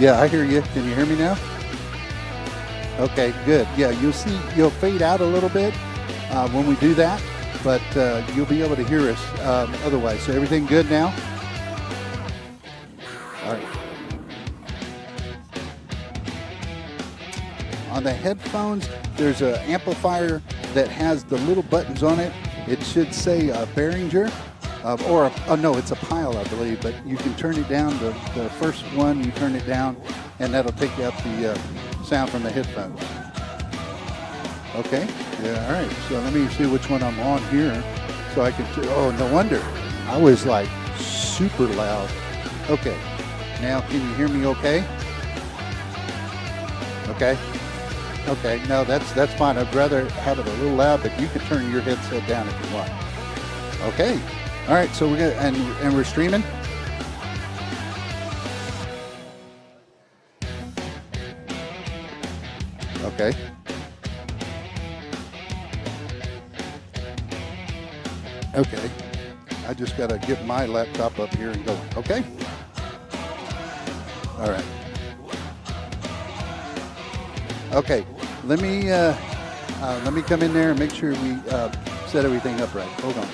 Yeah, I hear you. Can you hear me now? Okay, good. Yeah, you'll see, you'll fade out a little bit when we do that, but you'll be able to hear us otherwise. So everything good now? All right. On the headphones, there's an amplifier that has the little buttons on it. It should say Behringer, no, it's a Pile, I believe, but you can turn it down. The first one, you turn it down, and that'll take out the sound from the headphones. Okay, yeah, all right. So let me see which one I'm on here so I can, oh, no wonder. I was like super loud. Okay, now can you hear me okay? Okay. Okay, no, that's fine. I'd rather have it a little loud, but you can turn your headset down if you want. Okay. All right, so we're gonna and we're streaming. Okay. Okay. I just gotta get my laptop up here and going. Okay. All right. Okay, let me come in there and make sure we set everything up right. Hold on.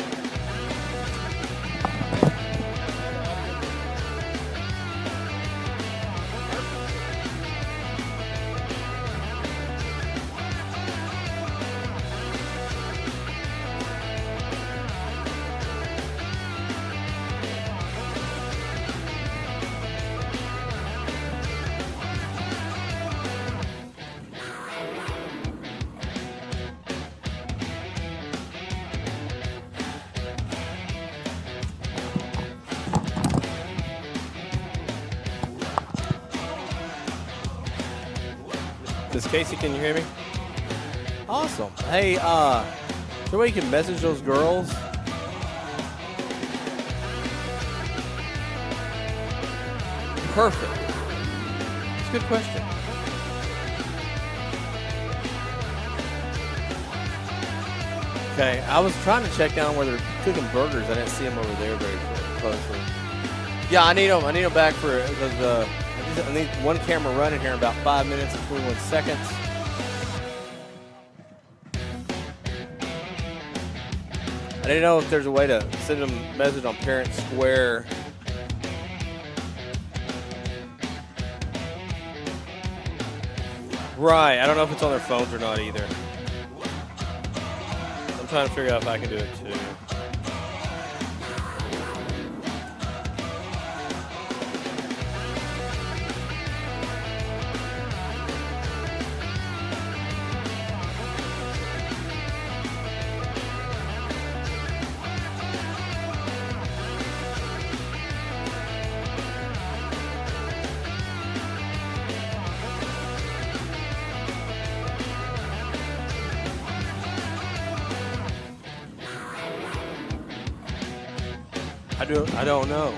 Casey, can you hear me? Awesome. Hey, is there a way you can message those girls? Perfect. It's a good question. Okay, I was trying to check down where they're cooking burgers. I didn't see them over there very closely. Yeah, I need them back for because I need one camera running here in about 5 minutes and 21 seconds. I didn't know if there's a way to send them a message on Parent Square. Right, I don't know if it's on their phones or not either. I'm trying to figure out if I can do it too. I don't know.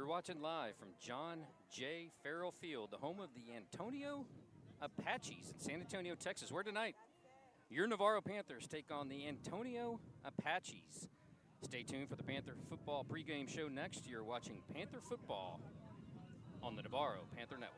You're watching live from John J. Farrell Field, the home of the Antonio Apaches in San Antonio, Texas, where tonight your Navarro Panthers take on the Antonio Apaches. Stay tuned for the Panther football pregame show next. You're watching Panther football on the Navarro Panther Network.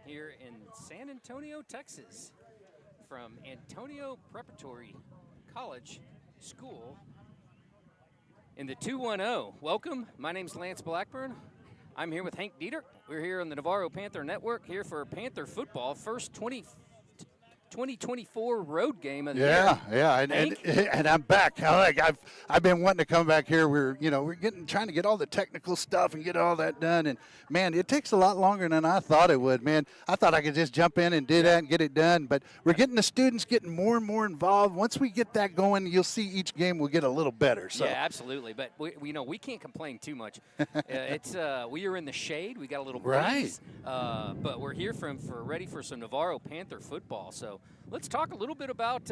Here in San Antonio, Texas, from Antonio Preparatory College School in the 210. Welcome. My name's Lance Blackburn. I'm here with Hank Dieter. We're here on the Navarro Panther Network, here for Panther football, first 2024 road game of the year. Yeah, and I'm back. I've been wanting to come back here. We're trying to get all the technical stuff and get all that done. And man, it takes a lot longer than I thought it would. Man, I thought I could just jump in and do that and get it done. But we're getting the students getting more and more involved. Once we get that going, you'll see each game will get a little better. So. Yeah, absolutely. But we can't complain too much. We are in the shade. We got a little breeze. Right. But we're here ready for some Navarro Panther football. So let's talk a little bit about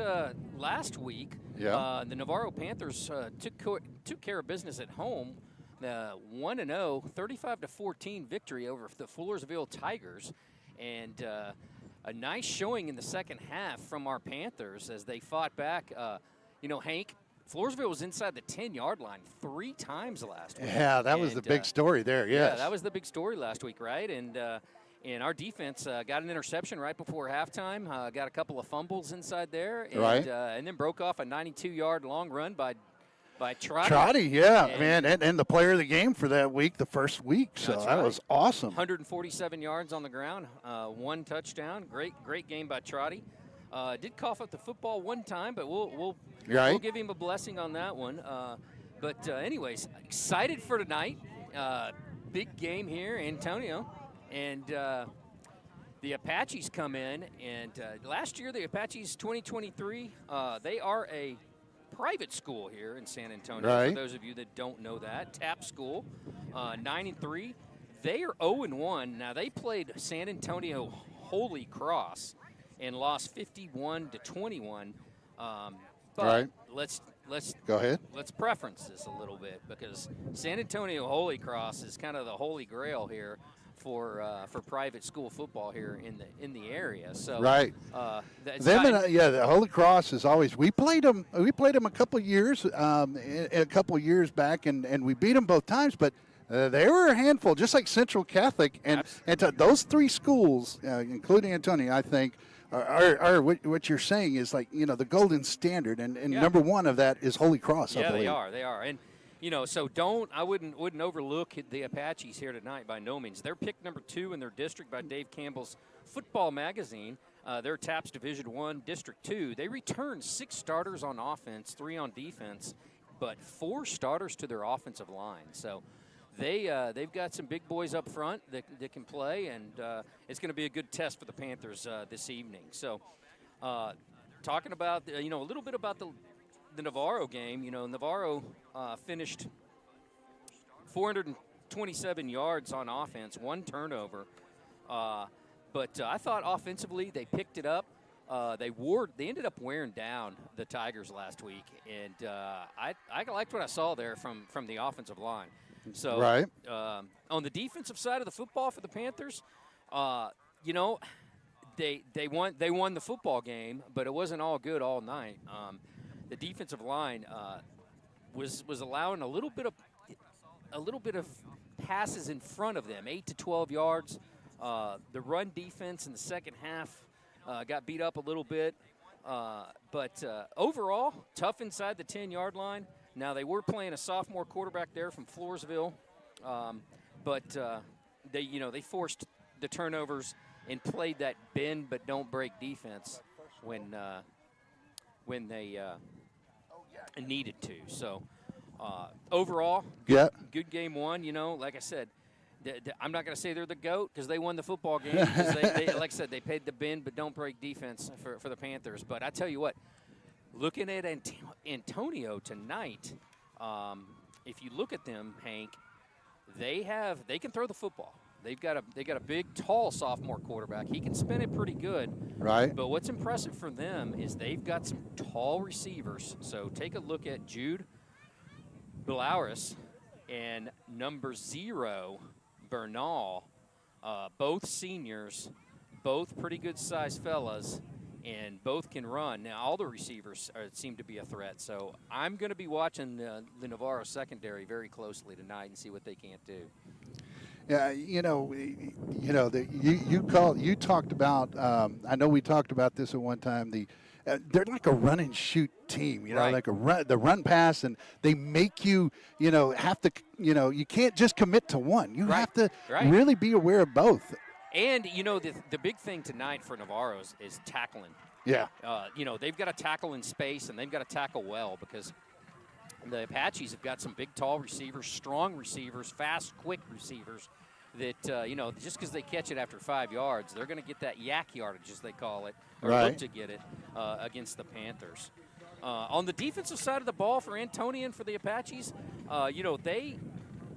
last week. Yeah. The Navarro Panthers took care of business at home. 1-0, 35-14 victory over the Floresville Tigers. And a nice showing in the second half from our Panthers as they fought back. Hank, Floresville was inside the 10-yard line 3 times last week. Yeah, that was the big story there, yes. Yeah, that was the big story last week, right? And our defense got an interception right before halftime, got a couple of fumbles inside there, and then broke off a 92-yard long run by Trotty. Trotty, yeah, and the player of the game for that week, the first week, so that was awesome. 147 yards on the ground, 1 touchdown, great game by Trotty. Did cough up the football one time, but we'll give him a blessing on that one. But anyways, excited for tonight. Big game here, Antonio. And the Apaches come in, and last year the Apaches 2023, they are a private school here in San Antonio. Right. For those of you that don't know that, TAP school, 9-3. They are 0-1. Now they played San Antonio Holy Cross and lost 51-21. But let's go ahead. Let's preference this a little bit because San Antonio Holy Cross is kind of the holy grail here for private school football here in the area. So the Holy Cross is always. We played them a couple years back, and we beat them both times, but. They were a handful, just like Central Catholic, and those 3 schools, including Antonian, I think, are what you're saying is like the golden standard, and number 1 of that is Holy Cross. Yeah, they are, and so I wouldn't overlook the Apaches here tonight by no means. They're picked number 2 in their district by Dave Campbell's Football Magazine. They're TAPS Division I, District 2. They returned 6 starters on offense, 3 on defense, but 4 starters to their offensive line. So. They've got some big boys up front that can play, and it's going to be a good test for the Panthers this evening. So, talking about a little bit about the Navarro game. Navarro finished 427 yards on offense, 1 turnover. But I thought offensively they picked it up. They ended up wearing down the Tigers last week, and I liked what I saw there from the offensive line. So, on the defensive side of the football for the Panthers, they won the football game, but it wasn't all good all night. The defensive line was allowing a little bit of passes in front of them, 8 to 12 yards. The run defense in the second half got beat up a little bit, but overall tough inside the 10-yard line. Now, they were playing a sophomore quarterback there from Floresville, but they forced the turnovers and played that bend but don't break defense when they needed to. So overall, good game one. You know, like I said, I'm not going to say they're the GOAT because they won the football game. Because they, like I said, they paid the bend but don't break defense for the Panthers. But I tell you what, looking at Antonio tonight, if you look at them, Hank, they can throw the football. They got a big, tall sophomore quarterback. He can spin it pretty good. Right. But what's impressive for them is they've got some tall receivers. So take a look at Jude Bilauris and number 0, Bernal, both seniors, both pretty good-sized fellas, and both can run. Now, all the receivers seem to be a threat. So I'm going to be watching the Navarro secondary very closely tonight and see what they can't do. Yeah, you talked about. I know we talked about this at one time. They're like a run and shoot team. You know, right. like the run pass, and they make you. Have to. You can't just commit to one. You have to really be aware of both. And the big thing tonight for Navarro is tackling. Yeah. They've got to tackle in space, and they've got to tackle well because the Apaches have got some big, tall receivers, strong receivers, fast, quick receivers that, just because they catch it after 5 yards, they're going to get that yak yardage, as they call it, or look to get it against the Panthers. On the defensive side of the ball for Antonian for the Apaches,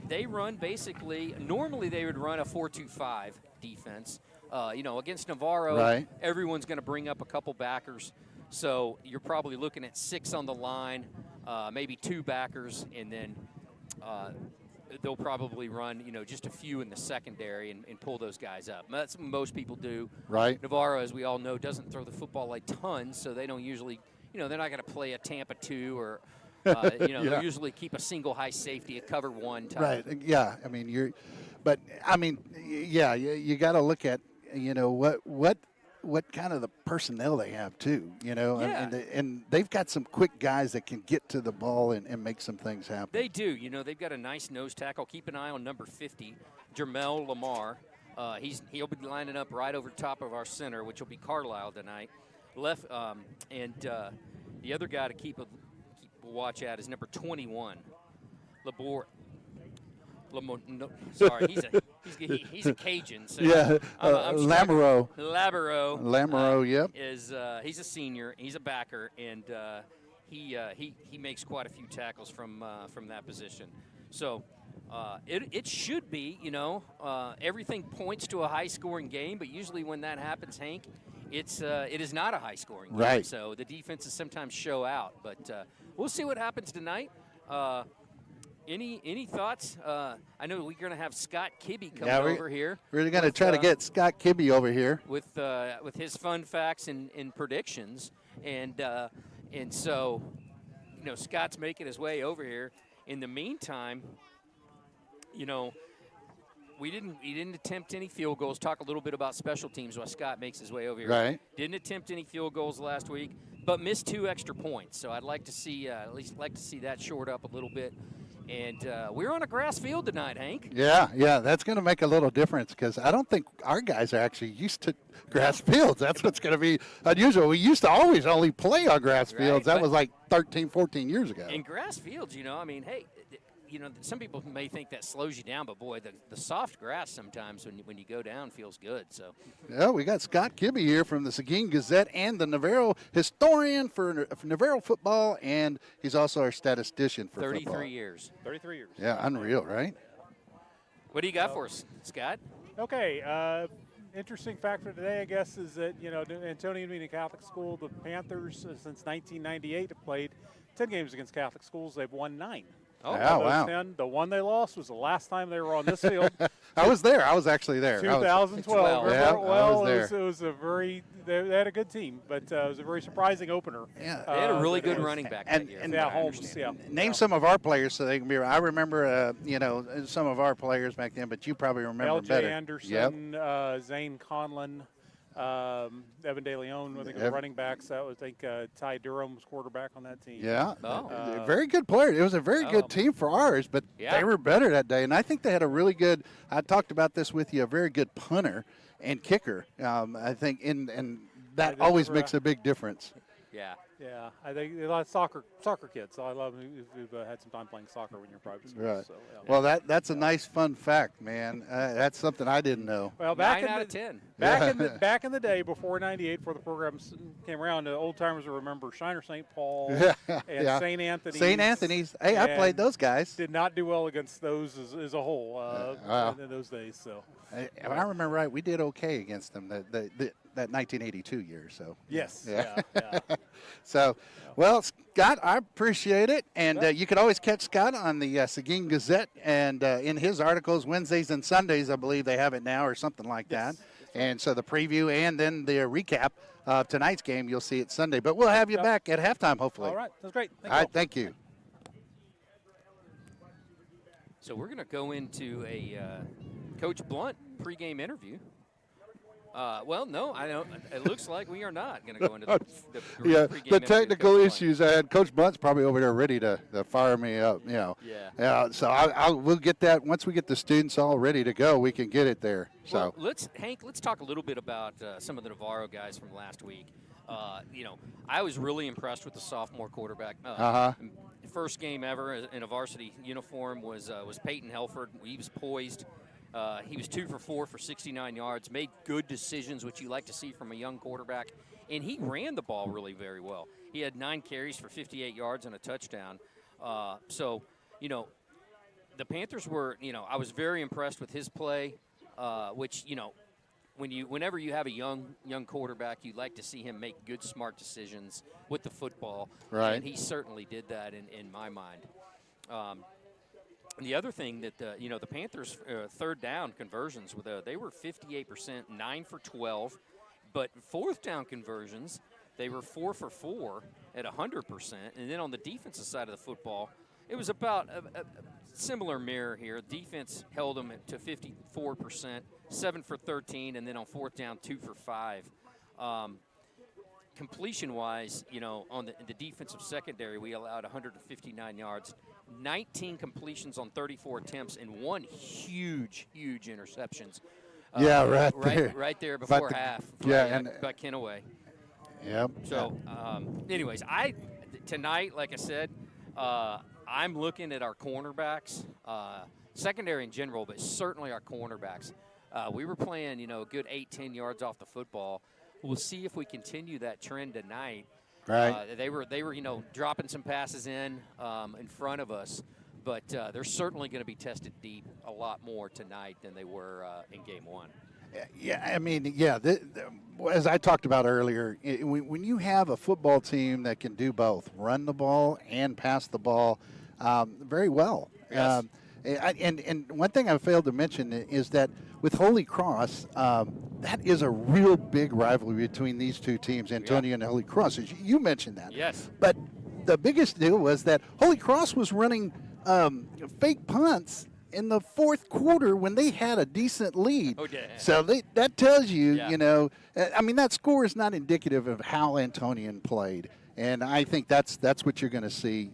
they run basically – normally they would run a 4-2-5 defense. Against Navarro, everyone's going to bring up a couple backers. So you're probably looking at 6 on the line, maybe 2 backers, and then they'll probably run, just a few in the secondary and pull those guys up. That's what most people do. Right. Navarro, as we all know, doesn't throw the football a ton, so they don't usually, they're not going to play a Tampa 2 or, they'll usually keep a single high safety, a cover 1 type. Right. Yeah. I mean, you got to look at, what kind of the personnel they have too, and they've got some quick guys that can get to the ball and make some things happen. They do. They've got a nice nose tackle. Keep an eye on number 50, Jermel Lamar. He'll be lining up right over top of our center, which will be Carlisle tonight. And the other guy to keep a watch at is number 21, sorry, he's a Cajun. So Lamoureux. Lamoureux, yep. He's a senior. He's a backer, and he makes quite a few tackles from that position. So it should be, everything points to a high-scoring game, but usually when that happens, Hank, it is not a high-scoring game. Right. So the defenses sometimes show out, but we'll see what happens tonight. Any thoughts? I know we're going to have Scott Kibbe coming over here. We're going to try to get Scott Kibbe over here with his fun facts and predictions, and so Scott's making his way over here. In the meantime, we didn't attempt any field goals. Talk a little bit about special teams while Scott makes his way over here. Right. Didn't attempt any field goals last week, but missed 2 extra points. So I'd like to see that shored up a little bit. And we're on a grass field tonight, Hank. Yeah, that's going to make a little difference because I don't think our guys are actually used to grass fields. That's what's going to be unusual. We used to always only play on grass fields. That was like 13, 14 years ago. In grass fields, hey, some people may think that slows you down, but boy, the soft grass sometimes when you go down feels good. So, yeah, we got Scott Kibbe here from the Seguin Gazette and the Navarro historian for Navarro football, and he's also our statistician for 33 football. 33 years. Yeah, unreal, right? What do you got for us, Scott? Okay, interesting fact for today, I guess, is that, Antonian being a Catholic school, the Panthers, since 1998, have played 10 games against Catholic schools. They've won 9. Oh, wow. 10, the one they lost was the last time they were on this field. I was there. I was actually there. 2012. Yeah, well, I was there. It was a very – they had a good team, but it was a very surprising opener. Yeah. They had a really good running back that year. And Holmes, Name some of our players so they can be – I remember, some of our players back then, but you probably remember L.J. better. Anderson, Zane Conlon, Evan De Leon, I think, was running backs. That was, I think, Ty Durham was quarterback on that team. Yeah. Very good player. It was a very good team for ours, but they were better that day. And I think they had a really good – I talked about this with you, a very good punter and kicker. I think, and that Yeah, always those were, makes a big difference. Yeah. Yeah, I think a lot of soccer kids. So I love who've had some time playing soccer when you're private school. Right. So, yeah. Well, that's a nice fun fact, man. That's something I didn't know. Well, 9 out of 10. Back in the day, before '98, before the program came around, the old timers will remember Shiner St. Paul and Yeah. St. Anthony's. St. Anthony's. Hey, I played and those guys. Did not do well against those as a whole wow. in those days. So If I remember right, we did okay against them that 1982 year. So yes, Yeah. yeah. So, well, Scott, I appreciate it. And you can always catch Scott on the Seguin Gazette and in his articles Wednesdays and Sundays, I believe they have it now or something like that. And so the preview and then the recap of tonight's game, you'll see it Sunday. But we'll have you back at halftime, hopefully. All right, that's great. All right, thank you. So we're going to go into a Coach Blunt pregame interview. Well, no, I don't. It looks like we are not going to go into the Yeah, pregame the interview technical with Coach issues I had. Coach Blunt's probably over there ready to fire me up, you know. Yeah. So we'll get that. Once we get the students all ready to go, we can get it there. So Well, let's talk a little bit about some of the Navarro guys from last week. I was really impressed with the sophomore quarterback. First game ever in a varsity uniform was Peyton Helford. He was poised. He was 2 for 4 for 69 yards, made good decisions, which you like to see from a young quarterback, and he ran the ball really very well. He had 9 carries for 58 yards and a touchdown. The Panthers were, I was very impressed with his play, which, whenever you have a young quarterback, you like to see him make good, smart decisions with the football. Right. And he certainly did that in my mind. The other thing that the Panthers' third down conversions they were 58%, 9 for 12, but fourth down conversions they were 4 for 4 at 100%. And then on the defensive side of the football, it was about a similar mirror here. Defense held them to 54%, 7 for 13, and then on fourth down 2 for 5. Completion-wise, on the defensive secondary, we allowed 159 yards, 19 completions on 34 attempts, and 1 huge interceptions. Right there before half. By Kenaway. Yep. So, anyways, tonight, like I said, I'm looking at our cornerbacks, secondary in general, but certainly our cornerbacks. We were playing, a good 8-10 yards off the football. We'll see if we continue that trend tonight. Right. They were, dropping some passes in front of us, but they're certainly going to be tested deep a lot more tonight than they were in game 1. Yeah, I mean, as I talked about earlier, when you have a football team that can do both, run the ball and pass the ball very well. Yes. And one thing I failed to mention is that with Holy Cross, that is a real big rivalry between these two teams, Antonian and Holy Cross. You mentioned that. Yes. But the biggest deal was that Holy Cross was running fake punts in the fourth quarter when they had a decent lead. Oh, yeah. So that tells you, that score is not indicative of how Antonian played. And I think that's what you're going to see,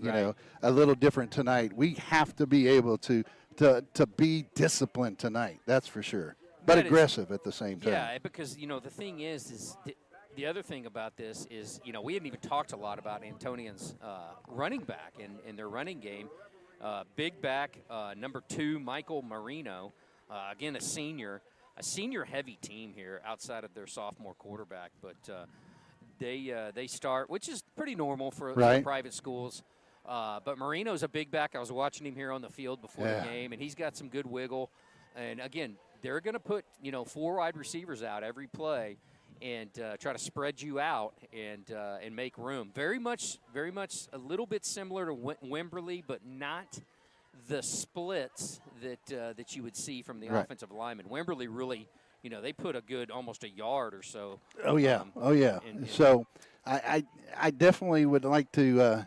a little different tonight. We have to be able to be disciplined tonight, that's for sure. But aggressive at the same time. Yeah, because, the thing is the other thing about this is, we hadn't even talked a lot about Antonian's running back in their running game. Big back, number 2, Michael Marino, again, a senior heavy team here outside of their sophomore quarterback. But they start, which is pretty normal for private schools. But Marino's a big back. I was watching him here on the field before the game, and he's got some good wiggle. And, again, they're going to put, 4 wide receivers out every play and try to spread you out and make room. Very much a little bit similar to Wimberley, but not the splits that you would see from the offensive lineman. Wimberley really, they put a good almost a yard or so. Oh yeah, so I definitely would like to.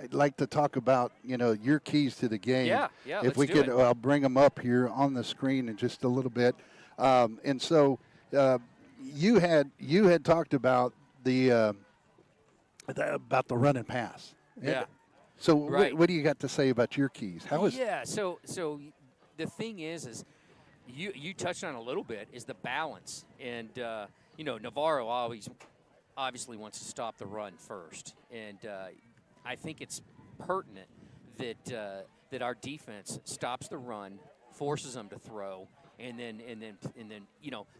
I'd like to talk about, your keys to the game. Yeah, if we could, I'll bring them up here on the screen in just a little bit. And so you had talked about the run and pass. Yeah. So what do you got to say about your keys? So the thing is you touched on a little bit is the balance, and Navarro obviously wants to stop the run first, and I think it's pertinent that our defense stops the run, forces them to throw, and then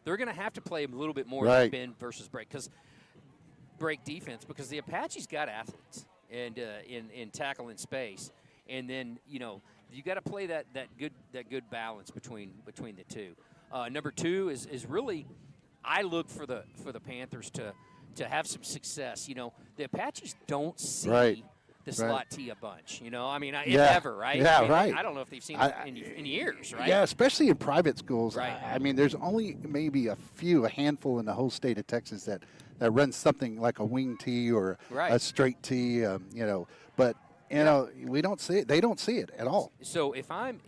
they're going to have to play a little bit more Right. bend versus break defense, because the Apaches got athletes and in tackle in space, and then you got to play that good balance between the two. Number two is really, I look for the Panthers to have some success. The Apaches don't see Right. the slot tee a bunch. If Yeah. ever, right? Yeah, I mean, right. I don't know if they've seen it in years, right? Yeah, especially in private schools. Right. I mean, there's only maybe a handful in the whole state of Texas that run something like a wing tee or Right. a straight tee. But we don't see it. They don't see it at all. So if I'm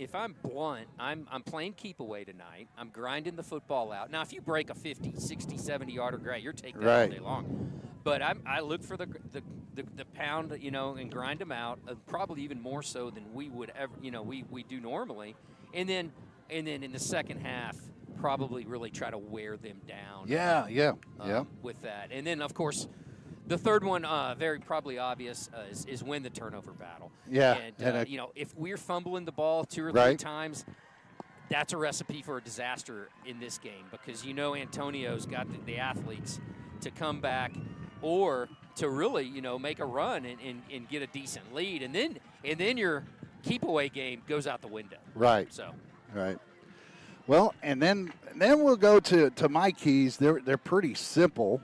blunt, I'm playing keep away tonight. I'm grinding the football out. Now, if you break a 50, 60, 70-yarder, great. You're taking that all Right. day long. But I look for the pound, and grind them out, probably even more so than we would ever, we do normally. And then in the second half, probably really try to wear them down. Yeah. With that. And then, of course, the third one, very probably obvious, is win the turnover battle. Yeah, And, if we're fumbling the ball 2 or 3 Right. times, that's a recipe for a disaster in this game, because Antonio's got the athletes to come back or to really, make a run and get a decent lead. And then your keep away game goes out the window. Right. So. Right. Well, and then we'll go to my keys. They're pretty simple.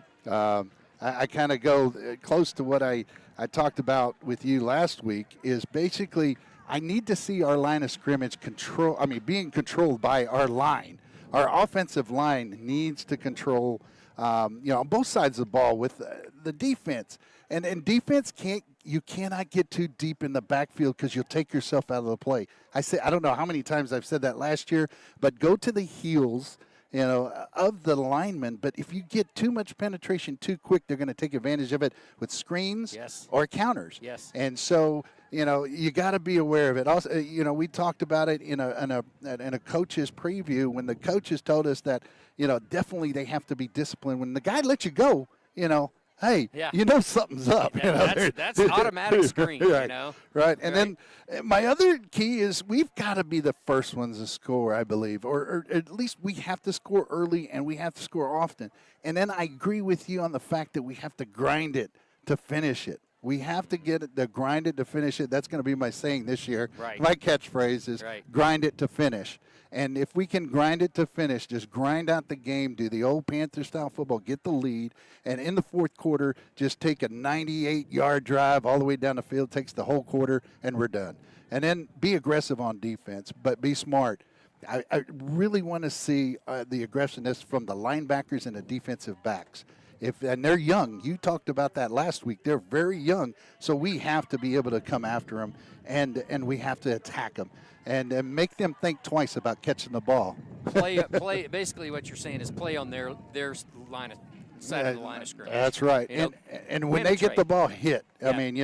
I kind of go close to what I talked about with you last week. Is basically I need to see our line of scrimmage being controlled by our line. Our offensive line needs to control, on both sides of the ball with the defense. And defense cannot get too deep in the backfield because you'll take yourself out of the play. I don't know how many times I've said that last year, but go to the heels, of the linemen. But if you get too much penetration too quick, they're going to take advantage of it with screens Yes. or counters. Yes. And so, you got to be aware of it. Also, we talked about it in a coach's preview when the coaches told us that, definitely they have to be disciplined. When the guy lets you go, hey, Yeah. something's up. That's automatic screen, right. Right. And then my other key is we've got to be the first ones to score, I believe, or at least we have to score early and we have to score often. And then I agree with you on the fact that we have to grind it to finish it. We have to get it to grind it to finish it. That's going to be my saying this year. Right. My catchphrase is Right. grind it to finish. And if we can grind it to finish, just grind out the game, do the old Panther-style football, get the lead, and in the fourth quarter, just take a 98-yard drive all the way down the field, takes the whole quarter, and we're done. And then be aggressive on defense, but be smart. I really want to see the aggressiveness from the linebackers and the defensive backs. And they're young. You talked about that last week. They're very young, so we have to be able to come after them, and we have to attack them. And make them think twice about catching the ball. play. Basically, what you're saying is play on their side of the line of scrimmage. That's right. And when they get the ball, hit. Yeah. I mean,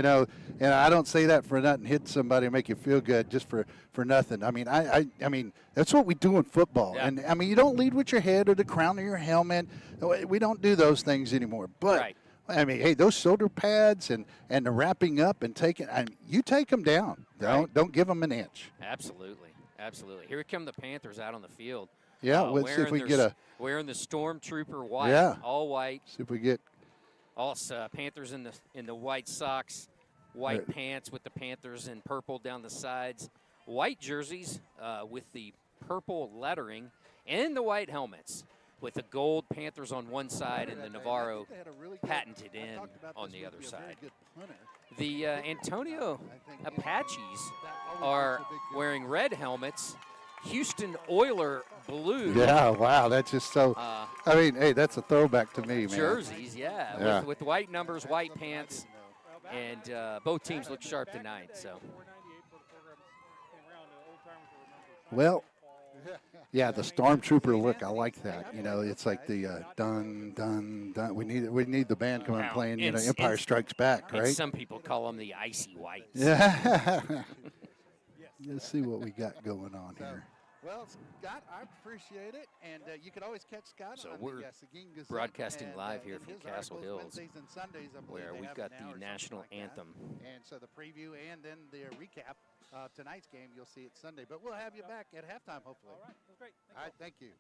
I don't say that for nothing. Hit somebody and make you feel good just for nothing. I mean, I mean that's what we do in football. Yeah. And I mean, you don't lead with your head or the crown of your helmet. We don't do those things anymore. But Right. I mean, hey, those shoulder pads and the wrapping up and you take them down. Right. Don't give them an inch. Absolutely. Here come the Panthers out on the field. Yeah, let's see if we get wearing the Stormtrooper white, Yeah. all white. See if we get. All Panthers in the white socks, white Right. pants with the Panthers in purple down the sides, white jerseys with the purple lettering, and the white helmets with the gold Panthers on one side and the Navarro patented in on the other side. The Antonio Apaches are wearing red helmets, Houston Oiler blue Yeah, wow, that's just so. I mean, hey, that's a throwback to me, man. jerseys, Yeah. with white numbers, white pants, and both teams look sharp tonight. So, Well, yeah, the Stormtrooper look, I like that. It's like the dun dun dun. We need the band coming and playing. Empire Strikes Back, and right? some people call them the icy whites. Yeah. Let's see what we got going on here. Well, Scott, I appreciate it, and you can always catch Scott So on we're the Seguin Gazette broadcasting and, live here in from his Castle articles Hills, Wednesdays and Sundays, I believe where they we've have got it now the or something national like that. anthem. And so the preview and then the recap of tonight's game, you'll see it Sunday. But we'll have you back at halftime, hopefully. All right, that's great. All right, thank you.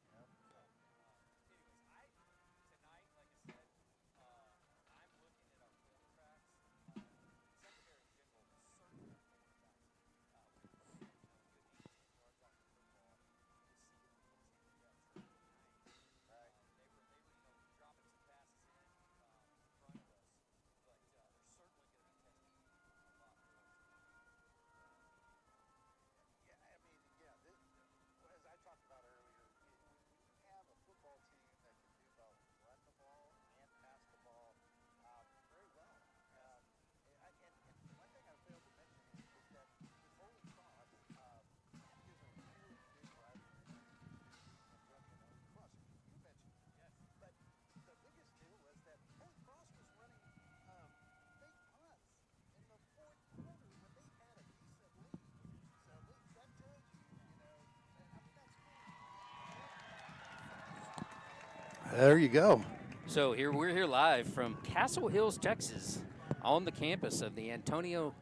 There you go. So we're here live from Castle Hills, Texas, on the campus of the Antonio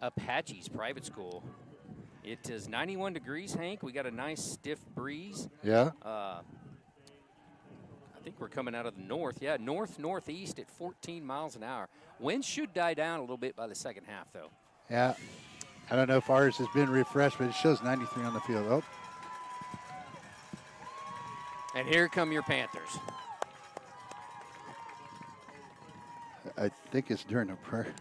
Apaches private school. It is 91 degrees, Hank. We got a nice stiff breeze. Yeah. I think we're coming out of the north. Yeah, northeast at 14 miles an hour. Winds should die down a little bit by the second half, though. Yeah. I don't know if ours has been refreshed, but it shows 93 on the field. Oh. And here come your Panthers. I think it's during the prayer.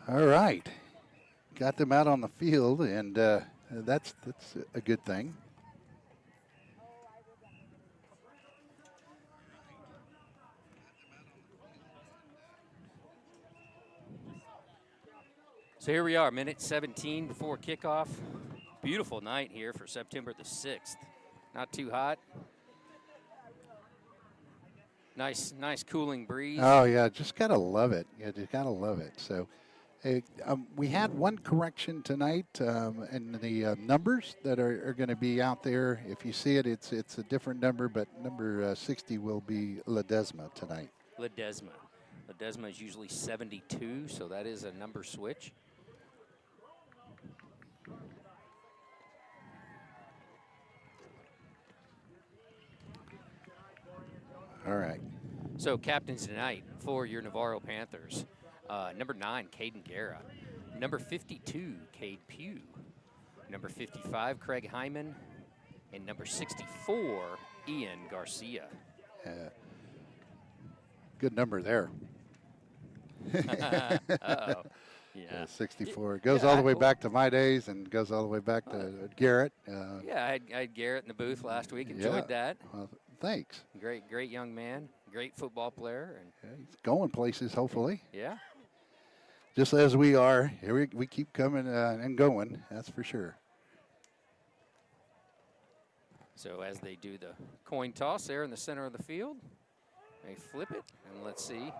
All right. Got them out on the field, and that's a good thing. So here we are, minute 17 before kickoff. Beautiful night here for September the 6th. Not too hot. Nice cooling breeze. Oh, yeah, just got to love it. Yeah, just got to love it. So we had one correction tonight in the numbers that are going to be out there. If you see it, it's a different number, but number 60 will be Ledesma tonight. Ledesma. Ledesma is usually 72, so that is a number switch. All right. So captains tonight for your Navarro Panthers. Number 9, Caden Guerra. Number 52, Cade Pugh. Number 55, Craig Hyman. And number 64, Ian Garcia. Good number there. Uh-oh. Yeah. 64. It goes all the way back to my days and goes all the way back to Garrett. Yeah, I had Garrett in the booth last week. Enjoyed that. Well, thanks. Great young man. Great football player. And Yeah, he's going places, hopefully. yeah. Just as we are. Here we keep coming and going, that's for sure. So as they do the coin toss there in the center of the field, they flip it, and let's see.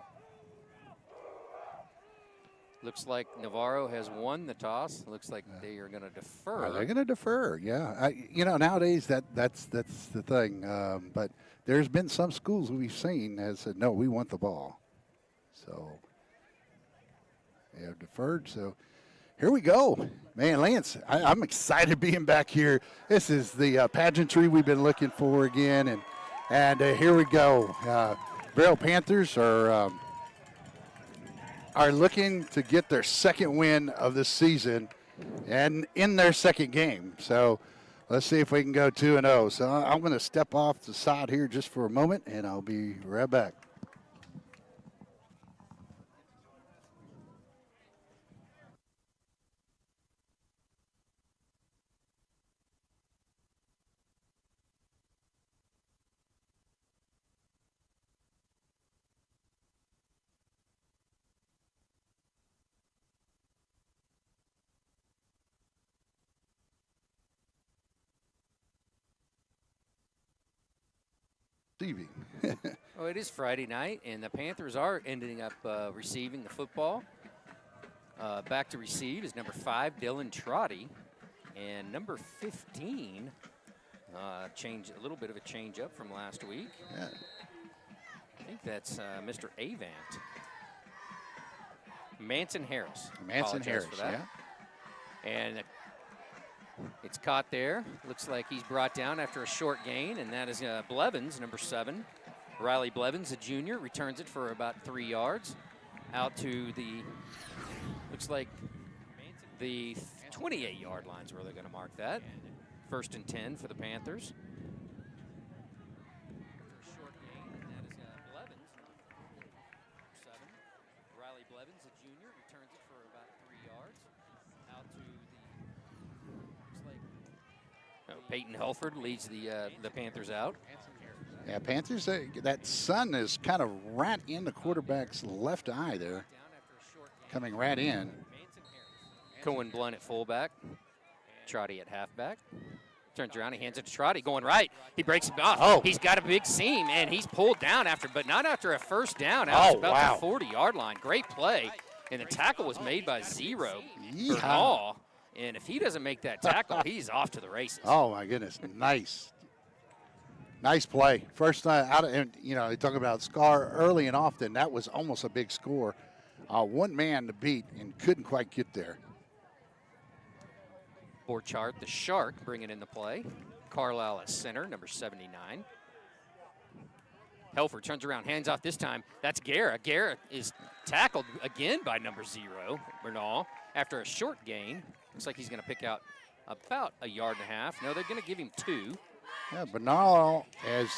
Looks like Navarro has won the toss. Looks like they are going to defer. They're going to defer, yeah. Nowadays that's the thing. But there's been some schools we've seen that said, no, we want the ball. So they have deferred. So here we go. Man, Lance, I'm excited being back here. This is the pageantry we've been looking for again. And here we go. Barrel Panthers are looking to get their second win of the season and in their second game. So let's see if we can go 2-0. So I'm going to step off the side here just for a moment, and I'll be right back. receiving. Oh, it is Friday night, and the Panthers are ending up receiving the football. Back to receive is number 5, Dylan Trotty, and number 15, a little bit of a change up from last week. Yeah. I think that's Mr. Avant. Manson Harris. Manson Apologize Harris, for that. yeah. And it's caught there. Looks like he's brought down after a short gain, and that is Blevins, number 7. Riley Blevins, a junior, returns it for about 3 yards. Out to the, looks like the 28-yard line's where they're going to mark that. 1st and 10 for the Panthers. After a short gain, and that is Blevins, number 7. Riley Blevins, a junior, returns it for about 3 yards. Out to the, looks like Peyton Helford leads the Panthers out. Yeah, Panthers, that sun is kind of right in the quarterback's left eye there, coming right in. Cohen Blunt at fullback, Trotty at halfback. Turns around, he hands it to Trotty, going right. He breaks it off. Oh. He's got a big seam, and he's pulled down but not after a first down. Out about the 40-yard line. Great play, and the tackle was made by Zero Bernal. And if he doesn't make that tackle, he's off to the races. Oh, my goodness. Nice play. First out of, and you know, they talk about score early and often. That was almost a big score. One man to beat and couldn't quite get there. Board chart, the Shark bringing in the play. Carlisle at center, number 79. Helfer turns around, hands off this time. That's Guerra. Guerra is tackled again by number 0, Bernal, after a short gain. Looks like he's going to pick out about 1.5 yards. No, they're going to give him 2. Yeah, Bernal has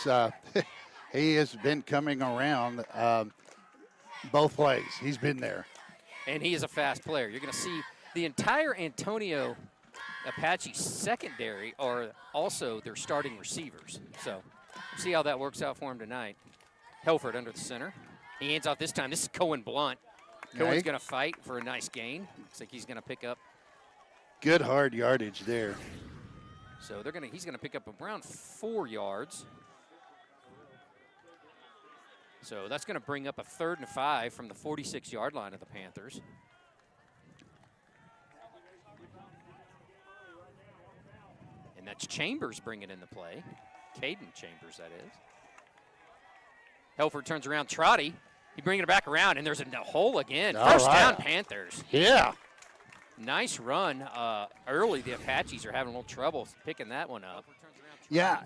he has been coming around both plays. He's been there. And he is a fast player. You're going to see the entire Antonio Apache secondary are also their starting receivers. So see how that works out for him tonight. Helford under the center. He hands off this time. This is Cohen Blunt. Cohen's going to fight for a nice gain. Looks like he's going to pick up. Good hard yardage there. So he's going to pick up around 4 yards. So that's going to bring up a 3rd and 5 from the 46-yard line of the Panthers. And that's Chambers bringing in the play. Caden Chambers, that is. Helford turns around. Trotty, he bringing it back around, and there's a hole again. First down, Panthers. Yeah. Nice run early. The Apaches are having a little trouble picking that one up. Yeah,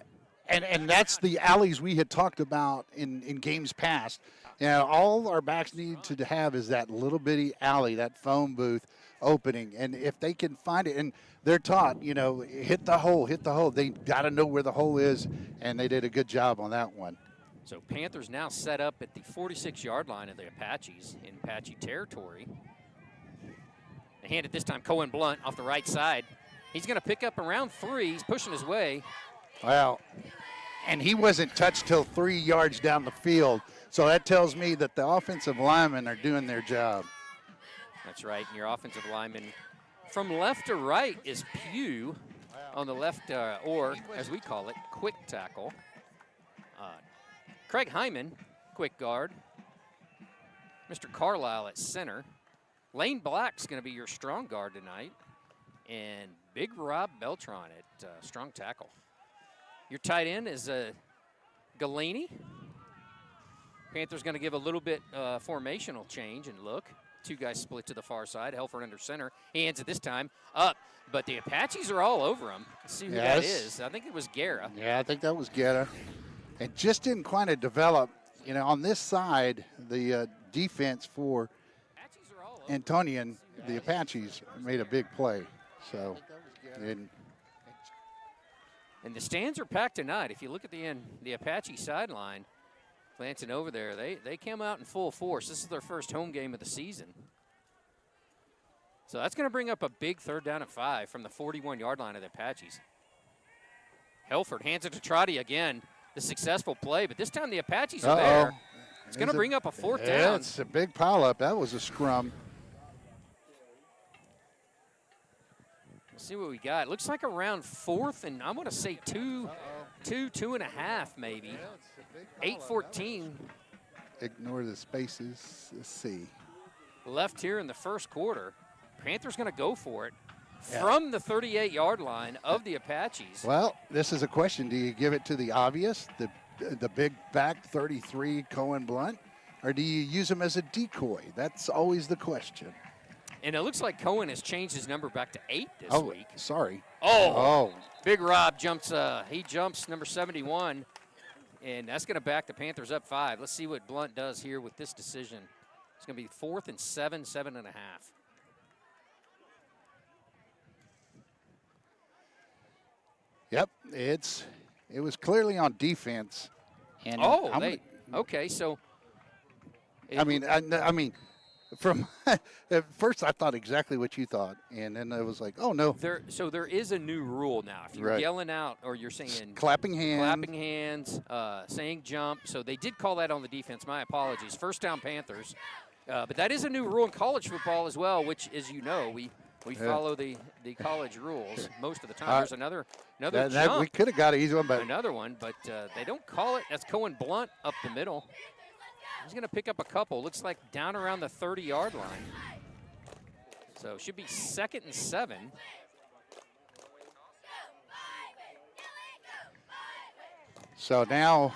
and that's the alleys we had talked about in games past. You know, all our backs need to have is that little bitty alley, that phone booth opening. And if they can find it, and they're taught, you know, hit the hole. They got to know where the hole is, and they did a good job on that one. So Panthers now set up at the 46-yard line of the Apaches in Apache territory. They hand it this time, Cohen Blunt off the right side. He's going to pick up around 3. He's pushing his way. Well, and he wasn't touched till 3 yards down the field. So that tells me that the offensive linemen are doing their job. That's right. And your offensive lineman from left to right is Pugh on the left, or as we call it, quick tackle. Craig Hyman, quick guard. Mr. Carlisle at center. Lane Black's going to be your strong guard tonight. And Big Rob Beltran at strong tackle. Your tight end is Galani. Panthers going to give a little bit formational change and look. 2 guys split to the far side. Helford under center. He hands it this time up. But the Apaches are all over him. Let's see who that is. I think it was Guerra. Yeah, I think that was Guerra. It just didn't quite develop. You know, on this side, the defense for Antonian, the Apaches made a big play. So, and the stands are packed tonight. If you look at the Apache sideline, glancing over there, they came out in full force. This is their first home game of the season. So that's going to bring up a big 3rd down and 5 from the 41-yard line of the Apaches. Helford hands it to Trotty again. The successful play, but this time the Apaches are there. It's going to bring up a 4th down. Yeah, it's a big pileup. That was a scrum. Let's see what we got. It looks like around 4th, and I'm going to say 2 two and a half maybe. 8:14 Ignore the spaces. Let's see. left here in the first quarter. Panthers going to go for it from the 38-yard line of the Apaches. Well, this is a question. Do you give it to the obvious, the big back 33 Cohen Blunt, or do you use him as a decoy? That's always the question. And it looks like Cohen has changed his number back to 8 this week. Sorry. Oh, Big Rob jumps. He jumps number 71, and that's going to back the Panthers up 5. Let's see what Blunt does here with this decision. It's going to be 4th and 7, 7.5. Yep, it was clearly on defense. And okay. So, I mean, from at first I thought exactly what you thought, and then I was like, oh no. So there is a new rule now. If you're yelling out or you're saying clapping hands, saying jump. So they did call that on the defense. My apologies. First down Panthers. But that is a new rule in college football as well, which, as you know, we follow the college rules most of the time. There's another jump. We could have got an easy one, but another one, but they don't call it. That's Cohen Blunt up the middle. He's going to pick up a couple. Looks like down around the 30-yard line. So it should be 2nd and 7. So now,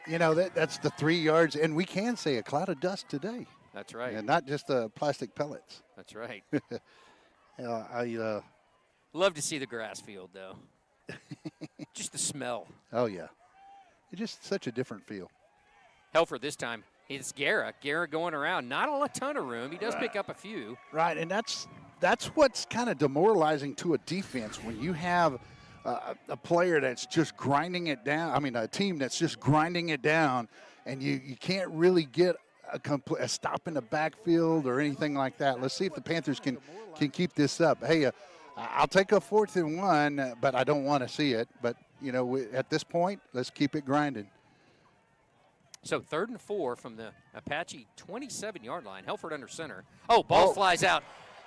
you know, that's the 3 yards, and we can say a cloud of dust today. That's right. And not just the plastic pellets. That's right. I love to see the grass field, though. Just the smell. Oh, yeah. It's just such a different feel. Helford this time. It's Guerra. Guerra going around. Not a ton of room. He does pick up a few. Right, and that's what's kind of demoralizing to a defense when you have a player that's just grinding it down. I mean, a team that's just grinding it down, and you can't really get a stop in the backfield or anything like that. Let's see if the Panthers can keep this up. Hey, I'll take a 4th and 1, but I don't want to see it. But, you know, at this point, let's keep it grinding. So 3rd and 4 from the Apache 27-yard line. Helford under center. Oh, ball flies out.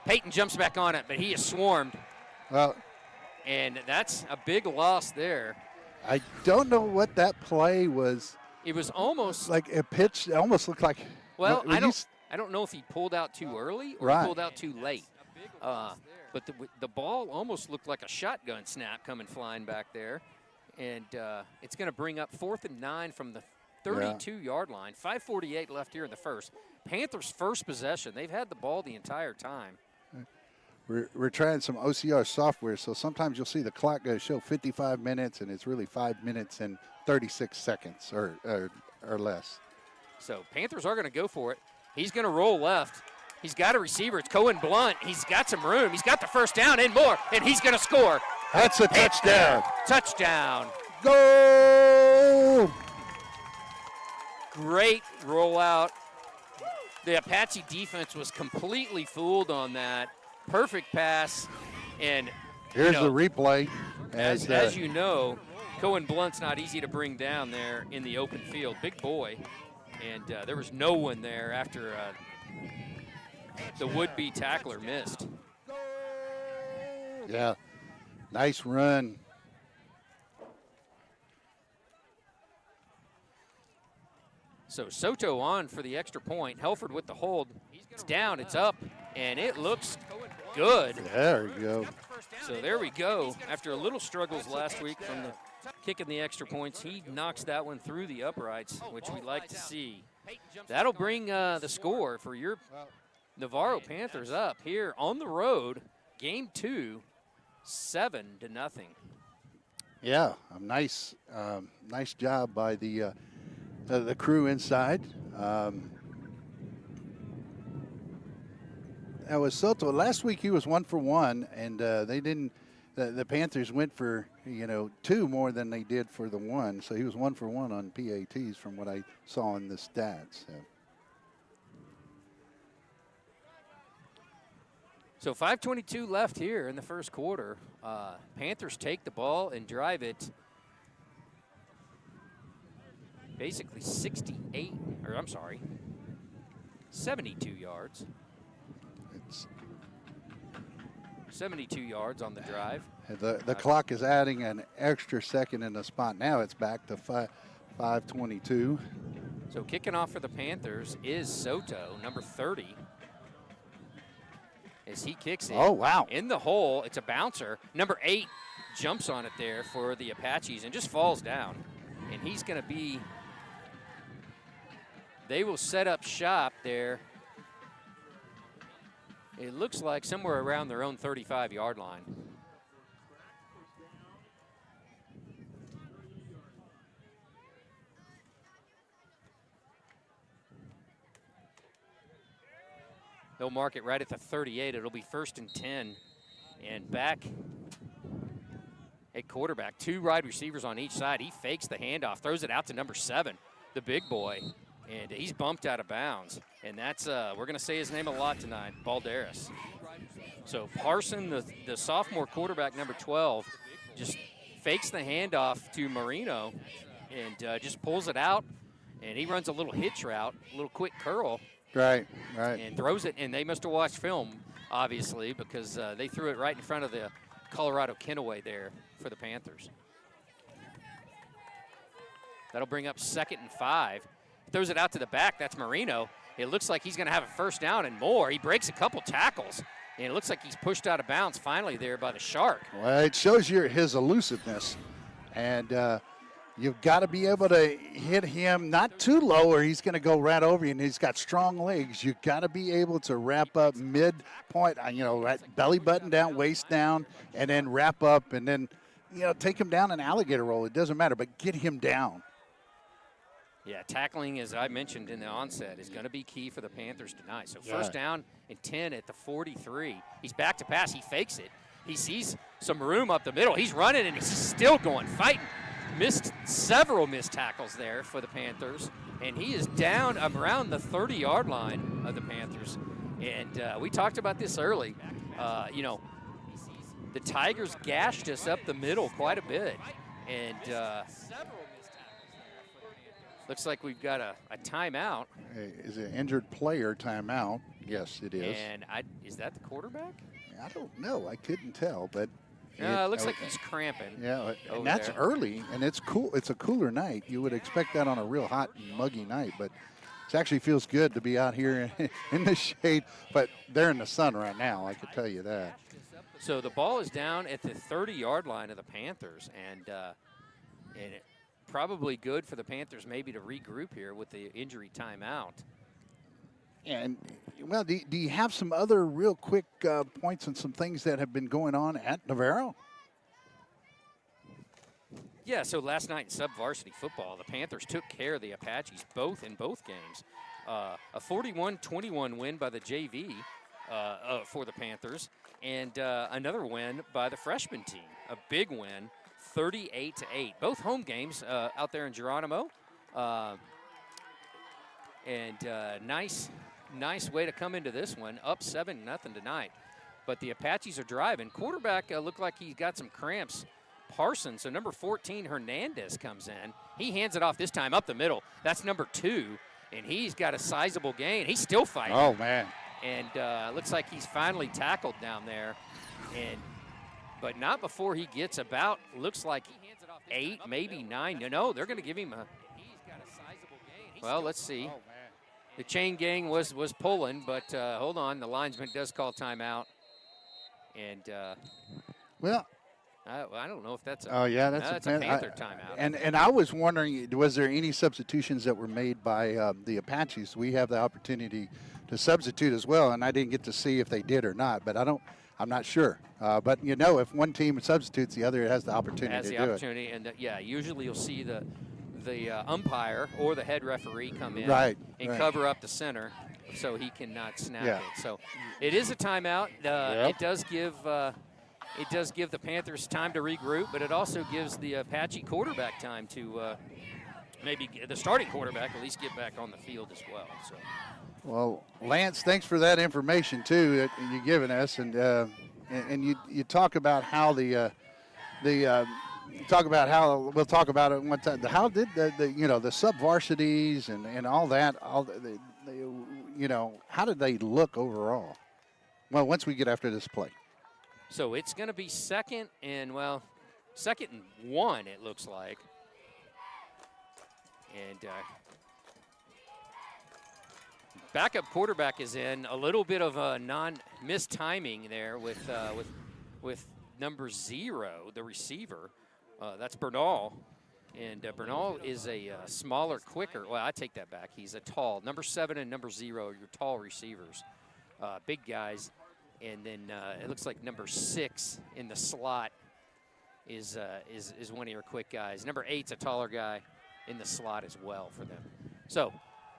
Peyton jumps back on it, but he is swarmed. Well, and that's a big loss there. I don't know what that play was. It was almost like a pitch. It almost looked like. Well, I don't know if he pulled out too early or he pulled out too late. But the ball almost looked like a shotgun snap coming flying back there. And it's going to bring up 4th and 9 from the 32-yard line. 5:48 left here in the first. Panthers' first possession. They've had the ball the entire time. We're trying some OCR software, so sometimes you'll see the clock show 55 minutes, and it's really 5 minutes and 36 seconds or less. So Panthers are going to go for it. He's going to roll left. He's got a receiver. It's Cohen Blunt. He's got some room. He's got the first down and more, and he's going to score. That's a touchdown. Touchdown. Go! Great rollout. The Apache defense was completely fooled on that. Perfect pass. And here's the replay. As you know, Cohen Blunt's not easy to bring down there in the open field. Big boy. And there was no one there after the would-be tackler missed. Yeah, nice run. So Soto on for the extra point. Helford with the hold. It's down, it's up, and it looks good. There we go. So there we go. After a little struggles last week from the kicking the extra points, he knocks that one through the uprights, which we like to see. That'll bring the score for your Navarro Panthers up here on the road. Game 2, 7-0. Yeah, a nice job by the crew inside. That was Soto. Last week he was 1 for 1, and they didn't. The Panthers went for 2 more than they did for the 1, so he was 1 for 1 on PATs from what I saw in the stats. So 5:22 left here in the first quarter. Panthers take the ball and drive it basically 72 yards. 72 yards on the drive. The clock is adding an extra second in the spot. Now it's back to 5:22. So kicking off for the Panthers is Soto, number 30. As he kicks it. Oh, wow. In the hole. It's a bouncer. Number 8 jumps on it there for the Apaches and just falls down. And he's going to be, they will set up shop there. It looks like somewhere around their own 35-yard line. They'll mark it right at the 38. It'll be 1st and 10. And back at quarterback, 2 wide receivers on each side. He fakes the handoff, throws it out to number 7, the big boy. And he's bumped out of bounds. And that's, we're going to say his name a lot tonight, Balderas. So Parson, the sophomore quarterback, number 12, just fakes the handoff to Marino and just pulls it out. And he runs a little hitch route, a little quick curl. Right. And throws it, and they must have watched film, obviously, because they threw it right in front of the Colorado Kenaway there for the Panthers. That'll bring up 2nd and 5. Throws it out to the back. That's Marino. It looks like he's going to have a first down and more. He breaks a couple tackles, and it looks like he's pushed out of bounds finally there by the Shark. Well, it shows you his elusiveness, and you've got to be able to hit him not too low or he's going to go right over you, and he's got strong legs. You've got to be able to wrap up midpoint, right belly button down, waist down, and then wrap up, and then, take him down an alligator roll. It doesn't matter, but get him down. Yeah, tackling, as I mentioned in the onset, is going to be key for the Panthers tonight. So first down and 10 at the 43. He's back to pass. He fakes it. He sees some room up the middle. He's running, and he's still going, fighting. Several missed tackles there for the Panthers, and he is down around the 30-yard line of the Panthers. And we talked about this early. The Tigers gashed us up the middle quite a bit, and looks like we've got a timeout. Is it an injured player timeout? Yes, it is. And is that the quarterback? I don't know. I couldn't tell, but it looks like he's cramping. Yeah, and that's there. early, and it's cool. It's a cooler night. You would expect that on a real hot and muggy night, but it actually feels good to be out here in the shade. But they're in the sun right now, I can tell you that. So the ball is down at the 30-yard line of the Panthers, and probably good for the Panthers maybe to regroup here with the injury timeout. And, well, do you have some other real quick points and some things that have been going on at Navarro? Yeah, so last night in sub-varsity football, the Panthers took care of the Apaches in both games. A 41-21 win by the JV for the Panthers, and another win by the freshman team. A big win, 38-8. Both home games out there in Geronimo. Nice way to come into this one, up 7-0 tonight. But the Apaches are driving. Quarterback looked like he got some cramps. Parsons, so number 14, Hernandez, comes in. He hands it off this time up the middle. That's number 2, and he's got a sizable gain. He's still fighting. Oh, man. And looks like he's finally tackled down there. But not before he gets about, looks like 8, maybe 9. No, they're going to give him a. Well, let's see. The chain gang was pulling, but hold on. The linesman does call timeout. And, I don't know if that's a, that's a Panther timeout. And I was wondering, was there any substitutions that were made by the Apaches? We have the opportunity to substitute as well, and I didn't get to see if they did or not, but I'm not sure. But, if one team substitutes, the other has the opportunity to do it. And usually you'll see the umpire or the head referee come in and cover up the center so he cannot snap it. So it is a timeout. It does give the Panthers time to regroup, but it also gives the Apache quarterback time to maybe the starting quarterback at least get back on the field as well. So. Well, Lance, thanks for that information too that you're giving us, and you talk about how we'll talk about it one time. How did the sub-varsities and all that, how did they look overall? Well, once we get after this play. So it's going to be second and 1, it looks like. And backup quarterback is in. A little bit of a missed timing there with number 0, the receiver. That's Bernal. And Bernal is a smaller, quicker. Well, I take that back. He's a tall. Number 7 and number 0 are your tall receivers, big guys. And then it looks like number 6 in the slot is one of your quick guys. Number 8's a taller guy in the slot as well for them. So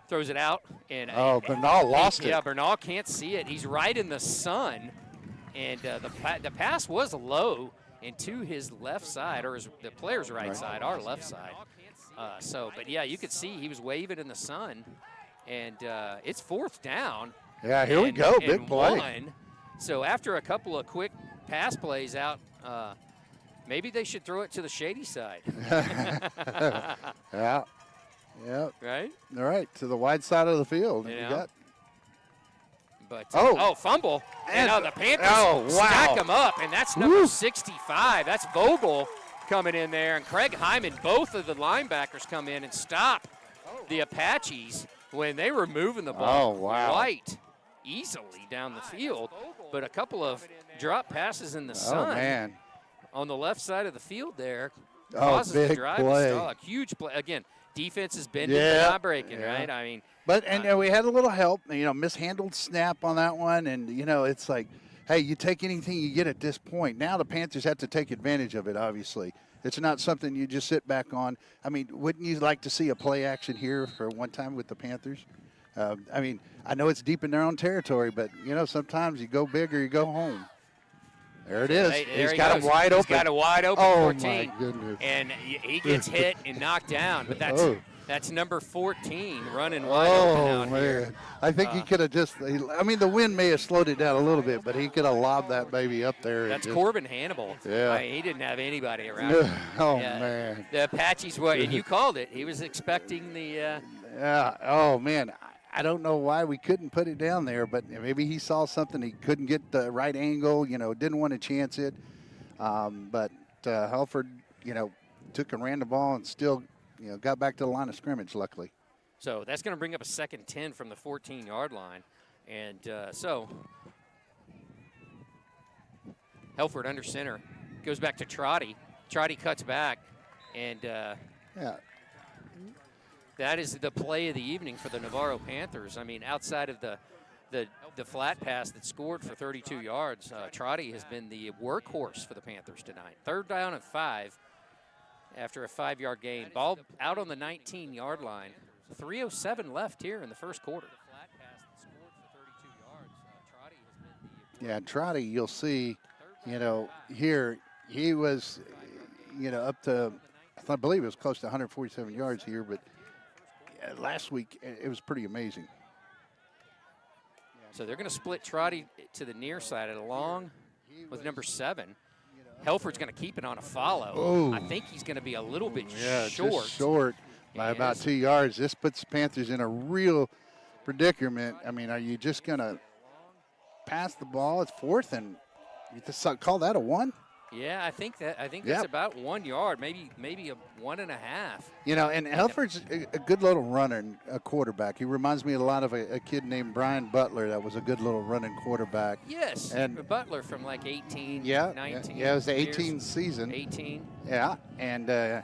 throws it out. And Bernal lost it. Yeah, Bernal can't see it. He's right in the sun. And the pass was low and to his left side, or the player's right side, our left side. But yeah, you could see he was waving in the sun. And it's 4th down. Yeah, here we go. Big play. 1. So after a couple of quick pass plays out, maybe they should throw it to the shady side. Yeah. Yeah. Right? All right, to the wide side of the field. Yeah. You got. But fumble. And the Panthers stack them up, and that's number 65. That's Vogel coming in there, and Craig Hyman, both of the linebackers come in and stop the Apaches when they were moving the ball quite easily down the field. But a couple of drop passes in the sun on the left side of the field there causes the drive to stall. A huge play. Again, defense is bending but not breaking, right? I mean, and we had a little help, mishandled snap on that one, and it's like, hey, you take anything you get at this point. Now the Panthers have to take advantage of it. Obviously, it's not something you just sit back on. I mean, wouldn't you like to see a play action here for one time with the Panthers? I mean, I know it's deep in their own territory, but sometimes you go big or you go home. There it is. He's got him wide open. He's got a wide open 14. My goodness. And he gets hit and knocked down. But that's number 14 running wide open out here. I think he could have the wind may have slowed it down a little bit, but he could have lobbed that baby up there. That's Corbin Hannibal. Yeah. He didn't have anybody around him. Man. The Apaches were, and you called it. He was expecting the. Yeah. Oh, man. I don't know why we couldn't put it down there, but maybe he saw something. He couldn't get the right angle, didn't want to chance it. But Halford, took and ran the ball and still, got back to the line of scrimmage, luckily. So that's going to bring up a 2nd 10 from the 14-yard line. And so Halford under center goes back to Trotty. Trotty cuts back, and that is the play of the evening for the Navarro Panthers. I mean, outside of the flat pass that scored for 32 yards, Trotty has been the workhorse for the Panthers tonight. 3rd down and 5 after a 5-yard gain. Ball out on the 19-yard line. 3:07 left here in the first quarter. Yeah, Trotty, you'll see, here he was, up to, I believe it was close to 147 yards here, but last week it was pretty amazing. So they're going to split Trotty to the near side along with number 7. Helford's going to keep it on a follow. Oh. I think he's going to be a little bit short. Just short by about 2 yards. This puts the Panthers in a real predicament. I mean, are you just going to pass the ball? It's 4th, and you just call that a 1? Yeah, I think that's about 1 yard, maybe a 1.5. And Helford's a good little runner, a quarterback. He reminds me a lot of a kid named Brian Butler that was a good little running quarterback. Yes, and Butler from like 18, 19. Yeah, it was the 18 season. 18. Yeah, and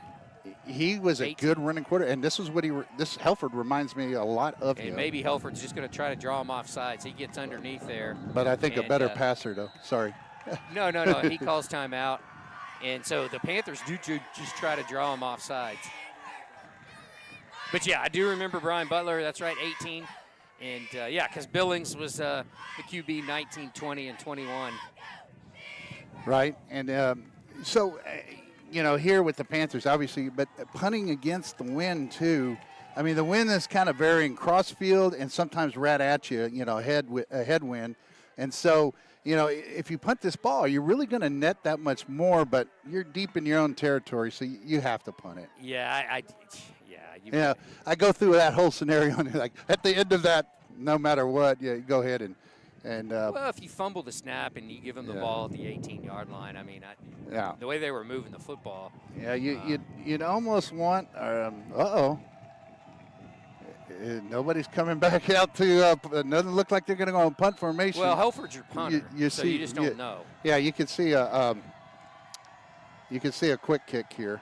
he was a good running quarterback. And this is what this Helford reminds me a lot of him. And maybe Helford's just going to try to draw him off sides. He gets underneath there. But I think a better passer, though. Sorry. No. He calls timeout. And so the Panthers do just try to draw him off sides. But, yeah, I do remember Brian Butler. That's right, 18. And, because Billings was the QB 19, 20, and 21. Right. And here with the Panthers, obviously, but punting against the wind, too. I mean, the wind is kind of varying cross-field and sometimes right at you, a headwind. And so – if you punt this ball, you're really going to net that much more, but you're deep in your own territory, so you have to punt it. Yeah, I go through that whole scenario, and like at the end of that, no matter what, you go ahead and And well, if you fumble the snap and you give them the ball at the 18-yard line, I mean, the way they were moving the football. Yeah, you'd almost want. Nobody's coming back out to. Doesn't look like they're going to go on punt formation. Well, Helford's your punter, so you just don't know. Yeah, you can see a. You can see a quick kick here.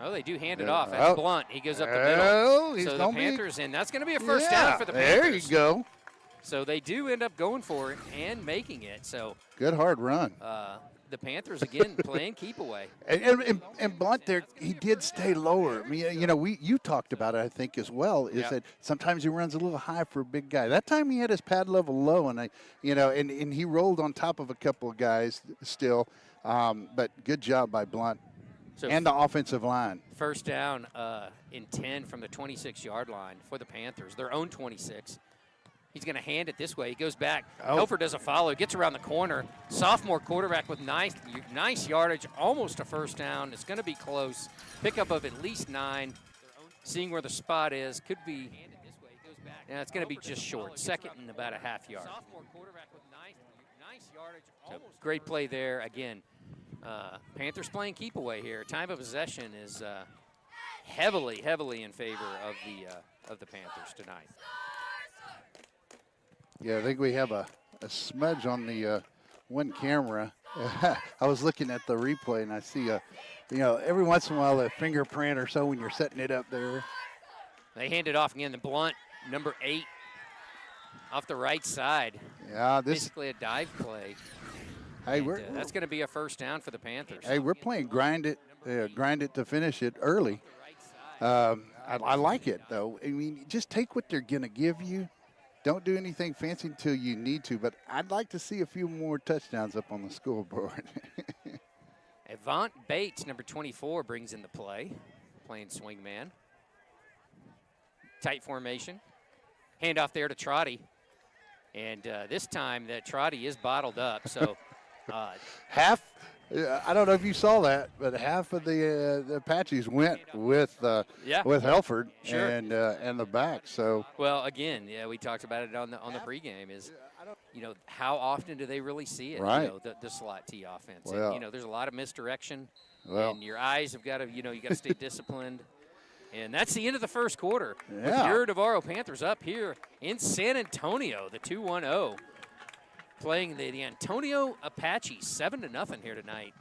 Oh, they do hand it off. That's Blunt. He goes up the middle. He's so the Panthers, and that's going to be a first down for the Panthers. There you go. So they do end up going for it and making it. So good hard run. The Panthers again playing keep away. And Blunt there, he did stay lower. I mean, you talked about it, I think, as well. Is that sometimes he runs a little high for a big guy. That time he had his pad level low, and and he rolled on top of a couple of guys still. But good job by Blunt and the offensive line. First down in 10 from the 26-yard line for the Panthers. Their own 26. He's going to hand it this way. He goes back. Helford does a follow. Gets around the corner. Sophomore quarterback with nice yardage. Almost a first down. It's going to be close. Pickup of at least 9. Seeing where the spot is. Could be. Yeah, it's going to be just short. Second and about a half yard. Sophomore quarterback with nice yardage. So great play there. Again, Panthers playing keep away here. Time of possession is heavily in favor of the Panthers tonight. Yeah, I think we have a smudge on the one camera. I was looking at the replay, and I see every once in a while a fingerprint or so when you're setting it up there. They hand it off again. The Blunt, number 8, off the right side. Yeah, basically a dive play. Hey, that's going to be a first down for the Panthers. Hey, we're playing grind it to finish it early. I like it though. I mean, just take what they're going to give you. Don't do anything fancy until you need to, but I'd like to see a few more touchdowns up on the scoreboard. Avant Bates, number 24, brings in the play, playing swing man. Tight formation. Handoff there to Trotty. And this time that Trotty is bottled up, so. Half, I don't know if you saw that, but half of the Apaches went with Helford and the back. So well, again, we talked about it on the pregame. Is how often do they really see it? Right. The slot T offense. Well, and, there's a lot of misdirection, and your eyes have got to you got to stay disciplined. And that's the end of the first quarter. Yeah. With your Navarro Panthers up here in San Antonio, the 2-1-0. Playing the Antonio Apaches 7-0 here tonight,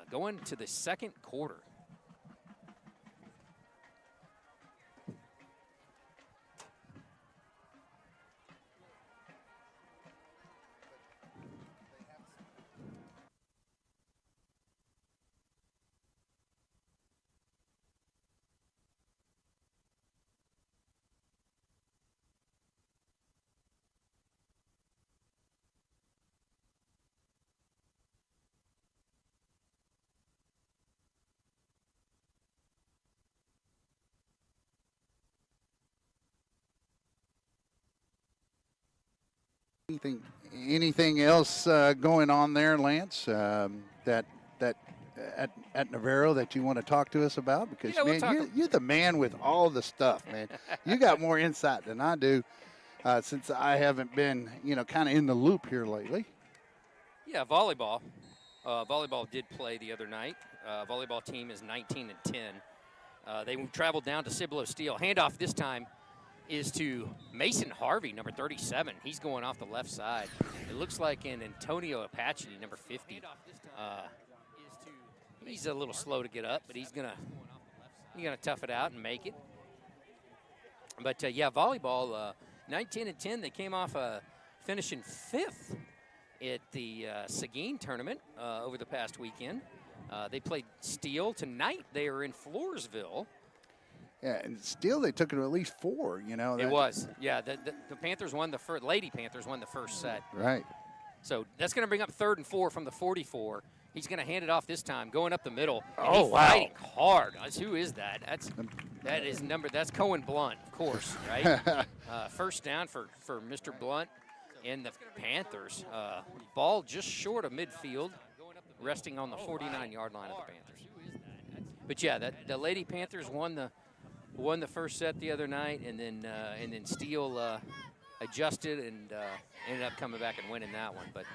going to the second quarter. Anything else going on there, Lance? That at Navarro that you want to talk to us about? Because you're the man with all the stuff, man. You got more insight than I do, since I haven't been, kind of in the loop here lately. Yeah, volleyball. Volleyball did play the other night. Volleyball team is 19-10. They traveled down to Cibolo Steel. Handoff this time is to Mason Harvey, number 37. He's going off the left side. It looks like an Antonio Apache, number 50. He's a little slow to get up, but he's gonna tough it out and make it. But volleyball, 19-10. They came off finishing 5th at the Seguin tournament over the past weekend. They played Steel tonight. They are in Floresville. Yeah, and still they took it to at least 4, It was. Yeah, the Panthers won the first. Lady Panthers won the first set. Right. So that's going to bring up 3rd and 4 from the 44. He's going to hand it off this time, going up the middle. Oh, wow. Fighting hard. Who is that? That's Cohen Blunt, of course, right? First down for Mr. Blunt and the Panthers. Ball just short of midfield, resting on the 49-yard line of the Panthers. But yeah, the Lady Panthers won the first set the other night, and then Steele adjusted and ended up coming back and winning that one. But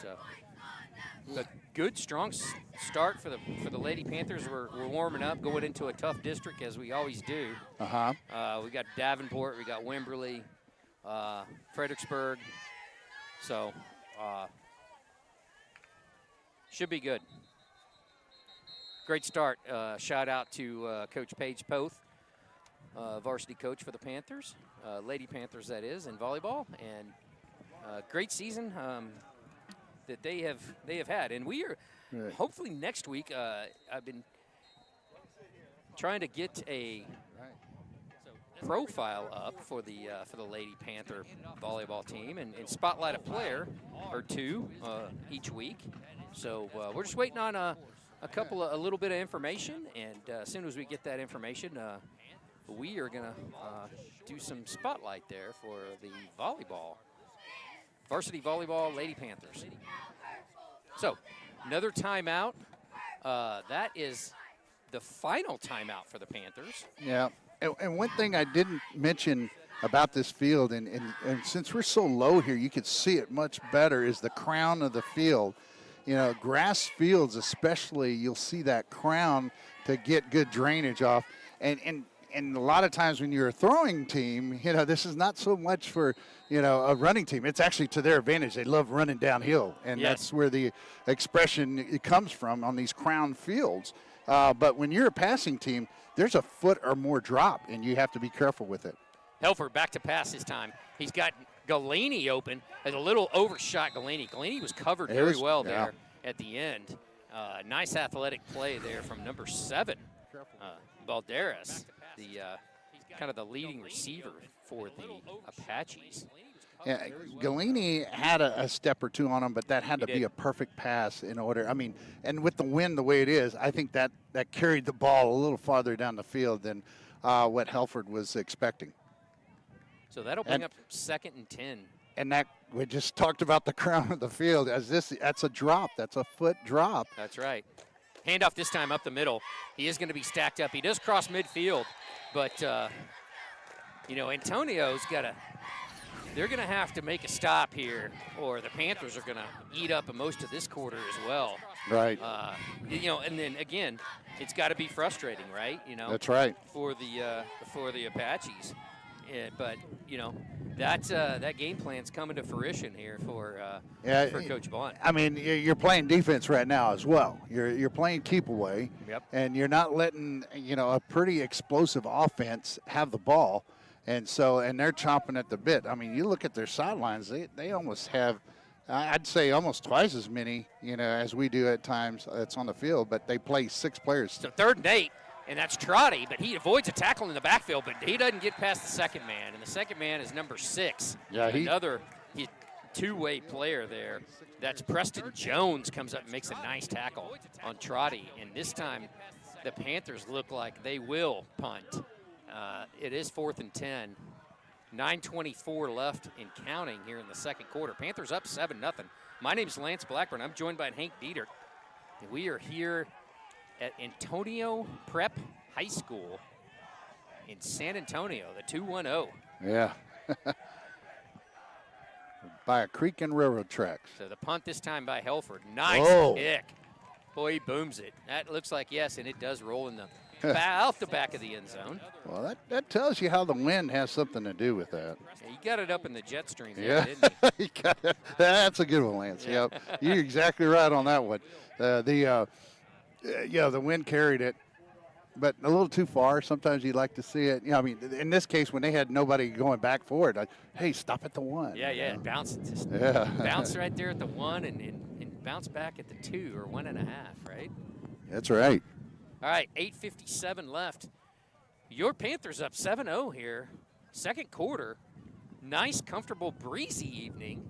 a good, strong start for the Lady Panthers. We're warming up, going into a tough district as we always do. We got Davenport, we got Wimberley, Fredericksburg. So should be good. Great start. Shout out to Coach Paige Poth, varsity coach for the Panthers, Lady Panthers that is, in volleyball, and great season that they have had. And we are hopefully next week. I've been trying to get a profile up for the Lady Panther volleyball team and spotlight a player or two each week. So we're just waiting on a little bit of information, and as soon as we get that information, we are gonna do some spotlight there for the varsity volleyball Lady Panthers. So another timeout. That is the final timeout for the Panthers. Yeah. And one thing I didn't mention about this field, and since we're so low here, you can see it much better, is the crown of the field. You know, grass fields especially, you'll see that crown to get good drainage off. And a lot of times when you're a throwing team, you know, this is not so much for, you know, a running team. It's actually to their advantage. They love running downhill, and that's where the expression it comes from on these crown fields. But when you're a passing team, there's a foot or more drop, and you have to be careful with it. Helfer back to pass this time. He's got Galini open. As a little overshot Galini. Galini was covered very well there at the end. Nice athletic play there from number 7, Balderas, the kind of the leading receiver for the Apaches. Yeah, Galini had a step or two on him, but that had to be a perfect pass in order. I mean, and with the wind the way it is, I think that carried the ball a little farther down the field than what Helford was expecting. So that'll bring up 2nd and 10. And that we just talked about the crown of the field. That's a drop. That's a foot drop. That's right. Handoff this time up the middle. He is going to be stacked up. He does cross midfield, but you know, Antonio's got to. They're going to have to make a stop here, or the Panthers are going to eat up most of this quarter as well. Right. You know, and then again, it's got to be frustrating, right? You know. That's right. For the Apaches, but you know, that game plan's coming to fruition here for Coach Blunt. I mean, you're playing defense right now as well. You're playing keep away, and you're not letting, you know, a pretty explosive offense have the ball. And they're chomping at the bit. I mean, you look at their sidelines, they almost have, I'd say almost twice as many, you know, as we do at times. It's on the field, but they play 6 players. So 3rd and 8, and that's Trotty, but he avoids a tackle in the backfield, but he doesn't get past the second man. And the second man is number 6. Yeah, another two-way player there. That's Preston Jones comes up and makes a nice tackle on Trotty. And this time, the Panthers look like they will punt. It is 4th and 10. 9:24 left and counting here in the second quarter. Panthers up 7-0. My name's Lance Blackburn. I'm joined by Hank Dieter. And we are here at Antonio Prep High School in San Antonio, the 210. Yeah. By a creek and railroad tracks. So the punt this time by Helford. Nice kick. Boy, he booms it. That looks like yes, and it does roll in the off the back of the end zone. Well, that tells you how the wind has something to do with that. Yeah, he got it up in the jet stream there, didn't he? That's a good one, Lance. Yep. You're exactly right on that one. The wind carried it, but a little too far. Sometimes you like to see it. You know, I mean, in this case, when they had nobody going back for it, hey, stop at the 1. Yeah, it bounced. Bounced right there at the 1 and bounced back at the 2 or 1.5, right? That's right. All right, 8:57 left. Your Panthers up 7-0 here. Second quarter. Nice, comfortable, breezy evening.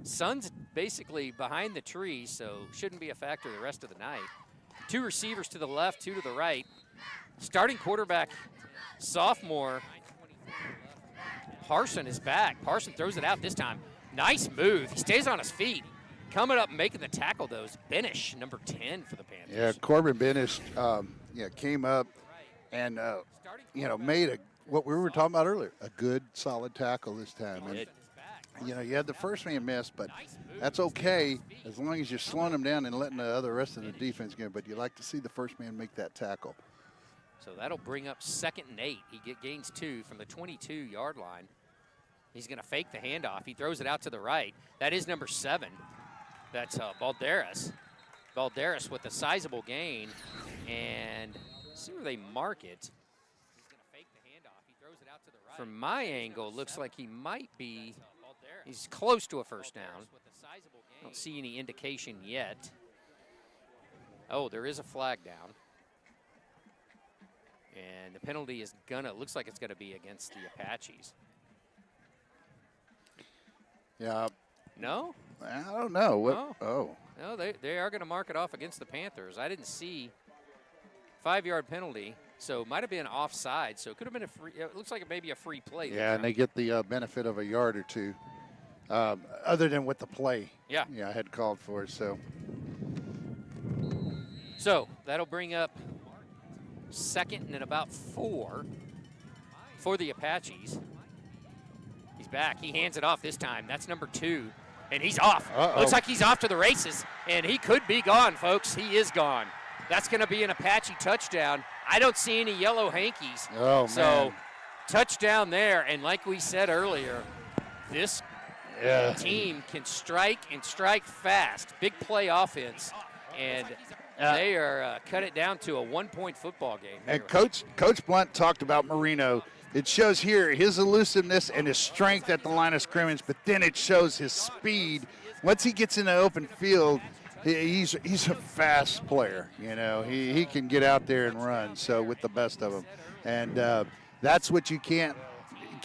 Sun's basically behind the trees, so shouldn't be a factor the rest of the night. 2 receivers to the left, 2 to the right. Starting quarterback, sophomore Parson is back. Parson throws it out this time. Nice move. He stays on his feet. Coming up and making the tackle, though, is Benish, number 10 for the Panthers. Yeah, Corbin Benish came up and, made what we were talking about earlier, a good, solid tackle this time. You know, you had the first man miss, but that's okay as long as you're slowing them down and letting the rest of the defense go. But you like to see the first man make that tackle. So that'll bring up 2nd and 8. He gains 2 from the 22-yard line. He's going to fake the handoff. He throws it out to the right. That is number 7. That's Balderas. Balderas with a sizable gain. And see where they mark it. He's going to fake the handoff. He throws it out to the right. From my angle, it looks like he might be, he's close to a first down. I don't see any indication yet. Oh, there is a flag down. And the penalty is looks like it's gonna be against the Apaches. Yeah. No? I don't know. What? Oh. No, they are gonna mark it off against the Panthers. I didn't see 5-yard penalty, so it might have been offside. So it could have been a free, it looks like it may be a free play. Yeah, there. and they get the benefit of a yard or two, other than what the play. Yeah. I had called for. So that'll bring up 2nd and about 4 for the Apaches. He's back. He hands it off this time. That's number 2, and he's off. Looks like he's off to the races, and he could be gone, folks. He is gone. That's going to be an Apache touchdown. I don't see any yellow hankies. Oh, so man. Touchdown there, and like we said earlier, this team can strike and strike fast. Big play offense, and they are cut it down to a 1-point football game. And Coach Blunt talked about Marino. It shows here his elusiveness and his strength at the line of scrimmage, but then it shows his speed. Once he gets in the open field, he's a fast player. You know, he can get out there and run. So with the best of them, and that's what you can't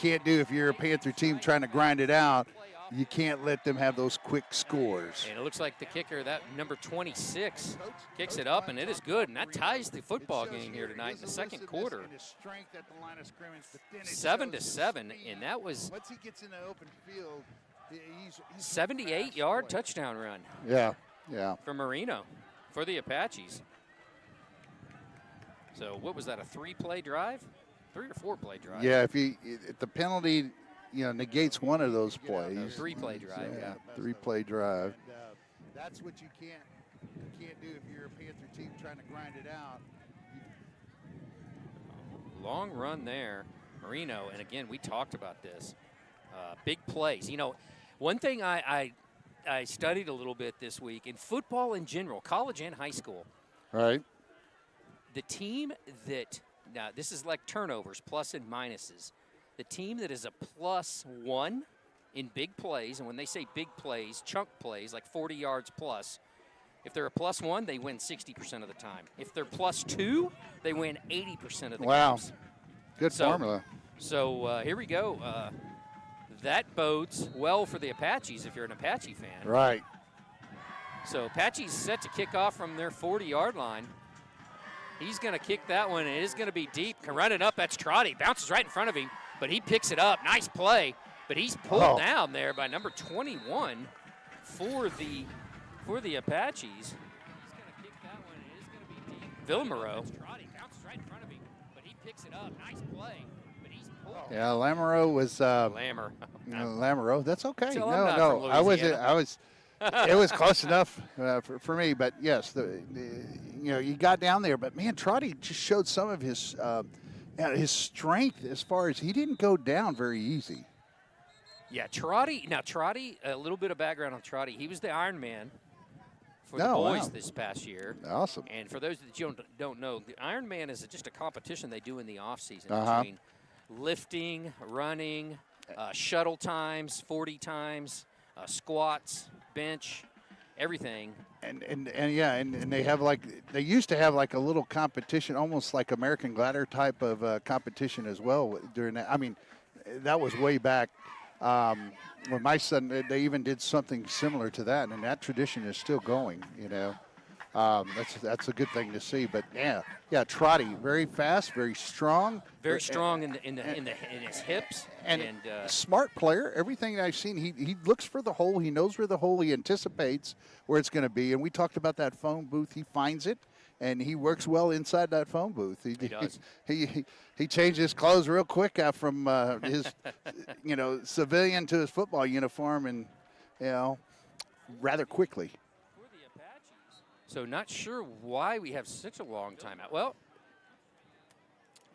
do if you're a Panther team trying to grind it out. You can't let them have those quick scores. And it looks like the kicker, that number 26, kicks it up, and it is good. And that ties the football game here tonight in the second quarter. 7-7, and that was 78-yard touchdown run. Yeah. For Marino, for the Apaches. So what was that, a 3-play drive? 3 or 4-play drive? Yeah, if the penalty, negates one of those plays. 3-play drive, yeah. 3-play drive. That's what you can't do if you're a Panther team trying to grind it out. Long run there, Marino, and again, we talked about this. Big plays. One thing I studied a little bit this week in football in general, college and high school. Right. The team that, now this is like turnovers, plus and minuses. The team that is a +1 in big plays, and when they say big plays, chunk plays, like 40 yards plus, if they're a +1, they win 60% of the time. If they're +2, they win 80% of the games. Good formula. So here we go. That bodes well for the Apaches if you're an Apache fan. Right. So Apaches set to kick off from their 40-yard line. He's going to kick that one, and it is going to be deep. Running up, that's Trotty. Bounces right in front of him, but he picks it up. Nice play, but he's pulled down there by number 21 for the Apaches. He's going to kick that one, and it is going to be deep. Villamaro. Trotty bounces right in front of him, but he picks it up. Nice play, but he's pulled. Yeah, Lamoureux was. Lamoureux. That's okay. So no. I was. It was close enough for me, but yes, you got down there. But man, Trotty just showed some of his strength as far as he didn't go down very easy. Yeah, Trotty. Now Trotty, a little bit of background on Trotty. He was the Iron Man for the boys this past year. Awesome. And for those that you don't know, the Iron Man is just a competition they do in the off season between lifting, running, shuttle times, 40 times, squats, bench, everything. And they have they used to have like a little competition, almost like American Glider type of competition as well during that. I mean, that was way back when my son, they even did something similar to that, and that tradition is still going. That's a good thing to see. But yeah, Trotty, very fast, very strong. Very strong in his hips. And smart player. Everything I've seen, he looks for the hole. He knows where the hole. He anticipates where it's going to be. And we talked about that phone booth. He finds it, and he works well inside that phone booth. He does. He changed his clothes real quick from his, civilian to his football uniform, and rather quickly. For the Apaches. So not sure why we have such a long timeout. Well,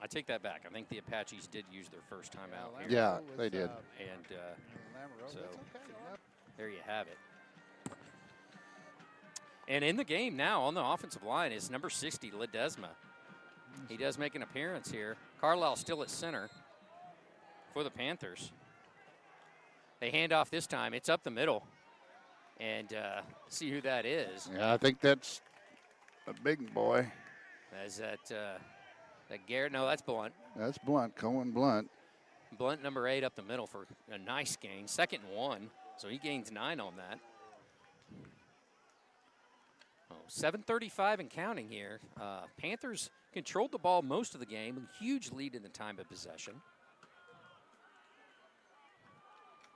I take that back. I think the Apaches did use their first timeout here. Yeah, they did. And so there you have it. And in the game now on the offensive line is number 60, Ledesma. He does make an appearance here. Carlisle still at center for the Panthers. They hand off this time. It's up the middle. And see who that is. Yeah, I think that's a big boy. Is that Garrett? No, that's Blunt. That's Blunt, Cohen Blunt. Blunt, number 8, up the middle for a nice gain. 2nd and 1, so he gains 9 on that. 7:35 and counting here. Panthers controlled the ball most of the game. Huge lead in the time of possession.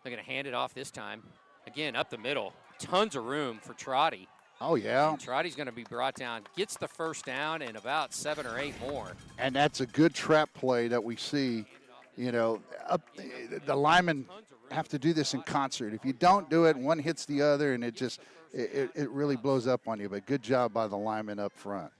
They're going to hand it off this time. Again, up the middle. Tons of room for Trotty. Oh, yeah. And Trotty's going to be brought down. Gets the first down and about 7 or 8 more. And that's a good trap play that we see. The linemen have to do this in concert. If you don't do it, one hits the other, and it really blows up on you. But good job by the linemen up front.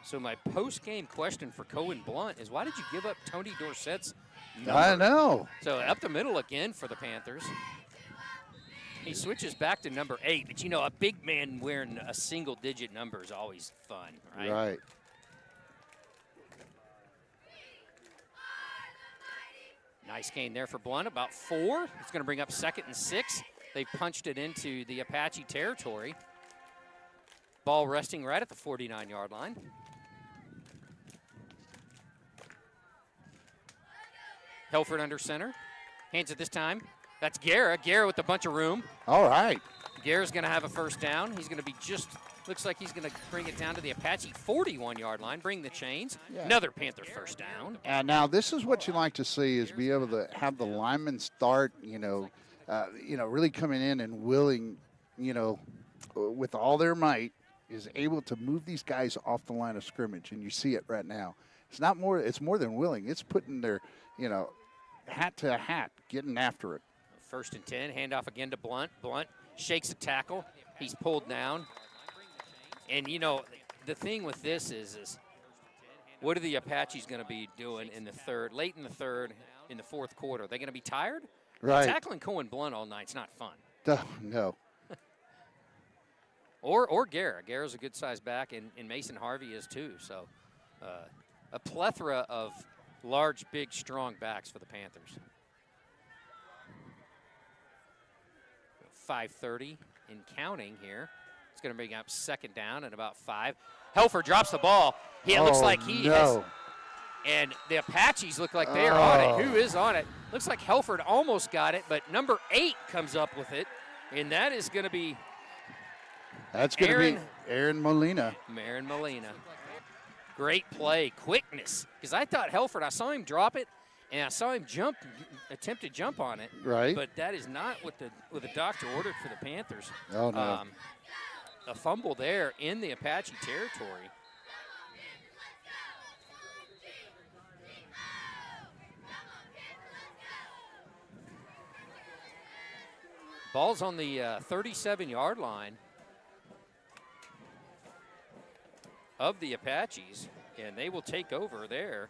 So my post-game question for Cohen Blunt is, why did you give up Tony Dorsett's number? I know. So up the middle again for the Panthers. He switches back to number 8, but a big man wearing a single-digit number is always fun, right? Right. Nice gain there for Blunt, about 4. It's going to bring up 2nd and 6. They punched it into the Apache territory. Ball resting right at the 49-yard line. Helford under center. Hands it this time. That's Guerra. Guerra with a bunch of room. All right. Guerra's going to have a first down. He's going to be looks like he's going to bring it down to the Apache 41-yard line, bring the chains. Yeah. Another Panther first down. And now this is what you like to see, is be able to have the linemen start, really coming in and willing, with all their might, is able to move these guys off the line of scrimmage, and you see it right now. It's more than willing. It's putting their, hat to hat, getting after it. 1st and 10, handoff again to Blunt. Blunt shakes a tackle. He's pulled down. And, the thing with this is what are the Apaches going to be doing in the third, late in the third, in the 4th quarter? Are they going to be tired? Right. Tackling Cohen Blunt all night's not fun. No. Or Guerra. Guerra's a good-sized back, and Mason Harvey is too. So a plethora of large, big, strong backs for the Panthers. 5:30 and counting here. It's going to bring up 2nd down and about 5. Helfer drops the ball. It looks like he has. And the Apaches look like they are on it. Who is on it? Looks like Helford almost got it, but number 8 comes up with it, and that is going to be. That's going to be Aaron Molina. Aaron Molina. Great play, quickness. Because I thought Helford, I saw him drop it, and I saw him attempt to jump on it. Right. But that is not what the doctor ordered for the Panthers. Oh, no. A fumble there in the Apache territory. Ball's on the 37-yard line of the Apaches, and they will take over there.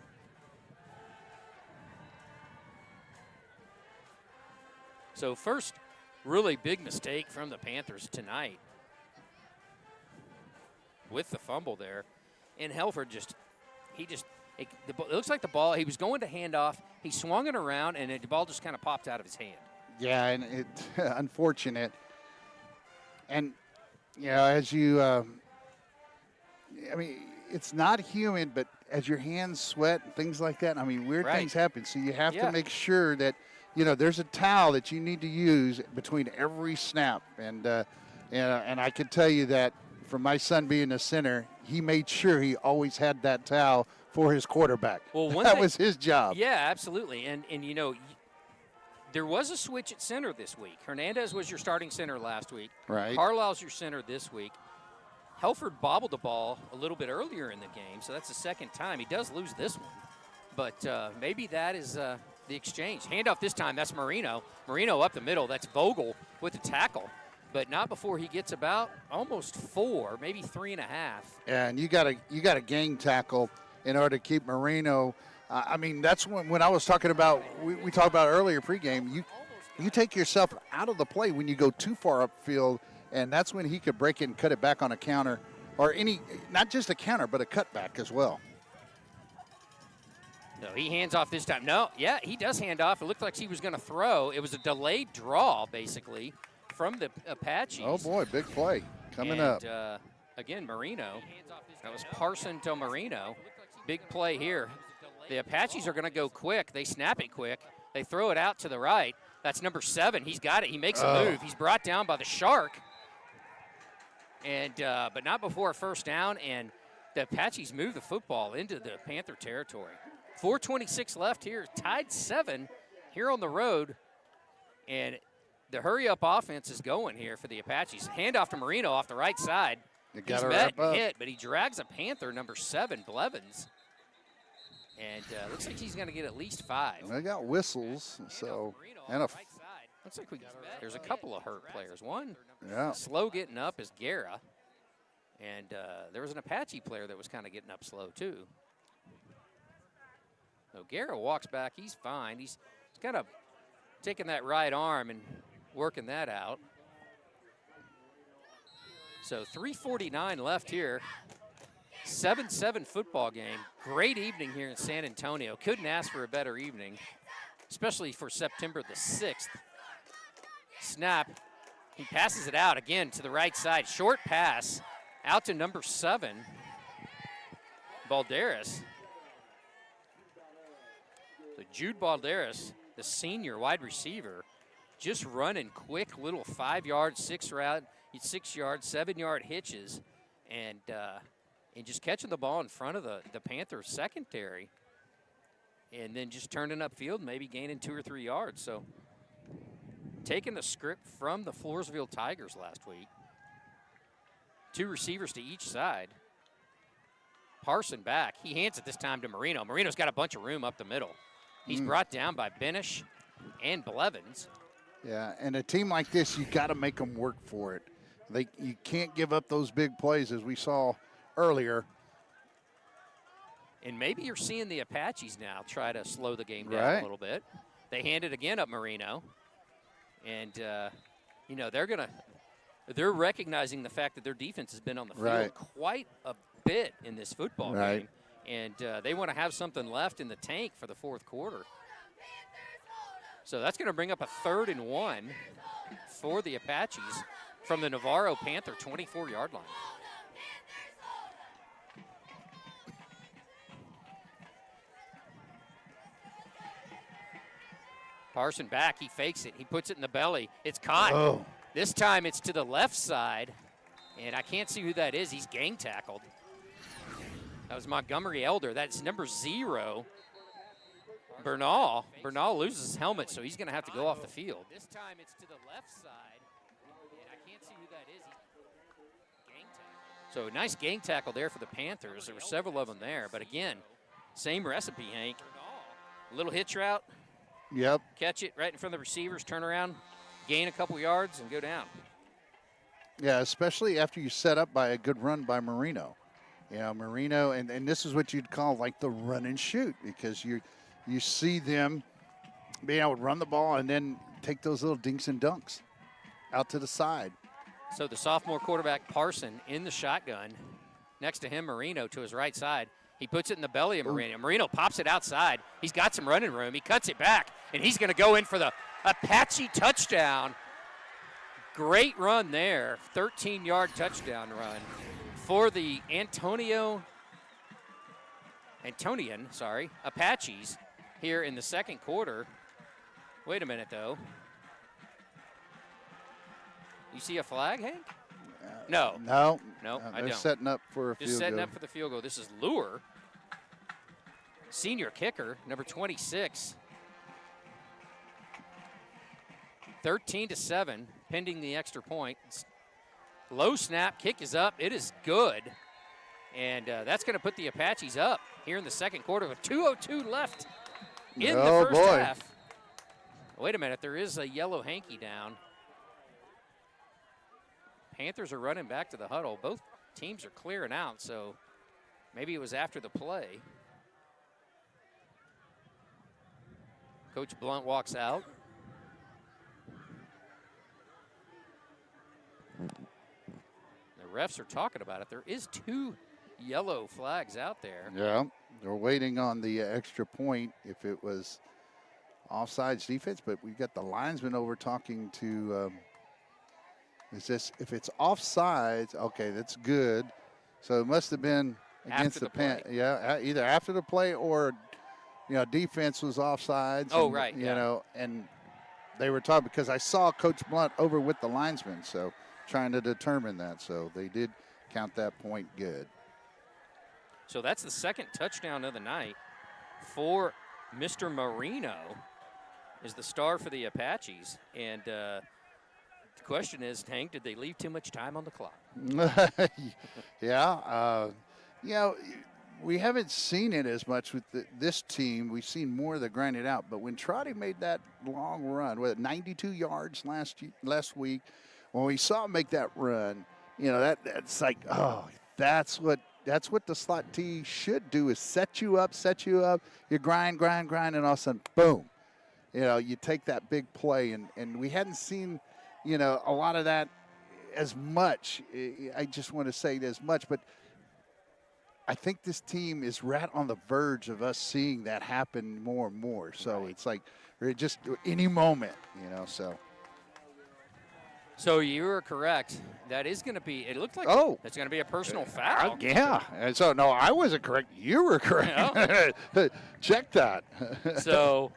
So first really big mistake from the Panthers tonight with the fumble there. And Helford it looks like the ball, he was going to hand off, he swung it around, and the ball just kind of popped out of his hand. Yeah, and it's unfortunate. And, as you, it's not humid, but as your hands sweat and things like that, weird things happen. So you have to make sure that, there's a towel that you need to use between every snap. And I can tell you that from my son being a center, he made sure he always had that towel for his quarterback. Well, that was his job. Yeah, absolutely. And there was a switch at center this week. Hernandez was your starting center last week. Right. Carlisle's your center this week. Helford bobbled the ball a little bit earlier in the game, so that's the second time. He does lose this one, but maybe that is the exchange. Handoff this time, that's Marino. Marino up the middle, that's Vogel with the tackle, but not before he gets about almost 4, maybe 3.5. And you got a gang tackle in order to keep Marino. I mean, that's when I was talking about, we talked about earlier pregame, you take yourself out of the play when you go too far upfield, and that's when he could break it and cut it back on a counter, or not just a counter, but a cutback as well. No, he hands off this time. No, yeah, he does hand off. It looked like he was going to throw. It was a delayed draw, basically, from the Apaches. Oh, boy, big play coming up. Again, Marino. That was Parson to Marino. Big play here. The Apaches are going to go quick. They snap it quick. They throw it out to the right. That's number 7. He's got it. He makes a move. He's brought down by the Shark. And but not before a first down, and the Apaches move the football into the Panther territory. 4:26 left here, tied 7 here on the road, and the hurry-up offense is going here for the Apaches. Handoff to Marino off the right side. He's met and hit, but he drags a Panther, number 7, Blevins, and looks like he's going to get at least 5. They got whistles, so and looks like there's a couple of hurt players. One yeah. slow getting up is Guerra, and there was an Apache player that was kind of getting up slow too. So Guerra walks back. He's fine. He's kind of taking that right arm and working that out. So 3:49 left here. 7-7 football game. Great evening here in San Antonio. Couldn't ask for a better evening, especially for September the 6th. Snap. He passes it out again to the right side. Short pass out to number 7, Balderas. So Jude Balderas, the senior wide receiver, just running quick little 5-yard, 6-yard, 7-yard hitches, and just catching the ball in front of the Panthers secondary, and then just turning upfield, maybe gaining 2 or 3 yards. So taking the script from the Floresville Tigers last week. 2 receivers to each side. Parson back. He hands it this time to Marino. Marino's got a bunch of room up the middle. He's brought down by Benish and Blevins. Yeah, and a team like this, you got to make them work for it. You can't give up those big plays as we saw earlier. And maybe you're seeing the Apaches now try to slow the game down a little bit. They hand it again up Marino. And, you know, they're recognizing the fact that their defense has been on the field quite a bit in this football game. And they want to have something left in the tank for the fourth quarter. So that's going to bring up a 3rd and 1 for the Apaches from the Navarro Panther 24-yard line. Parson back, he fakes it, he puts it in the belly. It's caught. Oh. This time it's to the left side, and I can't see who that is. He's gang tackled. That was Montgomery Elder. That's number 0, Bernal. Bernal loses his helmet, so he's going to have to go off the field. This time it's to the left side, and I can't see who that is. Gang tackle. So nice gang tackle there for the Panthers. There were several of them there, but again, same recipe, Hank. A little hitch route. Yep. Catch it right in front of the receivers, turn around, gain a couple yards, and go down. Yeah, especially after you set up by a good run by Marino. You know, Marino, and this is what you'd call like the run and shoot, because you see them being able to run the ball and then take those little dinks and dunks out to the side. So the sophomore quarterback Parson in the shotgun. Next to him, Marino to his right side. He puts it in the belly of Marino. Marino pops it outside. He's got some running room. He cuts it back, and he's going to go in for the Apache touchdown. Great run there, 13-yard touchdown run for the Antonian, Apaches here in the second quarter. Wait a minute, though. You see a flag, Hank? No. No, I don't. They're setting up for a field goal. Just setting up for the field goal. This is Lure, senior kicker, number 26. 13-7, pending the extra point. Low snap, kick is up. It is good. And that's going to put the Apaches up here in the second quarter with 2:02 left in the first half. Wait a minute, there is a yellow hanky down. Panthers are running back to the huddle. Both teams are clearing out, so maybe it was after the play. Coach Blunt walks out. The refs are talking about it. There is 2 yellow flags out there. Yeah, they're waiting on the extra point if it was offsides defense, but we've got the linesman over talking to if it's offsides, okay, that's good. So it must have been against the Pan. Yeah, either after the play or, defense was offsides. Oh, and, right. You know, and they were talking because I saw Coach Blunt over with the linesman, so trying to determine that. So they did count that point good. So that's the second touchdown of the night for Mr. Marino, is the star for the Apaches. And the question is, Hank, did they leave too much time on the clock? Yeah. We haven't seen it as much with this team. We've seen more of the grinded out. But when Trotty made that long run, 92 yards last week, when we saw him make that run, that's like, oh, that's what the slot T should do, is set you up. You grind, and all of a sudden, boom. You take that big play. And we hadn't seen, a lot of that as much. I just want to say it as much. But I think this team is right on the verge of us seeing that happen more and more. So It's like just any moment, so. So you are correct. That is going to be, it looked like it's going to be a personal foul. Yeah. And so, no, I wasn't correct. You were correct. Check that. So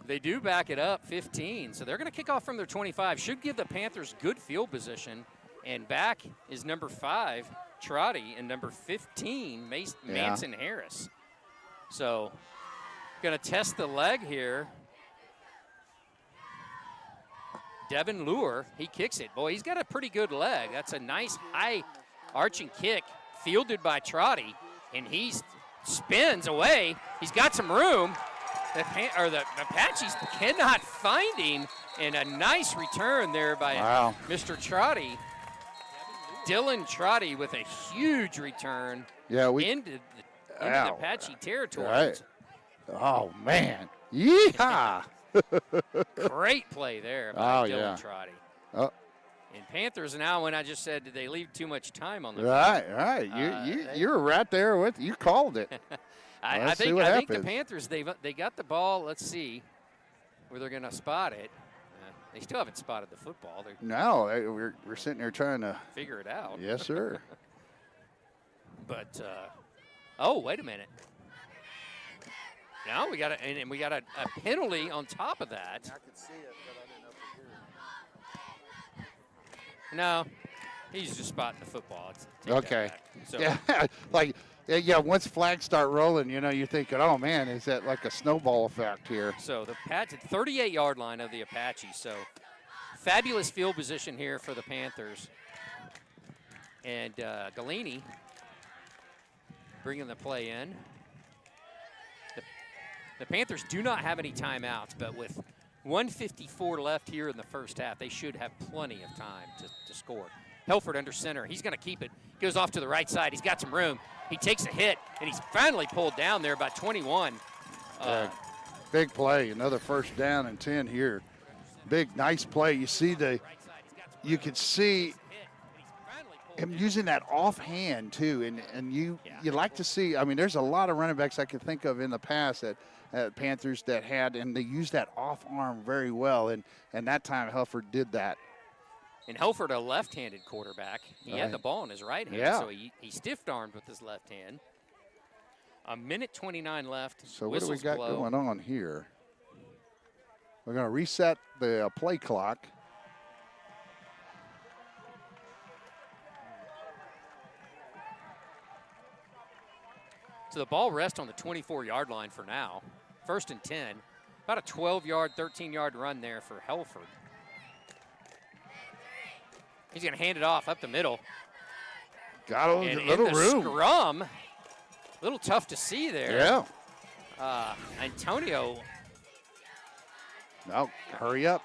they do back it up 15. So they're going to kick off from their 25. Should give the Panthers good field position. And back is number 5, Trotty, and number 15, Manson Harris. So going to test the leg here. Devin Lure, he kicks it. Boy, he's got a pretty good leg. That's a nice high arching kick fielded by Trotty, and he spins away. He's got some room. The Apaches cannot find him, and a nice return there by Mr. Trotty. Dylan Trotty with a huge return into the Apache territory. Right. Oh, man. Yeehaw. Great play there by Dylan Trotty. Oh. And Panthers now, when I just said, did they leave too much time on the Right. You were right there with you called it. I think the Panthers, they got the ball. Let's see where they're going to spot it. They still haven't spotted the football. No, we're sitting there trying to figure it out. Yes, sir. But wait a minute. Now we got a penalty on top of that. I could see it, but I didn't know if No, he's just spotting the football. Okay. So, once flags start rolling, you're thinking, oh, man, is that like a snowball effect here? So the 38-yard line of the Apaches. So fabulous field position here for the Panthers. And Galini bringing the play in. The Panthers do not have any timeouts, but with 1:54 left here in the first half, they should have plenty of time to score. Helford under center. He's going to keep it. Goes off to the right side. He's got some room. He takes a hit, and he's finally pulled down there about 21. Big play. Another first down and 10 here. Big, nice play. You could see him using that offhand, too, and you like to see, there's a lot of running backs I could think of in the past that Panthers that had, and they used that off arm very well, and that time Helford did that. And Helford, a left-handed quarterback, he had the ball in his right hand, so he stiff-armed with his left hand. 1:29 left. So what do we got going on here? We're going to reset the play clock. So the ball rests on the 24-yard line for now. 1st and 10. About a 12-yard, 13-yard run there for Helford. He's going to hand it off up the middle. Got a And little in the room. scrum, a little tough to see there. Yeah. Antonio, No, hurry up.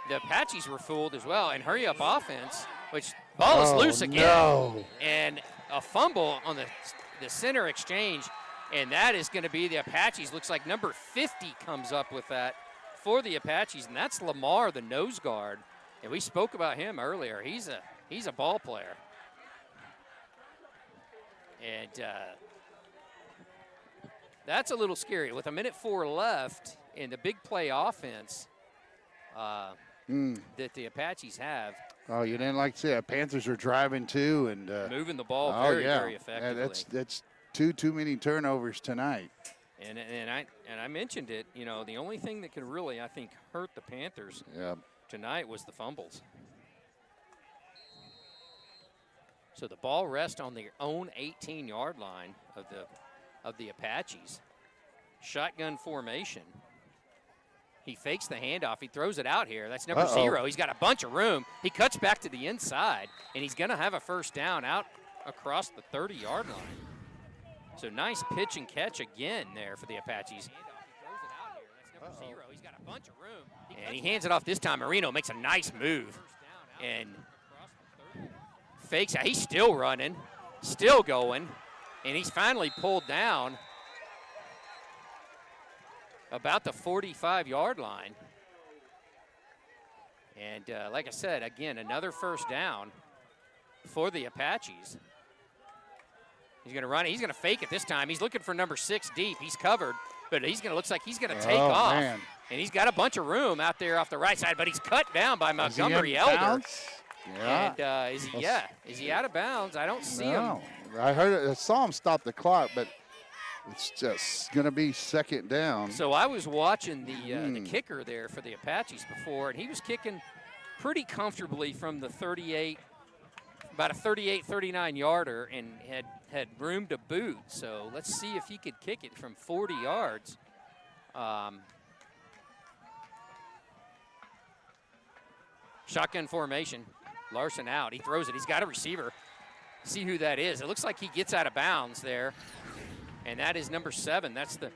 the Apaches were fooled as well, and hurry up offense, which ball is loose again. No. And a fumble on the center exchange, and that is going to be the Apaches. Looks like number 50 comes up with that for the Apaches, and that's Lamar, the nose guard. And we spoke about him earlier. He's a ball player. And that's a little scary. With 1:04 left in the big play offense that the Apaches have. Oh, you didn't like to see it. Panthers are driving too, and Moving the ball very, very effectively. Yeah, that's too many turnovers tonight. And I mentioned it. You know, the only thing that could really, I think, hurt the Panthers tonight was the fumbles. So the ball rests on their own 18-yard line of the Apaches. Shotgun formation. He fakes the handoff. He throws it out here. That's number 0. He's got a bunch of room. He cuts back to the inside, and he's going to have a first down out across the 30-yard line. So nice pitch and catch again there for the Apaches. That's number 0. He's got a bunch of room. And he hands it off this time. Marino makes a nice move and fakes out. He's still running, still going, and he's finally pulled down about the 45-yard line. And like I said, again, another first down for the Apaches. He's going to run it. He's going to fake it this time. He's looking for number 6 deep. He's covered, but looks like he's going to take off. Man. And he's got a bunch of room out there off the right side, but he's cut down by Montgomery Elder. Yeah. And is he out of bounds? I don't see him. I saw him stop the clock, but it's just going to be second down. So I was watching the kicker there for the Apaches before, and he was kicking pretty comfortably from the 38, about a 38, 39-yarder, and had room to boot. So let's see if he could kick it from 40 yards. Shotgun formation. Larson out. He throws it. He's got a receiver. See who that is. It looks like he gets out of bounds there. And that is number 7. That's the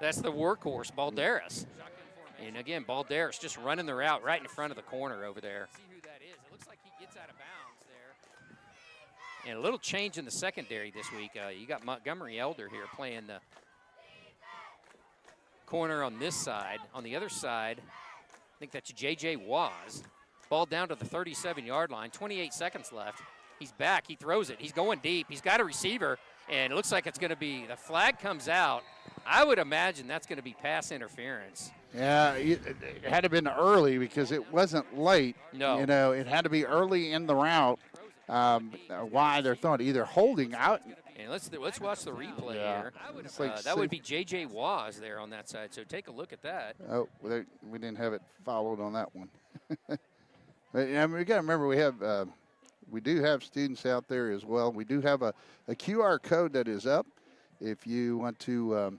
workhorse, Balderas. And again, Balderas just running the route right in front of the corner over there. See who that is. It looks like he gets out of bounds there. And a little change in the secondary this week. You got Montgomery Elder here playing the corner on this side. On the other side, I think that's J.J. Waz. Ball down to the 37-yard line. 28 seconds left. He's back. He throws it. He's going deep. He's got a receiver. And it looks like it's going to be, the flag comes out. I would imagine that's going to be pass interference. Yeah, it had to have been early because it wasn't late. No. You know, it had to be early in the route. Why they're throwing either holding out. And let's watch the replay here. Like that would be J.J. Waz there on that side. So take a look at that. Oh, we didn't have it followed on that one. But, I mean, we got to remember we do have students out there as well. We do have a QR code that is up. If you want to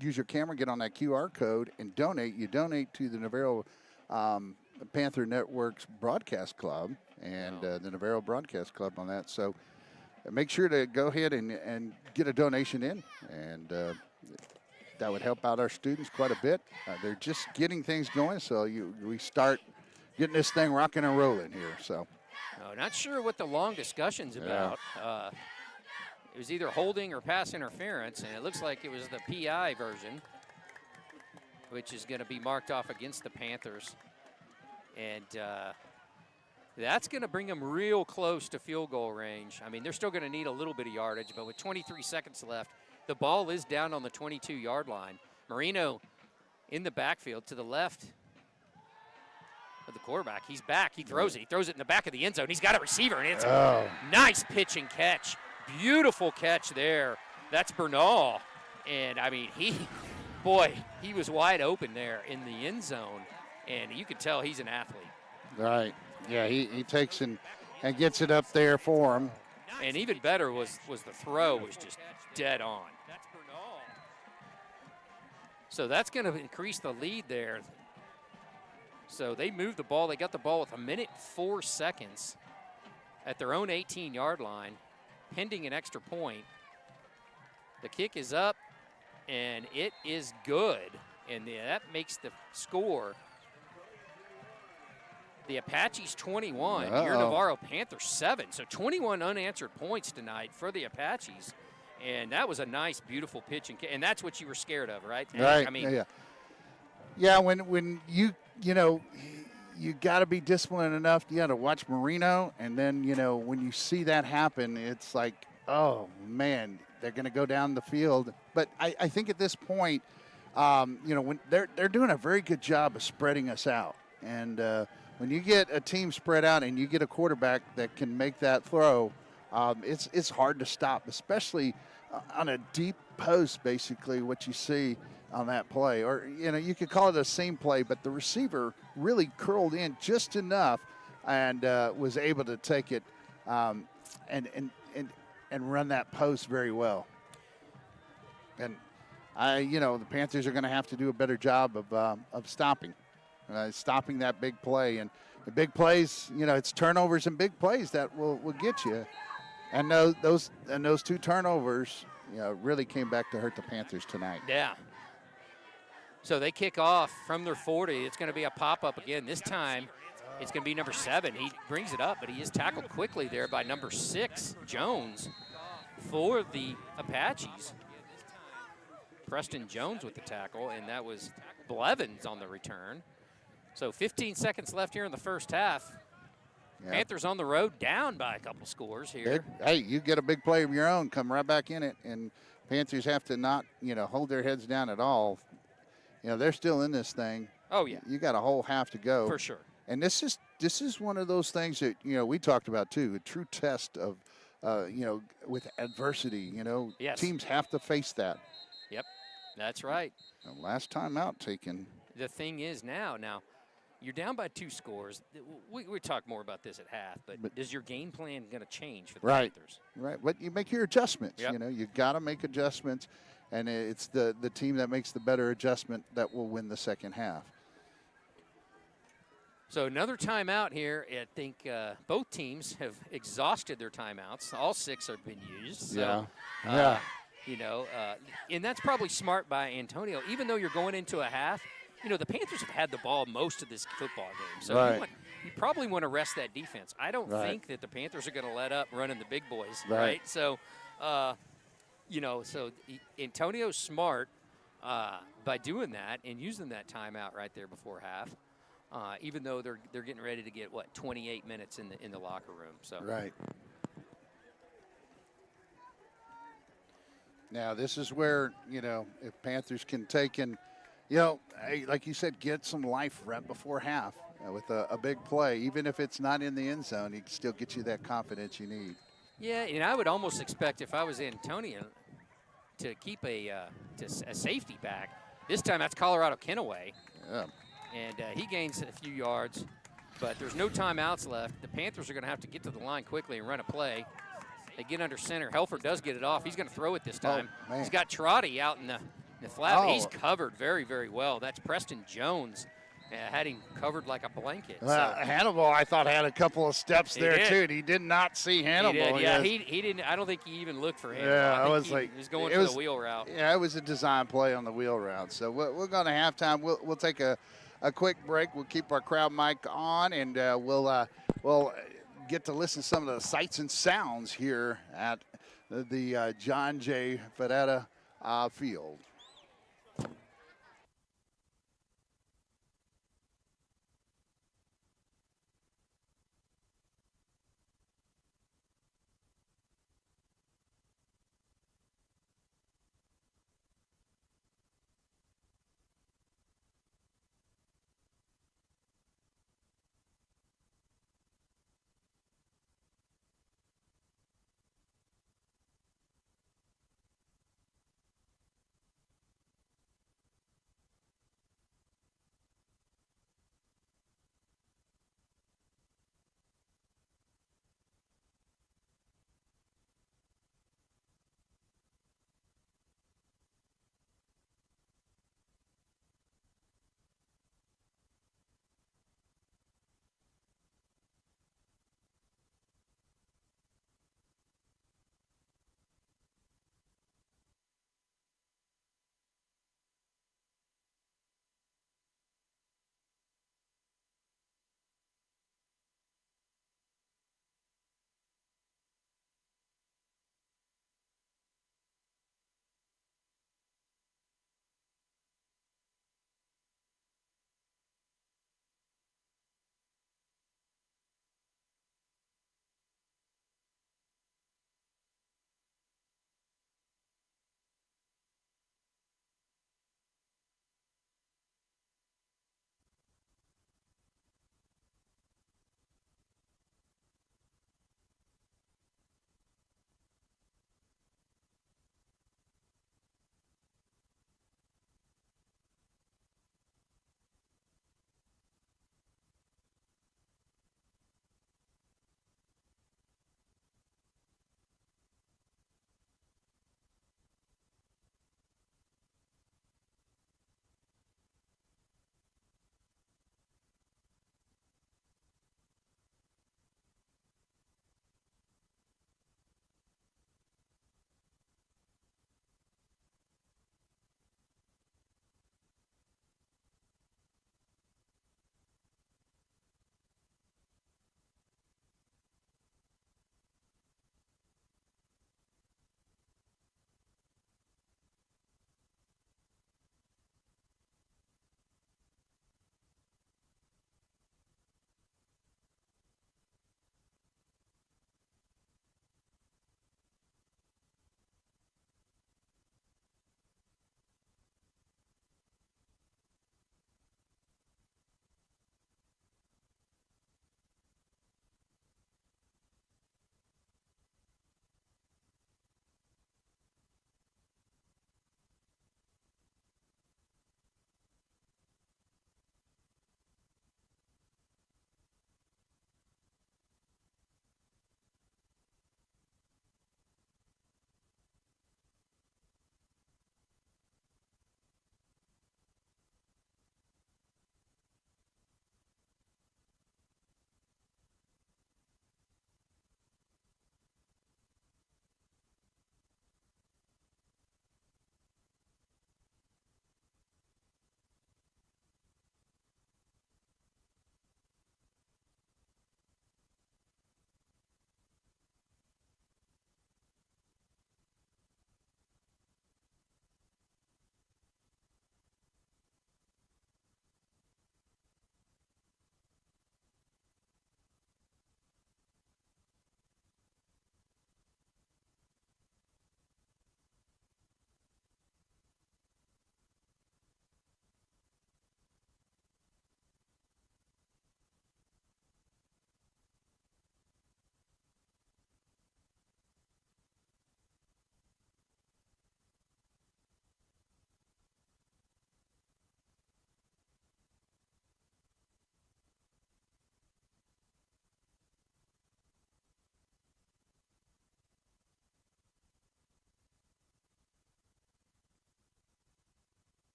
use your camera, get on that QR code and donate. You donate to the Navarro Panther Network's Broadcast Club and the Navarro Broadcast Club on that. So make sure to go ahead and get a donation in, and that would help out our students quite a bit. They're just getting things going, so we start getting this thing rocking and rolling here. So, not sure what the long discussion's about. It was either holding or pass interference, and it looks like it was the PI version, which is going to be marked off against the Panthers. And that's going to bring them real close to field goal range. I mean, they're still going to need a little bit of yardage, but with 23 seconds left, the ball is down on the 22-yard line. Marino in the backfield to the left of the quarterback. He's back. He throws it. He throws it in the back of the end zone. He's got a receiver, and it's a nice pitch and catch. Beautiful catch there. That's Bernal. And, I mean, he was wide open there in the end zone, and you could tell he's an athlete. Right. Yeah, he takes and gets it up there for him. And even better was the throw was just dead on. So that's going to increase the lead there. So they moved the ball. They got the ball with 1:04 at their own 18-yard line, pending an extra point. The kick is up, and it is good. And that makes the score the Apaches 21, your Navarro Panthers 7. So 21 unanswered points tonight for the Apaches. And that was a nice, beautiful pitch. And that's what you were scared of, right? Right. I mean, yeah. When you got to be disciplined enough. You got to watch Marino, and then when you see that happen, it's like, oh man, they're going to go down the field. But I think at this point, when they're doing a very good job of spreading us out, and when you get a team spread out and you get a quarterback that can make that throw, it's hard to stop, especially on a deep post. Basically, what you see on that play, or you could call it a seam play, but the receiver really curled in just enough and was able to take it and run that post very well. And the Panthers are going to have to do a better job of stopping that big play. And the big plays, it's turnovers and big plays that will get you. And those two turnovers, really came back to hurt the Panthers tonight. Yeah. So they kick off from their 40. It's going to be a pop-up again. This time it's going to be number 7. He brings it up, but he is tackled quickly there by number 6, Jones, for the Apaches. Preston Jones with the tackle, and that was Blevins on the return. So 15 seconds left here in the first half. Yeah. Panthers on the road, down by a couple scores here. Hey, you get a big play of your own, come right back in it, and Panthers have to not, hold their heads down at all. They're still in this thing. Oh, yeah. You got a whole half to go. For sure. And this is one of those things that, we talked about too, a true test of, with adversity. Yes. Teams have to face that. Yep, that's right. The last time out taken. The thing is now you're down by 2 scores. We talk more about this at half, but is your game plan going to change for the Panthers? Right, but you make your adjustments. Yep. You got to make adjustments, and it's the team that makes the better adjustment that will win the second half. So another timeout here. I think both teams have exhausted their timeouts. All 6 have been used. So, yeah. And that's probably smart by Antonio. Even though you're going into a half, the Panthers have had the ball most of this football game. So you probably want to rest that defense. I don't think that the Panthers are going to let up running the big boys, right? So, so Antonio's smart by doing that and using that timeout right there before half. Even though they're getting ready to get 28 minutes in the locker room. So right. Now this is where if Panthers can take and like you said, get some life right before half with a big play, even if it's not in the end zone, he can still get you that confidence you need. Yeah, and I would almost expect if I was Antonian to keep a safety back. This time that's Colorado Kenaway. Yeah. And he gains a few yards, but there's no timeouts left. The Panthers are going to have to get to the line quickly and run a play. They get under center. Helfer does get it off. He's going to throw it this time. Oh, he's got Trotty out in the flat. He's covered very, very well. That's Preston Jones. Had him covered like a blanket. Well, Hannibal, I thought, had a couple of steps there, too. He did not see Hannibal. He did. Yeah, he didn't. I don't think he even looked for Hannibal. Yeah, I think he was going for the wheel route. Yeah, it was a design play on the wheel route. So we're going to halftime. We'll take a quick break. We'll keep our crowd mic on, and we'll get to listen to some of the sights and sounds here at the John J. Fedetta Field.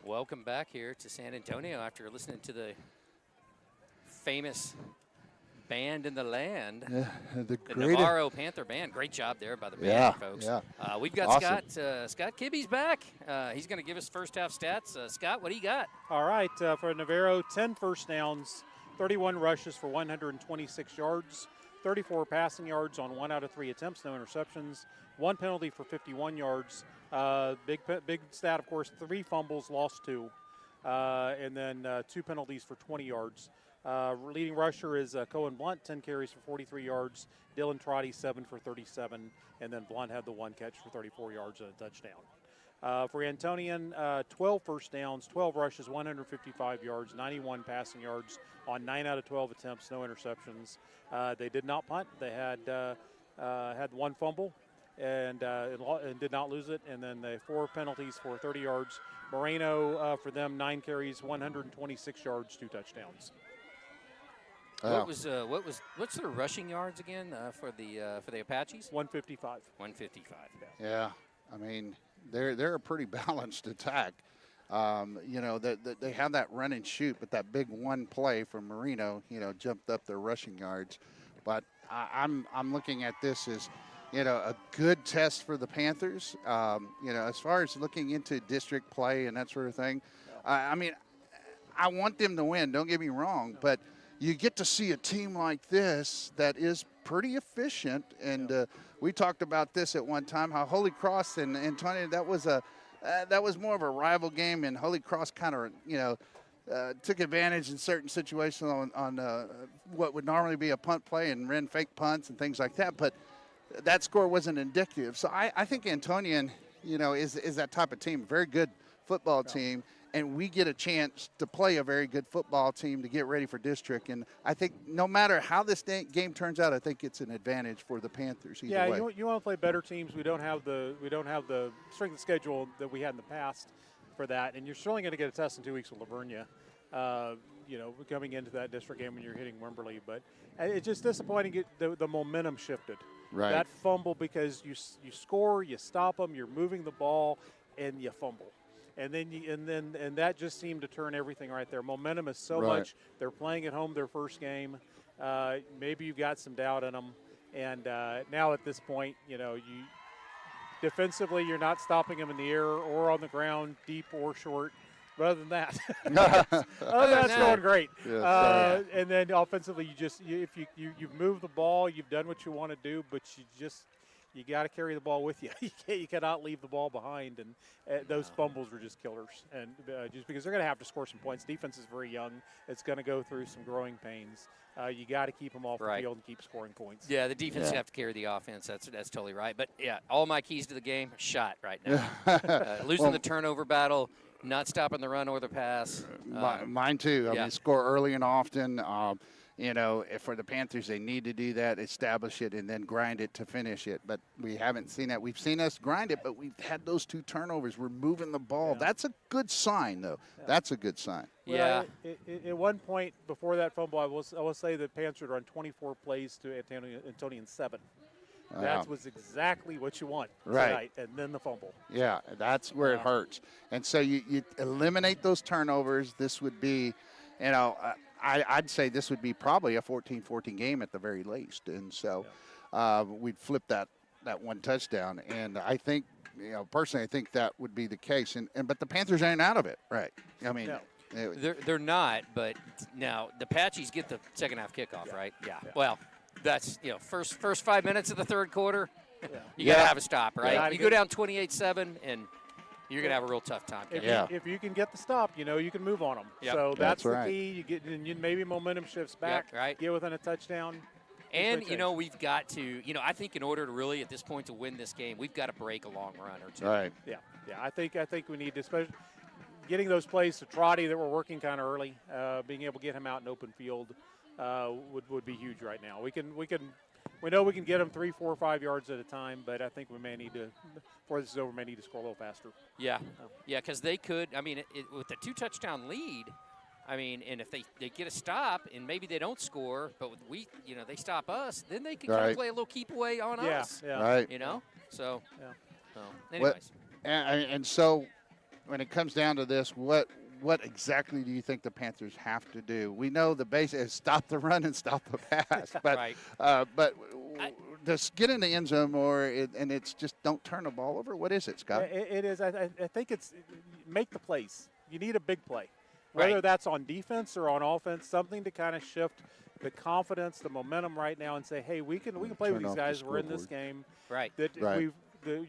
Welcome back here to San Antonio after listening to the famous band in the land, The Navarro Panther Band. Great job there by the band, folks. Yeah. We've got Awesome. Scott Kibbe's back. He's going to give us first half stats. Scott, what do you got? All right, for Navarro, 10 first downs, 31 rushes for 126 yards, 34 passing yards on 1 out of 3 attempts, no interceptions, 1 penalty for 51 yards. Big stat, of course, 3 fumbles, lost 2, and then 2 penalties for 20 yards. Leading rusher is Cohen Blunt, 10 carries for 43 yards. Dylan Trotty, 7 for 37, and then Blunt had the 1 catch for 34 yards and a touchdown. For Antonian, 12 first downs, 12 rushes, 155 yards, 91 passing yards on 9 out of 12 attempts, no interceptions. They did not punt. They had 1 fumble and did not lose it, and then the 4 penalties for 30 yards. Moreno, for them, 9 carries, 126 yards, 2 touchdowns. What's their rushing yards again for the Apaches? 155. 155. Yeah, I mean they're a pretty balanced attack. They have that run and shoot, but that big one play from Marino, jumped up their rushing yards. But I'm looking at this as a good test for the Panthers. As far as looking into district play and that sort of thing. I mean, I want them to win. Don't get me wrong, but you get to see a team like this that is pretty efficient, and we talked about this at one time, how Holy Cross and Antonian, that was more of a rival game, and Holy Cross kind of took advantage in certain situations on what would normally be a punt play and ran fake punts and things like that, but that score wasn't indicative. So I think Antonian is that type of team, very good football team. And we get a chance to play a very good football team to get ready for district. And I think no matter how this game turns out, I think it's an advantage for the Panthers either way. You want to play better teams. We don't have the strength of schedule that we had in the past for that. And you're certainly going to get a test in 2 weeks with Lavernia, coming into that district game when you're hitting Wimberley. But it's just disappointing the momentum shifted. Right. That fumble, because you score, you stop them, you're moving the ball, and you fumble. And then that just seemed to turn everything right there. Momentum is so much. They're playing at home their first game. Maybe you got some doubt in them. And now at this point, defensively you're not stopping them in the air or on the ground, deep or short. But other than that, that's going great. Yes. And then offensively, you've moved the ball, you've done what you want to do, but you got to carry the ball with you. You cannot leave the ball behind, and those fumbles were just killers. And just because they're going to have to score some points. Defense is very young. It's going to go through some growing pains. You got to keep them off the field and keep scoring points. Yeah, the defense have to carry the offense. That's totally right. But, yeah, all my keys to the game are shot right now. Losing the turnover battle, not stopping the run or the pass. Mine too. I mean, score early and often. If for the Panthers, they need to do that, establish it, and then grind it to finish it. But we haven't seen that. We've seen us grind it, but we've had those 2 turnovers. We're moving the ball. Yeah. That's a good sign, though. Yeah. That's a good sign. Yeah. Well, at one point before that fumble, I will say that Panthers run 24 plays to Antonian 7. That was exactly what you want tonight, and then the fumble. Yeah, that's where it hurts. And so you eliminate those turnovers. This would be, I'd say this would be probably a 14-14 game at the very least. And so we'd flip that 1 touchdown. And I think, personally, I think that would be the case. But the Panthers ain't out of it, right? I mean, they're not. But now the Apaches get the second half kickoff, right? Yeah. Well, that's first 5 minutes of the third quarter. You got to have a stop, right? Yeah. You go down 28-7 and you're going to have a real tough time. If you can get the stop, you can move on them. Yep. So that's the key. You get, and maybe momentum shifts back. Yep, right. Get within a touchdown. And, we've got to, I think in order to really at this point to win this game, we've got to break a long run or 2. Right. Yeah. I think we need to, especially getting those plays to Trotty that were working kind of early, being able to get him out in open field would be huge right now. We know we can get them 3, 4, 5 yards at a time, but I think we may need to, before this is over, may need to score a little faster. Yeah, because they could. I mean, with the 2 touchdown lead, I mean, and if they get a stop and maybe they don't score, but they stop us, then they can kind of play a little keep away on us. Yeah. Right. So. Yeah. Anyways. And so when it comes down to this, what exactly do you think the Panthers have to do? We know the base is stop the run and stop the pass, but Right. Just get in the end zone more, and it's just don't turn the ball over. What is it, Scott? It is. I think it's make the plays. You need a big play, whether Right. that's on defense or on offense. Something to kind of shift the confidence, the momentum right now, and say, hey, we can play with Turn these off the guys. We're in this scoreboard. game. Right. That Right.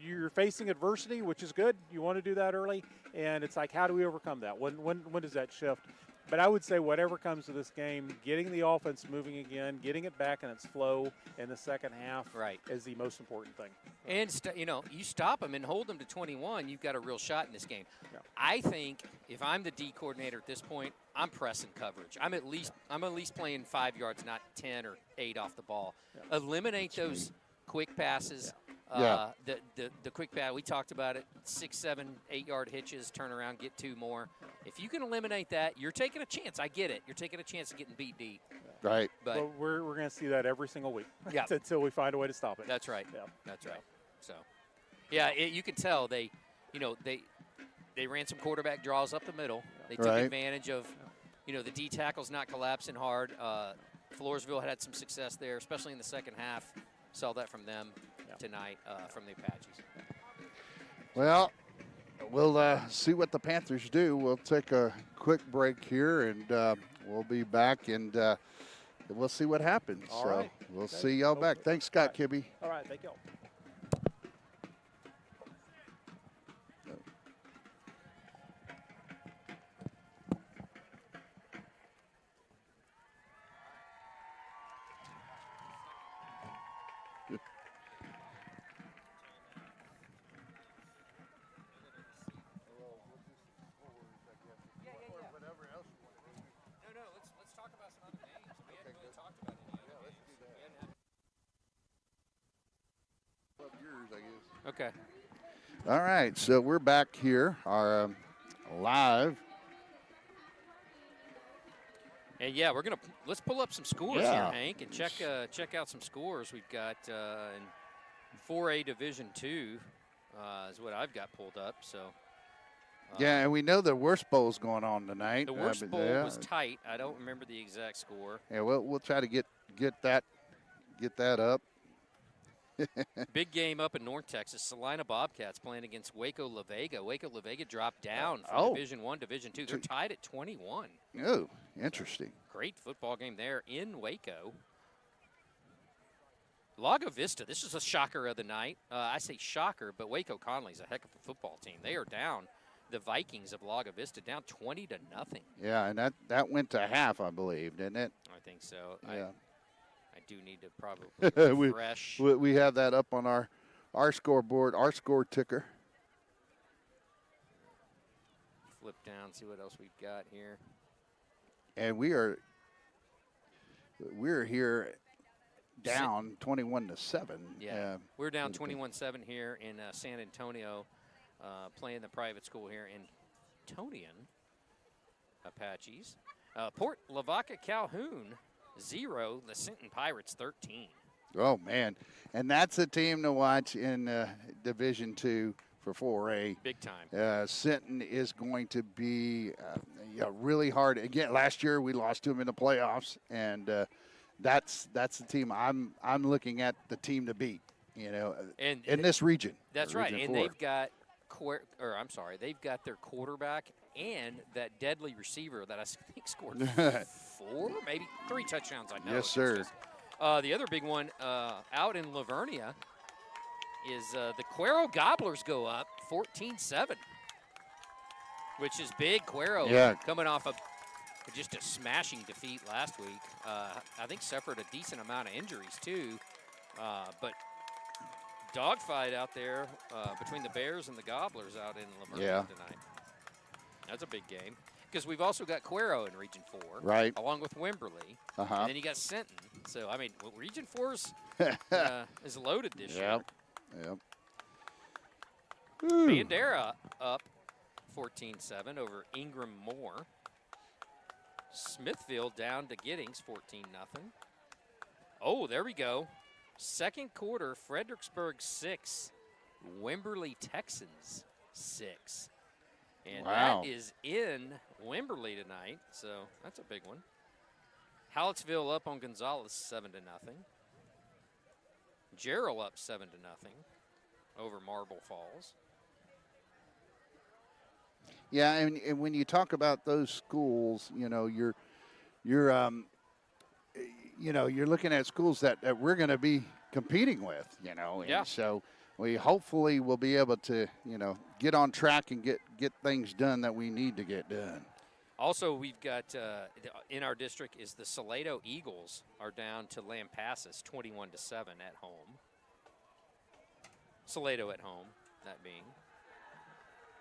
you're facing adversity, which is good. You want to do that early, and it's like, how do we overcome that? When does that shift? But I would say whatever comes to this game, getting the offense moving again, getting it back in its flow in the second half Right. is the most important thing. And, you stop them and hold them to 21, you've got a real shot in this game. Yeah. I think if I'm the D coordinator at this point, I'm pressing coverage. I'm at least playing 5 yards, not 10 or 8 off the ball. Yeah. Eliminate those quick passes. Yeah. The quick pass, we talked about it, 6, 7, 8-yard hitches, turn around, get 2 more. If you can eliminate that, you're taking a chance. I get it. You're taking a chance of getting beat deep. Right. But Well, we're going to see that every single week Yeah. until we find a way to stop it. that's right. Yeah. That's right. So, yeah, you can tell they ran some quarterback draws up the middle. They took Right. advantage of, the D tackles not collapsing hard. Floresville had some success there, especially in the second half. Saw that from them tonight from the Apaches. Well, we'll see what the Panthers do. We'll take a quick break here, and we'll be back, and we'll see what happens. All so right. we'll Okay. see y'all back. Thanks, Scott Kibbe. All right, thank you. No, let's talk about some other games. We haven't really talked about any other games. Okay. All right, so we're back here, our live. And yeah, let's pull up some scores Yeah. here, Hank, and check out some scores we've got in 4A Division II is what I've got pulled up. So Yeah, and we know the worst bowl's going on tonight. the worst but bowl yeah. was tight. I don't remember the exact score. Yeah, we'll try to get that up. Big game up in North Texas. Salina Bobcats playing against Waco La Vega. Waco La Vega dropped down from Oh. Division I, Division II. They're tied at 21. Oh, interesting. Great football game there in Waco. Lago Vista, this is a shocker of the night. I say shocker, but Waco Conley's a heck of a football team. They are down. The Vikings of Lago Vista down 20-0. Yeah, and that went to half, I believe, didn't it? I think so. Yeah. I do need to probably We- refresh. We have that up on our scoreboard, our score ticker. Flip down, see what else we've got here. And we're here down 21-7. Yeah, we're down for the game. 21-7 here in San Antonio, playing the private school here in Antonian Apaches. Port Lavaca Calhoun 0, the Sinton Pirates 13. Oh man, and that's a team to watch in Division II for 4A. Big time. Sinton is going to be really hard. Again, last year we lost to them in the playoffs, and that's the team I'm looking at, the team to beat. And in this region. That's right, Region and 4. they've got they've got their quarterback and that deadly receiver that I think scored 4, maybe 3 touchdowns. I know. Yes, sir. The other big one out in Lavernia is the Cuero Gobblers go up 14-7, which is big. Cuero coming off just a smashing defeat last week. I think suffered a decent amount of injuries too, but dogfight out there between the Bears and the Gobblers out in Lavernia tonight. That's a big game because we've also got Cuero in Region 4, Right. along with Wimberley, and then you got Sinton. So I mean, Region 4 is loaded this year. Yep. Bandera up 14-7 over Ingram Moore. Smithfield down to Giddings 14-0. Oh, there we go. Second quarter, Fredericksburg 6, Wimberley Texans 6. And Wow. that is in Wimberley tonight, so that's a big one. Hallettsville up on Gonzales 7-0. Jarrell up 7-0 over Marble Falls. Yeah, and when you talk about those schools, you're you're looking at schools that we're going to be competing with, and Yeah. so we hopefully will be able to, get on track and get things done that we need to get done. Also, we've got in our district is the Salado Eagles are down to Lampasas 21-7 at home. Salado at home, that being.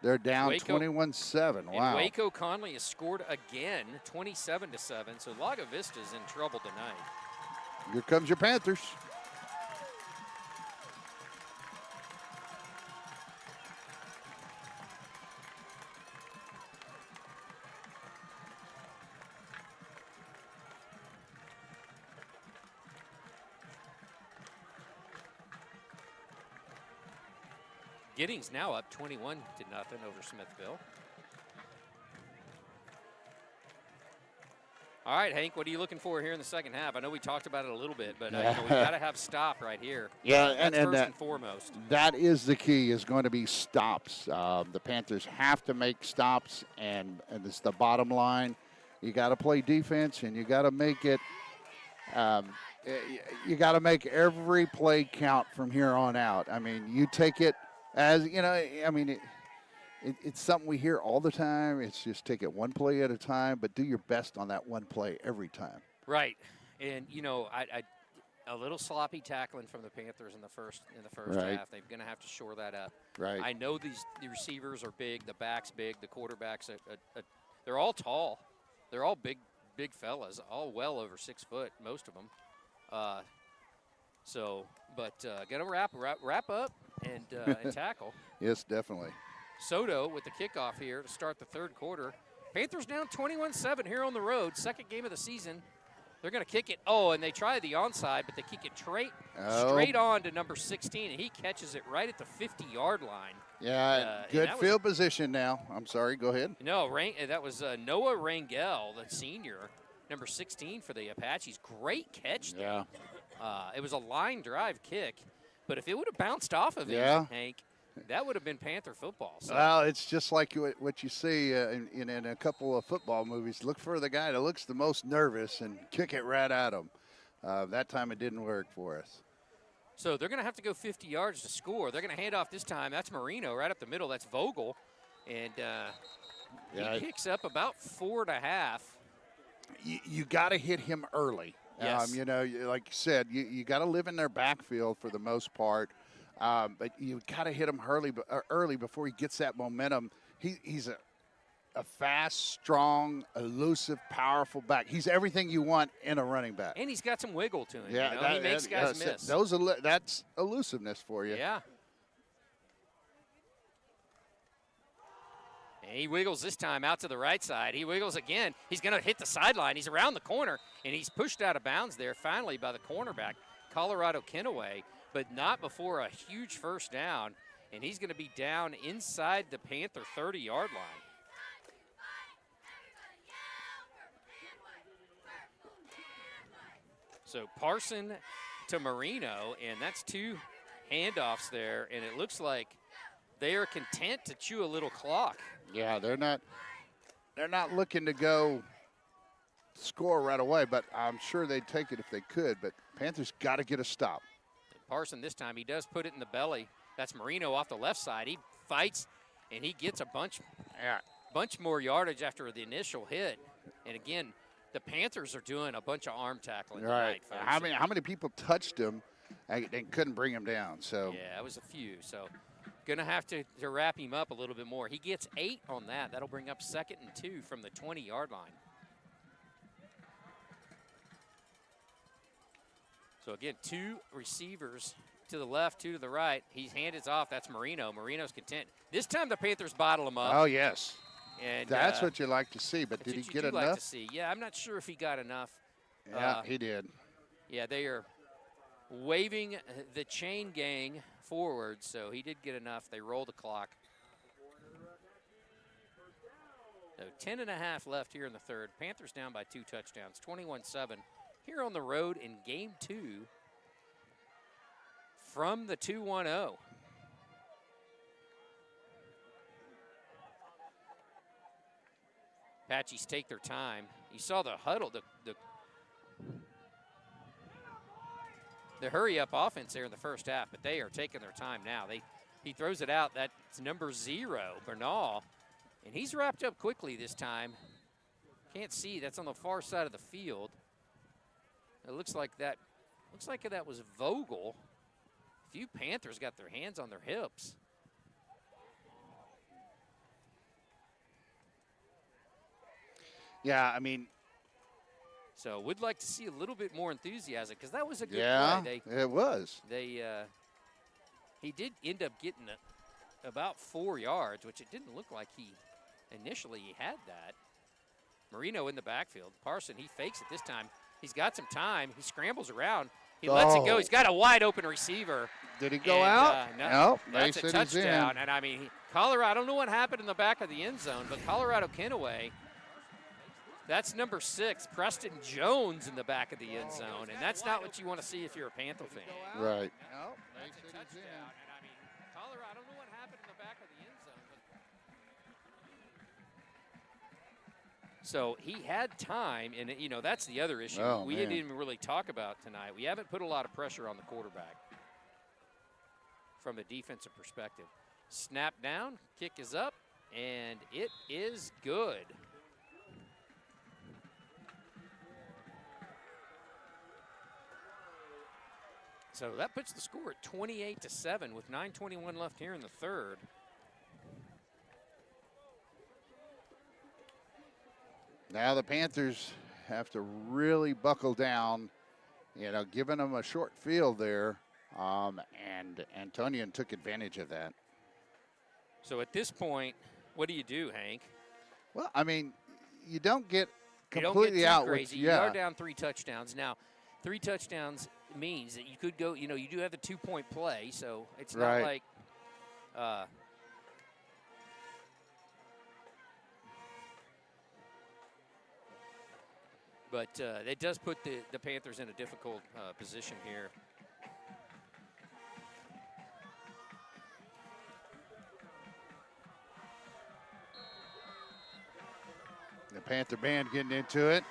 They're down Waco- 21-7. Wow. And Waco Conley has scored again, 27-7. So Laga Vista's in trouble tonight. Here comes your Panthers. Giddings now up 21-0 over Smithville. All right, Hank, what are you looking for here in the second half? I know we talked about it a little bit, but we've got to have stop right here. Yeah, That's and first and foremost. That is the key, is going to be stops. The Panthers have to make stops, and it's the bottom line. You got to play defense, and you got to make it. You got to make every play count from here on out. I mean, you take it as it's something we hear all the time. It's just take it one play at a time, but do your best on that one play every time. Right, and I a little sloppy tackling from the Panthers in the first Right. half. They're going to have to shore that up. Right. I know the receivers are big, the back's big, the quarterbacks they're all tall, they're all big fellas, all well over 6 foot, most of them. Got to wrap up and tackle. Yes, definitely. Soto with the kickoff here to start the third quarter. Panthers down 21-7 here on the road. Second game of the season. They're going to kick it. Oh, and they try the onside, but they kick it straight on to number 16, and he catches it right at the 50-yard line. Yeah, good field position now. I'm sorry, go ahead. No, that was Noah Rangel, the senior, number 16 for the Apaches. Great catch there. Yeah. It was a line drive kick, but if it would have bounced off of it, Hank, that would have been Panther football. So. Well, it's just like what you see in a couple of football movies. Look for the guy that looks the most nervous and kick it right at him. That time it didn't work for us. So they're going to have to go 50 yards to score. They're going to hand off this time. That's Marino right up the middle. That's Vogel. And he picks up about 4.5. You got to hit him early. Yes. Like you said, you got to live in their backfield for the most part. But you got to hit him early before he gets that momentum. He's a fast, strong, elusive, powerful back. He's everything you want in a running back. And he's got some wiggle to him. Yeah, he makes guys miss. That's elusiveness for you. Yeah. And he wiggles this time out to the right side. He wiggles again. He's going to hit the sideline. He's around the corner, and he's pushed out of bounds there finally by the cornerback, Colorado Kenaway, but not before a huge first down. And he's going to be down inside the Panther 30-yard line. So Parson to Marino, and that's 2 handoffs there, and it looks like they are content to chew a little clock. Yeah, they're not looking to go score right away, but I'm sure they'd take it if they could. But Panthers got to get a stop. Parson this time, he does put it in the belly. That's Marino off the left side. He fights, and he gets a bunch more yardage after the initial hit. And again, the Panthers are doing a bunch of arm tackling tonight, folks. How many people touched him and couldn't bring him down? So yeah, it was a few. So going to have to wrap him up a little bit more. He gets 8 on that. That'll bring up 2nd and 2 from the 20-yard line. So again, 2 receivers to the left, 2 to the right. He's handed off. That's Marino. Marino's content. This time the Panthers bottle him up. Oh, yes. And that's what you like to see, but did he get enough? Like to see. Yeah, I'm not sure if he got enough. Yeah, he did. Yeah, they are waving the chain gang forward, so he did get enough. They roll the clock. So 10.5 left here in the third. Panthers down by 2 touchdowns, 21-7. Here on the road in game 2 from the 2-1-0. Apaches take their time. You saw the huddle, the hurry-up offense there in the first half, but they are taking their time now. He throws it out. That's number 0, Bernal, and he's wrapped up quickly this time. Can't see. That's on the far side of the field. It looks like that was Vogel. A few Panthers got their hands on their hips. Yeah, I mean. So we'd like to see a little bit more enthusiasm because that was a good play. It was. He did end up getting about 4 yards, which it didn't look like he initially had that. Marino in the backfield. Parson, he fakes it this time. He's got some time. He scrambles around. He lets it go. He's got a wide open receiver. Did he go out? No, that's they a said he's touchdown. in. And I mean, Colorado, I don't know what happened in the back of the end zone, but Colorado Kenaway, that's number 6, Preston Jones in the back of the end zone. And that's not what you want to see if you're a Panther fan. Right. That's a touchdown. And I mean, Colorado, I don't know what happened in the back of the end zone. But so he had time, and, you know, that's the other issue we didn't even really talk about tonight. We haven't put a lot of pressure on the quarterback from a defensive perspective. Snap down, kick is up, and it is good. So that puts the score at 28-7 with 9:21 left here in the third. Now the Panthers have to really buckle down, you know, giving them a short field there, and Antonian took advantage of that. So at this point, what do you do, Hank? Well, I mean, you don't get You don't completely get too out. crazy. You are down 3 touchdowns. Now, 3 touchdowns means that you could go, you know, you do have the 2-point play, so it's not like but it does put the Panthers in a difficult position here. The Panther band getting into it.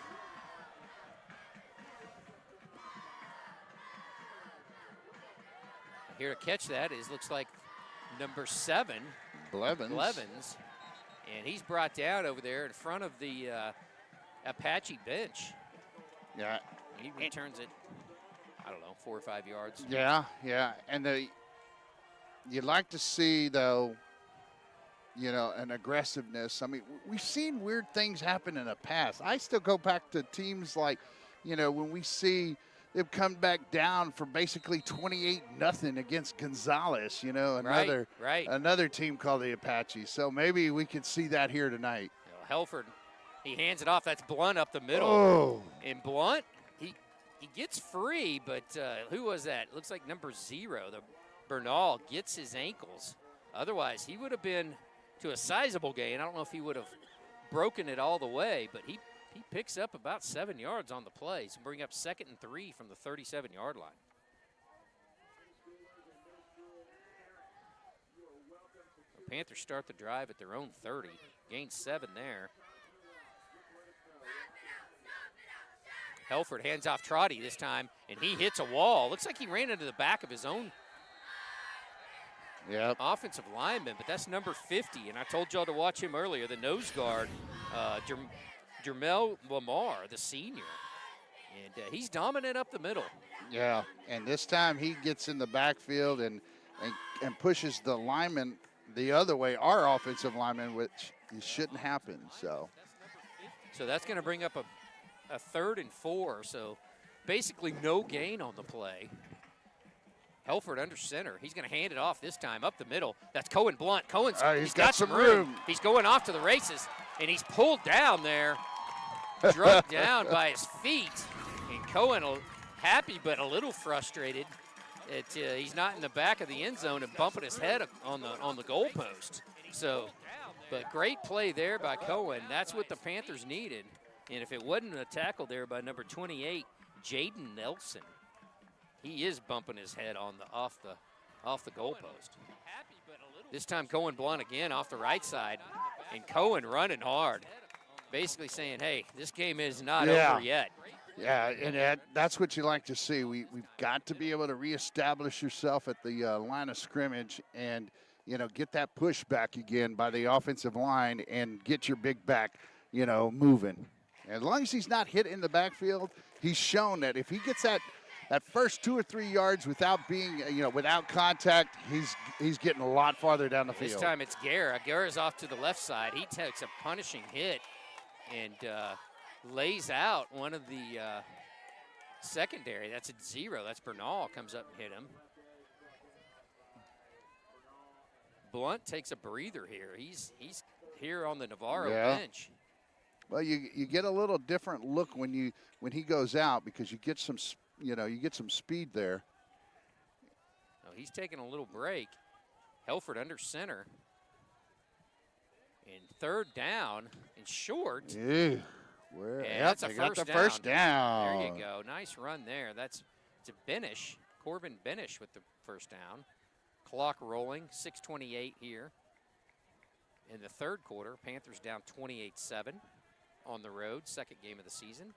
Here to catch that looks like number 7, Blevins, and he's brought down over there in front of the Apache bench. Yeah. He returns it, I don't know, 4 or 5 yards. Yeah. And you'd like to see, though, you know, an aggressiveness. I mean, we've seen weird things happen in the past. I still go back to teams like, you know, when we see they've come back down for basically 28-0 against Gonzales, you know, another team called the Apaches. So maybe we could see that here tonight. You know, Helford, he hands it off. That's Blunt up the middle. Oh. And Blunt, he gets free, but who was that? Looks like number 0, the Bernal, gets his ankles. Otherwise, he would have been to a sizable gain. I don't know if he would have broken it all the way, but he picks up about 7 yards on the play. So bring up 2nd and 3 from the 37-yard line. The Panthers start the drive at their own 30. Gain 7 there. Helford hands off Trotty this time, and he hits a wall. Looks like he ran into the back of his own offensive lineman, but that's number 50, and I told y'all to watch him earlier, the nose guard, Jermel Lamar, the senior, and he's dominant up the middle. Yeah, and this time he gets in the backfield and pushes the lineman the other way, our offensive lineman, which shouldn't happen. So that's going to bring up a 3rd and 4, so basically no gain on the play. Helford under center. He's going to hand it off this time up the middle. That's Cohen Blunt. He's got some room. He's going off to the races, and he's pulled down there, drugged down by his feet. And Cohen happy but a little frustrated that he's not in the back of the end zone and bumping his head on the goalpost. So, But great play there by Cohen. That's what the Panthers needed. And if it wasn't a tackle there by number 28, Jaden Nelson, he is bumping his head on the off the goalpost. This time Cohen Blunt again off the right side, and Cohen running hard, basically saying, hey, this game is not over yet. Yeah, and that's what you like to see. We've got to be able to reestablish yourself at the line of scrimmage and, get that push back again by the offensive line and get your big back, moving. As long as he's not hit in the backfield, he's shown that if he gets that first 2 or 3 yards without being, without contact, he's getting a lot farther down the field. This time it's Guerra. Guerra's off to the left side. He takes a punishing hit and lays out one of the secondary. That's at 0. That's Bernal comes up and hit him. Blunt takes a breather here. He's here on the Navarro bench. Well, you get a little different look when he goes out because you get some speed there. Oh, he's taking a little break. Helford under center. And third down and short. Yeah. That's a first down. There you go. Nice run there. It's a Benish, Corbin Benish with the first down. Clock rolling, 6:28 here. In the third quarter, Panthers down 28-7 on the road, second game of the season.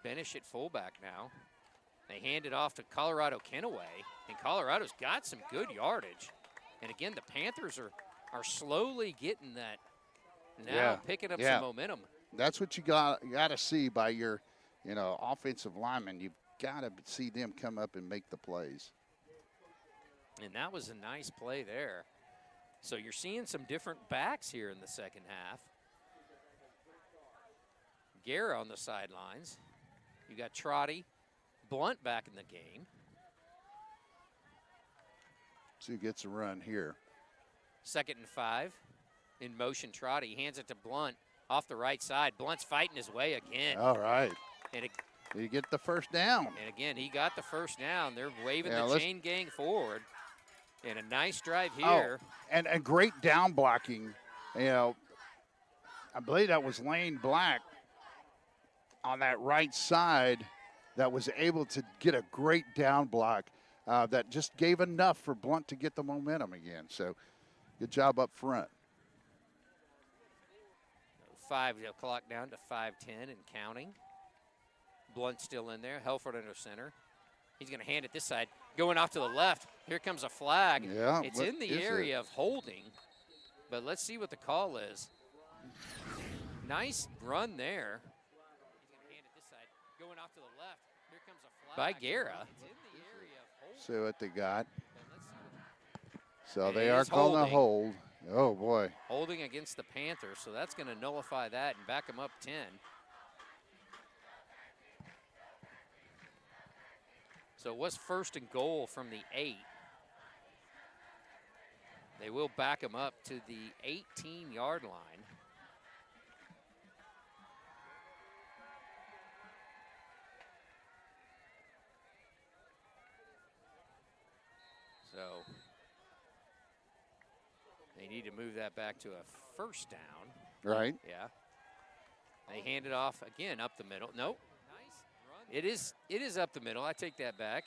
Benish at fullback now. They hand it off to Colorado Kenaway, and Colorado's got some good yardage. And again, the Panthers are slowly getting that now, picking up some momentum. That's what you got to see by your, offensive linemen. You've got to see them come up and make the plays. And that was a nice play there. So you're seeing some different backs here in the second half. Guerra on the sidelines. You got Trotty, Blunt back in the game. So he gets a run here. 2nd and 5. In motion, Trotty hands it to Blunt off the right side. Blunt's fighting his way again. All right. And you get the first down. And again, he got the first down. They're waving the chain gang forward. And a nice drive here. Oh, and great down blocking. I believe that was Lane Black on that right side that was able to get a great down block that just gave enough for Blunt to get the momentum again. So good job up front. 5 o'clock down to 5:10 and counting. Blunt still in there. Helford under center. He's going to hand it this side. Going off to the left. Here comes a flag. Yeah, it's in the area of holding, but let's see what the call is. Nice run there. He's going to hand it this side. Going off to the left. Here comes a flag. By Guerra. It's in the area of holding. See what they got. So And they it are is calling a holding. hold. Oh, boy. Holding against the Panthers, so that's going to nullify that and back them up 10. So it was 1st and goal from the 8. They will back them up to the 18-yard line. So they need to move that back to a first down. Right. Yeah. They hand it off again up the middle. Nope. It is up the middle. I take that back.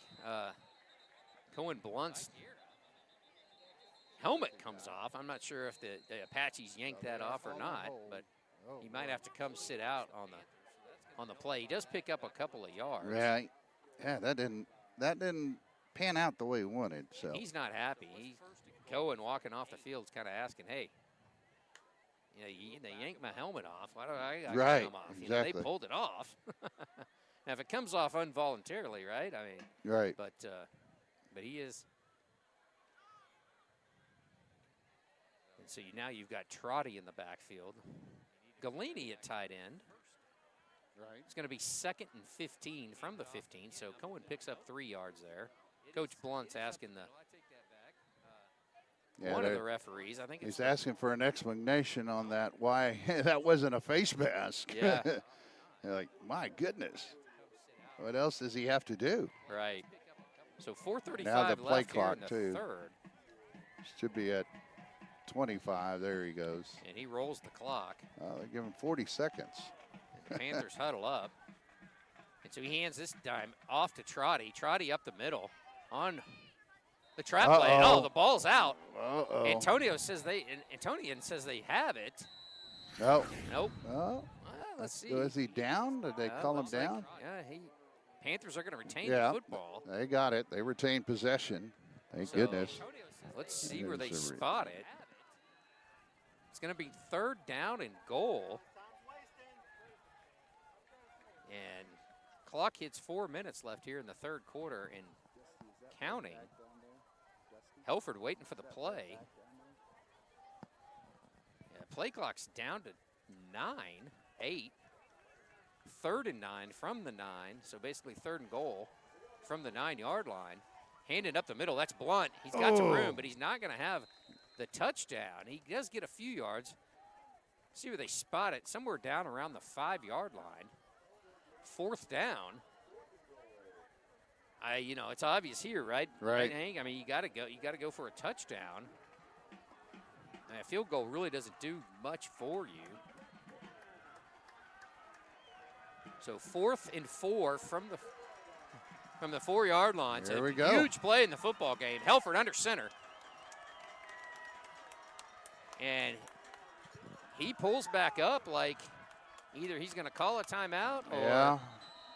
Cohen Blunt's helmet comes off. I'm not sure if the Apaches yanked that off or not, but he might have to come sit out on the play. He does pick up a couple of yards. Right. Yeah, that didn't pan out the way he wanted. So He's not happy. Cohen walking off the field is kind of asking, hey, they yanked my helmet off. Why do I right, come off? exactly. They pulled it off. Now, if it comes off involuntarily, right? I mean, right. But he is. And so now you've got Trotty in the backfield. Galini at tight end. Right. It's going to be 2nd and 15 from the 15. So Cohen picks up 3 yards there. Coach Blunt's asking one of the referees. I think he's asking for an explanation on that. Why that wasn't a face mask? Yeah. Like, my goodness. What else does he have to do? Right. So 4:35 now the play left clock here in the too. third. Should be at 25. There he goes. And he rolls the clock. They give him 40 seconds. The Panthers huddle up. And so he hands this dime off to Trotty. Trotty up the middle on the trap play. Oh, the ball's out. Antonian says they have it. No. Nope. Oh. Let's see. Is he down? Did they call him down? Panthers are going to retain the football. They got it. They retained possession. Thank goodness. Let's see where they spot it. It's going to be 3rd down and goal. And clock hits 4 minutes left here in the 3rd quarter and counting. Helford waiting for the play. Play clock's down to 8. 3rd and 9 from the 9. So basically 3rd and goal from the 9-yard line. Handed up the middle. That's Blunt. He's got some room, but he's not going to have the touchdown. He does get a few yards. See where they spot it. Somewhere down around the 5-yard line. 4th down. It's obvious here, right? Right. Hank? I mean, you got to go. You got to go for a touchdown. And a field goal really doesn't do much for you. So 4th and 4 from the 4-yard line. There it's we a go. huge play in the football game. Helford under center. And he pulls back up like either he's going to call a timeout or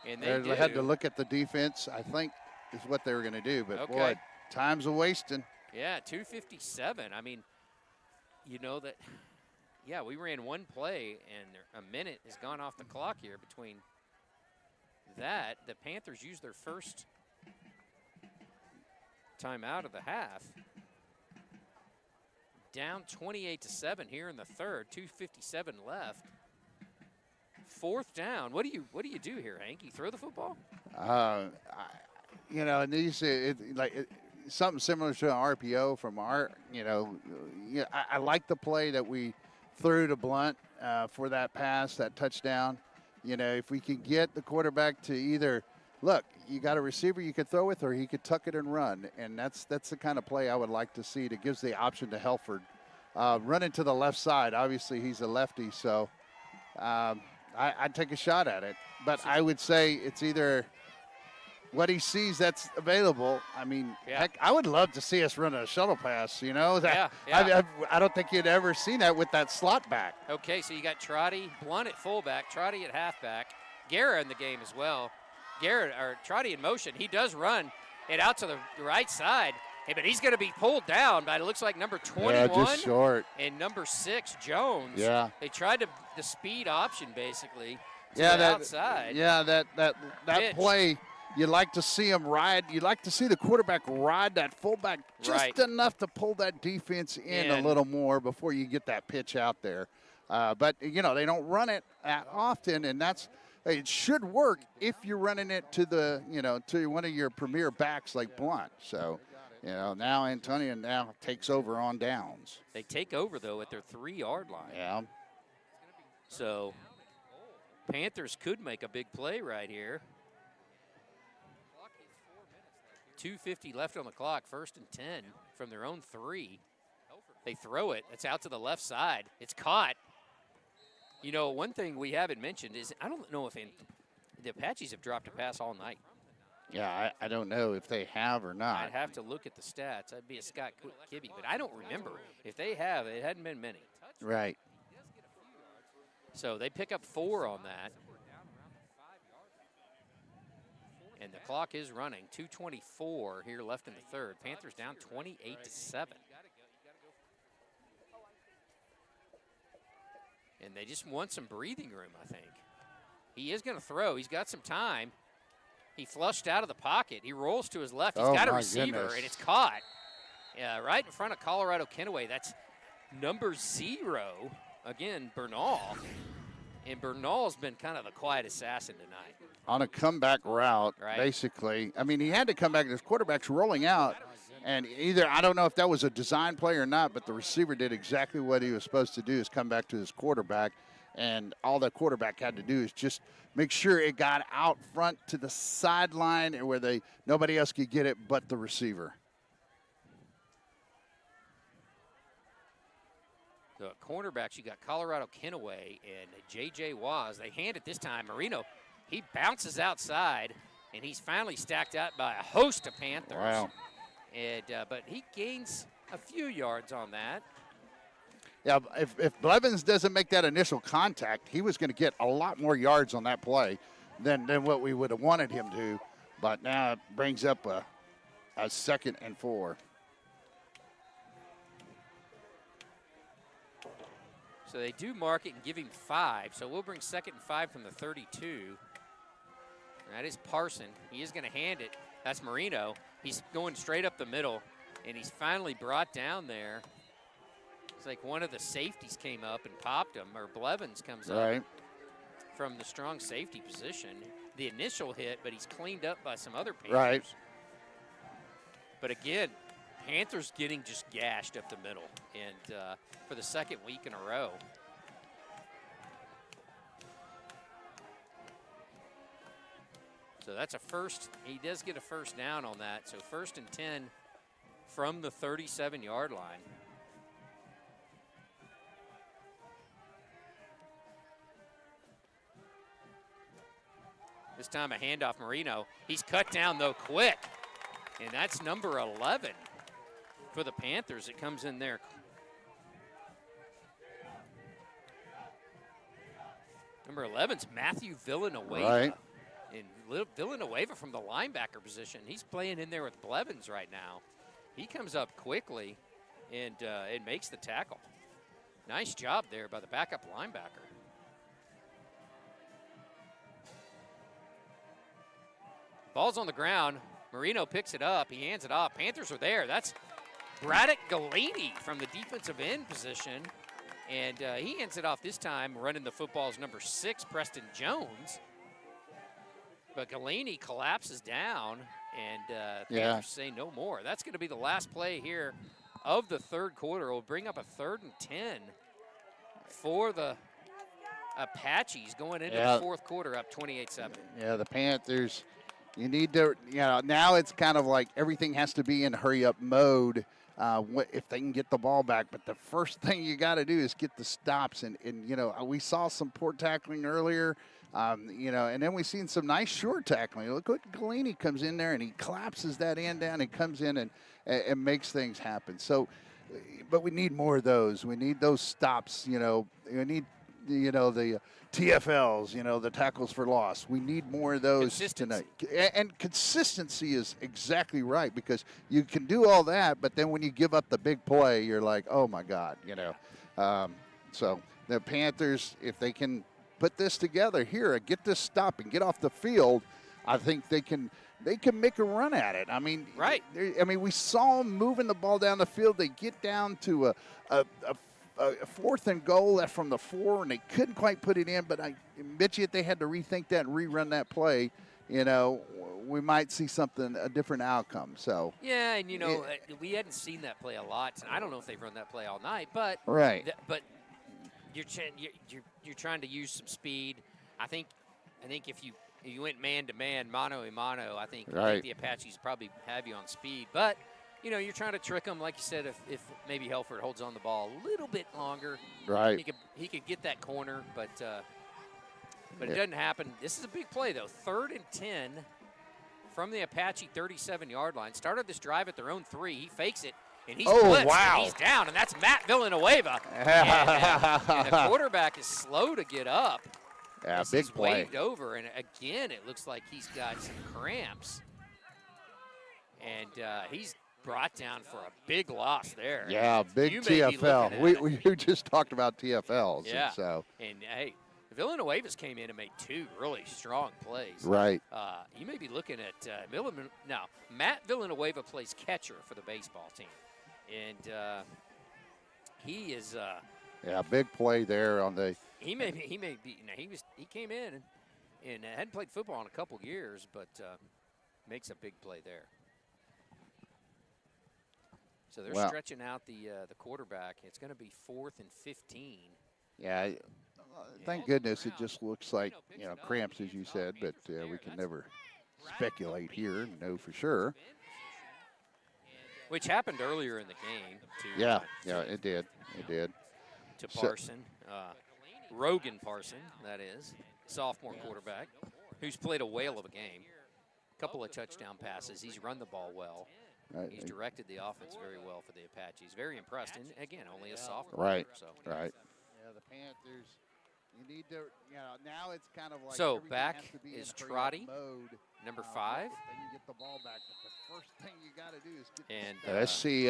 and they had to look at the defense, I think, is what they were going to do. But, boy, time's a wasting. Yeah, 2:57. I mean, we ran one play, and a minute has gone off the clock here between that. The Panthers used their first timeout of the half. Down 28-7 here in the 3rd. 2:57 left. 4th down. What do you do here, Hank? You throw the football? And these something similar to an RPO from our. I like the play that we threw to Blunt for that pass, that touchdown. If we can get the quarterback to either look, you got a receiver you could throw with, or he could tuck it and run, and that's the kind of play I would like to see. That gives the option to Helford running to the left side. Obviously, he's a lefty, so I'd take a shot at it. But I would say it's either what he sees that's available. I mean, heck, I would love to see us run a shuttle pass, I don't think you'd ever seen that with that slot back. Okay, so you got Trotty, Blunt at fullback, Trotty at halfback, Guerra in the game as well. Trotty in motion. He does run it out to the right side, but he's going to be pulled down by, it looks like, number 21. Just short. And number 6, Jones. Yeah. They tried the speed option, basically, to the outside. Yeah, that play, you like to see him ride. You like to see the quarterback ride that fullback just enough to pull that defense in a little more before you get that pitch out there. But, they don't run it that often, and it should work if you're running it to to one of your premier backs like Blunt. So, now Antonian takes over on downs. They take over, though, at their 3-yard line. Yeah. So, Panthers could make a big play right here. 2:50 left on the clock, 1st and 10 from their own 3. They throw it. It's out to the left side. It's caught. One thing we haven't mentioned is I don't know if the Apaches have dropped a pass all night. Yeah, I don't know if they have or not. I'd have to look at the stats. I'd be a Scott Kibbe, but I don't remember. If they have, it hadn't been many. Right. So they pick up 4 on that. And the clock is running. 2:24 here left in the 3rd. Panthers down 28-7. And they just want some breathing room, I think. He is going to throw. He's got some time. He flushed out of the pocket. He rolls to his left. He's got a receiver, and it's caught. Yeah, right in front of Colorado Kennaway. That's number 0. Again, Bernal. And Bernal's been kind of the quiet assassin tonight. On a comeback route, basically. I mean, he had to come back. His quarterback's rolling out. And I don't know if that was a design play or not, but the receiver did exactly what he was supposed to do, is come back to his quarterback. And all the quarterback had to do is just make sure it got out front to the sideline where nobody else could get it but the receiver. the cornerbacks, you got Colorado Kenaway and J.J. Waz. They hand it this time. Marino, he bounces outside, and he's finally stacked out by a host of Panthers. Wow. And, but he gains a few yards on that. Yeah, if Blevins doesn't make that initial contact, he was going to get a lot more yards on that play than what we would have wanted him to. But now it brings up a 2nd and 4. So they do mark it and give him 5. So we'll bring 2nd and 5 from the 32. And that is Parson. He is going to hand it. That's Marino. He's going straight up the middle, and he's finally brought down there. It's like one of the safeties came up and popped him, or Blevins comes up from the strong safety position. The initial hit, but he's cleaned up by some other Panthers. Right. But again, Panthers getting just gashed up the middle, and for the 2nd week in a row. So that's a first. He does get a first down on that. So 1st and 10 from the 37-yard line. This time a handoff, Marino. He's cut down, though, quick. And that's number 11 for the Panthers. It comes in there. Number 11's Matthew Villanueva. Right. And Villanueva from the linebacker position. He's playing in there with Blevins right now. He comes up quickly and makes the tackle. Nice job there by the backup linebacker. Ball's on the ground. Marino picks it up. He hands it off. Panthers are there. That's Braddock Galini from the defensive end position. And he hands it off this time. Running the football is number 6, Preston Jones. But Galini collapses down, and Panthers say no more. That's going to be the last play here of the 3rd quarter. We'll bring up a 3rd and 10 for the Apaches going into the 4th quarter up 28-7. Yeah, the Panthers, you need to, now it's kind of like everything has to be in hurry-up mode if they can get the ball back. But the first thing you got to do is get the stops. And we saw some poor tackling earlier. And then we've seen some nice short tackling. Look what Galini comes in there and he collapses that end down and comes in and makes things happen. So, but we need more of those. We need those stops. We need, the TFLs, the tackles for loss. We need more of those tonight. And consistency is exactly right, because you can do all that, but then when you give up the big play, you're like, oh my God, So the Panthers, if they can put this together here, get this stop and get off the field, I think they can make a run at it. I mean, right. We saw them moving the ball down the field. They get down to a 4th and goal from the 4, and they couldn't quite put it in. But I bet you if they had to rethink that and rerun that play, we might see a different outcome. So yeah, and we hadn't seen that play a lot. I don't know if they've run that play all night, but right. But you're trying to use some speed. I think if you went man to man, mano a mano, I think the Apaches probably have you on speed. But you're trying to trick them, like you said. If maybe Helford holds on the ball a little bit longer, right? He could get that corner, but it doesn't happen. This is a big play though. 3rd and 10 from the Apache 37-yard line. Started this drive at their own 3. He fakes it. And he's blitzed, and he's down, and that's Matt Villanueva. and the quarterback is slow to get up. Yeah, big play. Waved over, and again, it looks like he's got some cramps. And he's brought down for a big loss there. Yeah, big TFL. We just talked about TFLs. Yeah. And hey, Villanueva's came in and made 2 really strong plays. Right. You may be looking at Matt Villanueva plays catcher for the baseball team. And he is. Big play there on the. He came in and hadn't played football in a couple years, but makes a big play there. So they're stretching out the quarterback. It's going to be 4th and 15. Yeah, thank goodness it just looks like cramps, as you said, but we can never speculate here and know for sure. Which happened earlier in the game, too. Yeah, it did. to Parson, Rogan Parson, that is, sophomore quarterback, who's played a whale of a game. Couple of touchdown passes. He's run the ball well. Right. He's directed the offense very well for the Apaches. Very impressed, and again, only a sophomore. Right. So. Right. Yeah, the Panthers. You need to, now it's kind of like So everything back has to be is in hurry-up Trotty, mode. number 5. They can get the ball back, but the first thing you got to do is get And Let's see.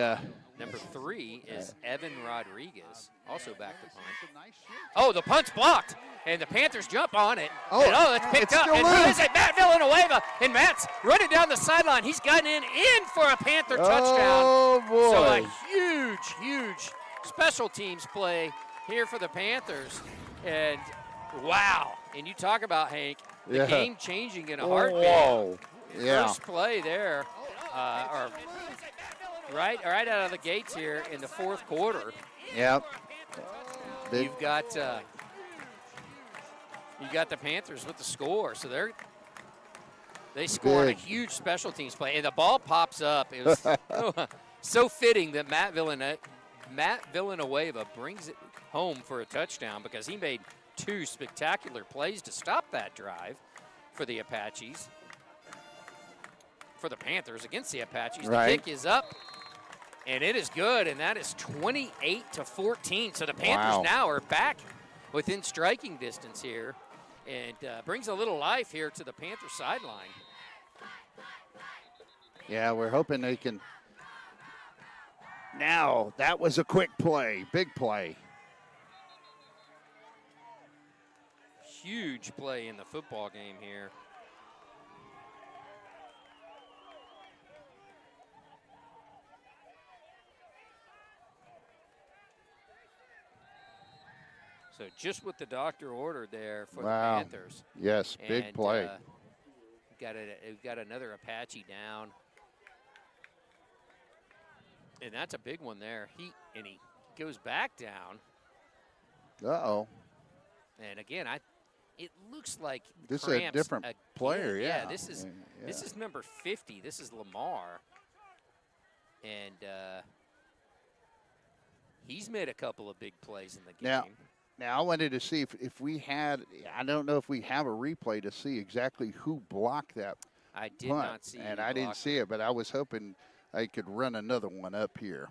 number 3 is Evan Rodriguez, also back to punt. some nice shoots. Oh, the punt's blocked, and the Panthers jump on it. Oh, And, it's picked it's up. still And who loose. is it? Matt Villanueva. And Matt's running down the sideline. He's gotten in for a Panther touchdown. Oh, boy. So a huge, huge special teams play here for the Panthers. And wow. And you talk about, Hank, the game changing in a heartbeat. Whoa. Yeah. First play there, or right out of the gates here in the fourth quarter. Yep. Big. You've got the Panthers with the score, so they score on a Big. huge special teams play, and the ball pops up. It was so fitting that Matt Villanueva brings it home for a touchdown because he made 2 spectacular plays to stop that drive for the Apaches. For the Panthers against the Apaches, Right. The kick is up, and it is good, and that is 28-14. So the Panthers now are back within striking distance here, and brings a little life here to the Panther sideline. Yeah, we're hoping they can. Now, that was a quick play, big play. Huge play in the football game here. So just what the doctor ordered there for the Panthers. Yes, big And, play. We've got another Apache down. And that's a big one there. He goes back down. Uh-oh. And again, it looks like This is a cramps different again. player, yeah. This is number 50. This is Lamar. And he's made a couple of big plays in the game. Now, I wanted to see if we had, I don't know if we have a replay to see exactly who blocked that I did punt. not see And who I didn't blocked see it, but I was hoping I could run another one up here.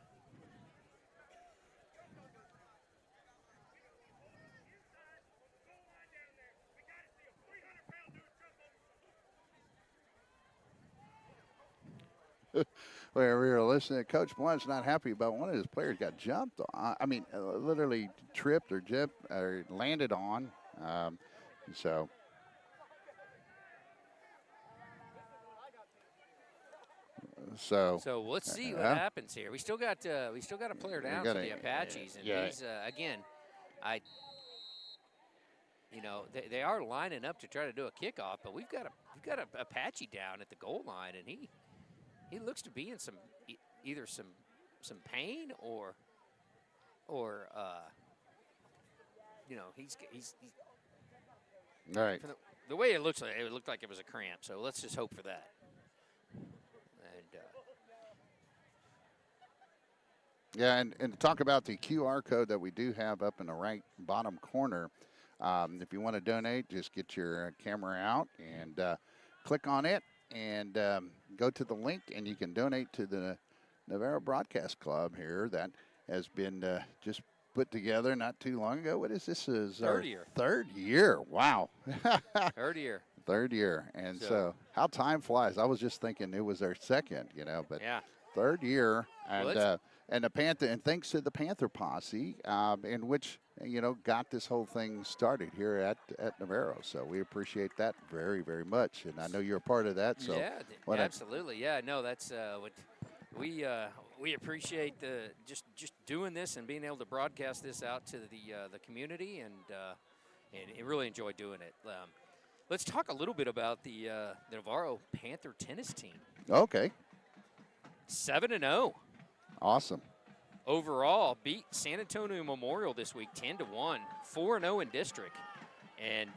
Where we were listening, Coach Blunt's not happy about one of his players got jumped on. I mean, literally tripped or landed on. So let's see what happens here. We still got a player down for the Apaches, and he's again, they are lining up to try to do a kickoff, but we've got a Apache down at the goal line, and he looks to be in either some pain or he's right. The way it looked like it was a cramp. So let's just hope for that. And and to talk about the QR code that we do have up in the right bottom corner. If you want to donate, just get your camera out and click on it. And go to the link, and you can donate to the Navarro Broadcast Club here that has been just put together not too long ago. What is this? This is our third year. Wow. Third year. And so how time flies. I was just thinking it was our second, but third year. And and the Panther, and thanks to the Panther Posse, in which got this whole thing started here at Navarro. So we appreciate that very, very much. And I know you're a part of that. So absolutely. That's what we appreciate just doing this and being able to broadcast this out to the community, and really enjoy doing it. Let's talk a little bit about the Navarro Panther tennis team. Okay. 7-0. Awesome. Overall, beat San Antonio Memorial this week 10-1, 4-0 in district. And,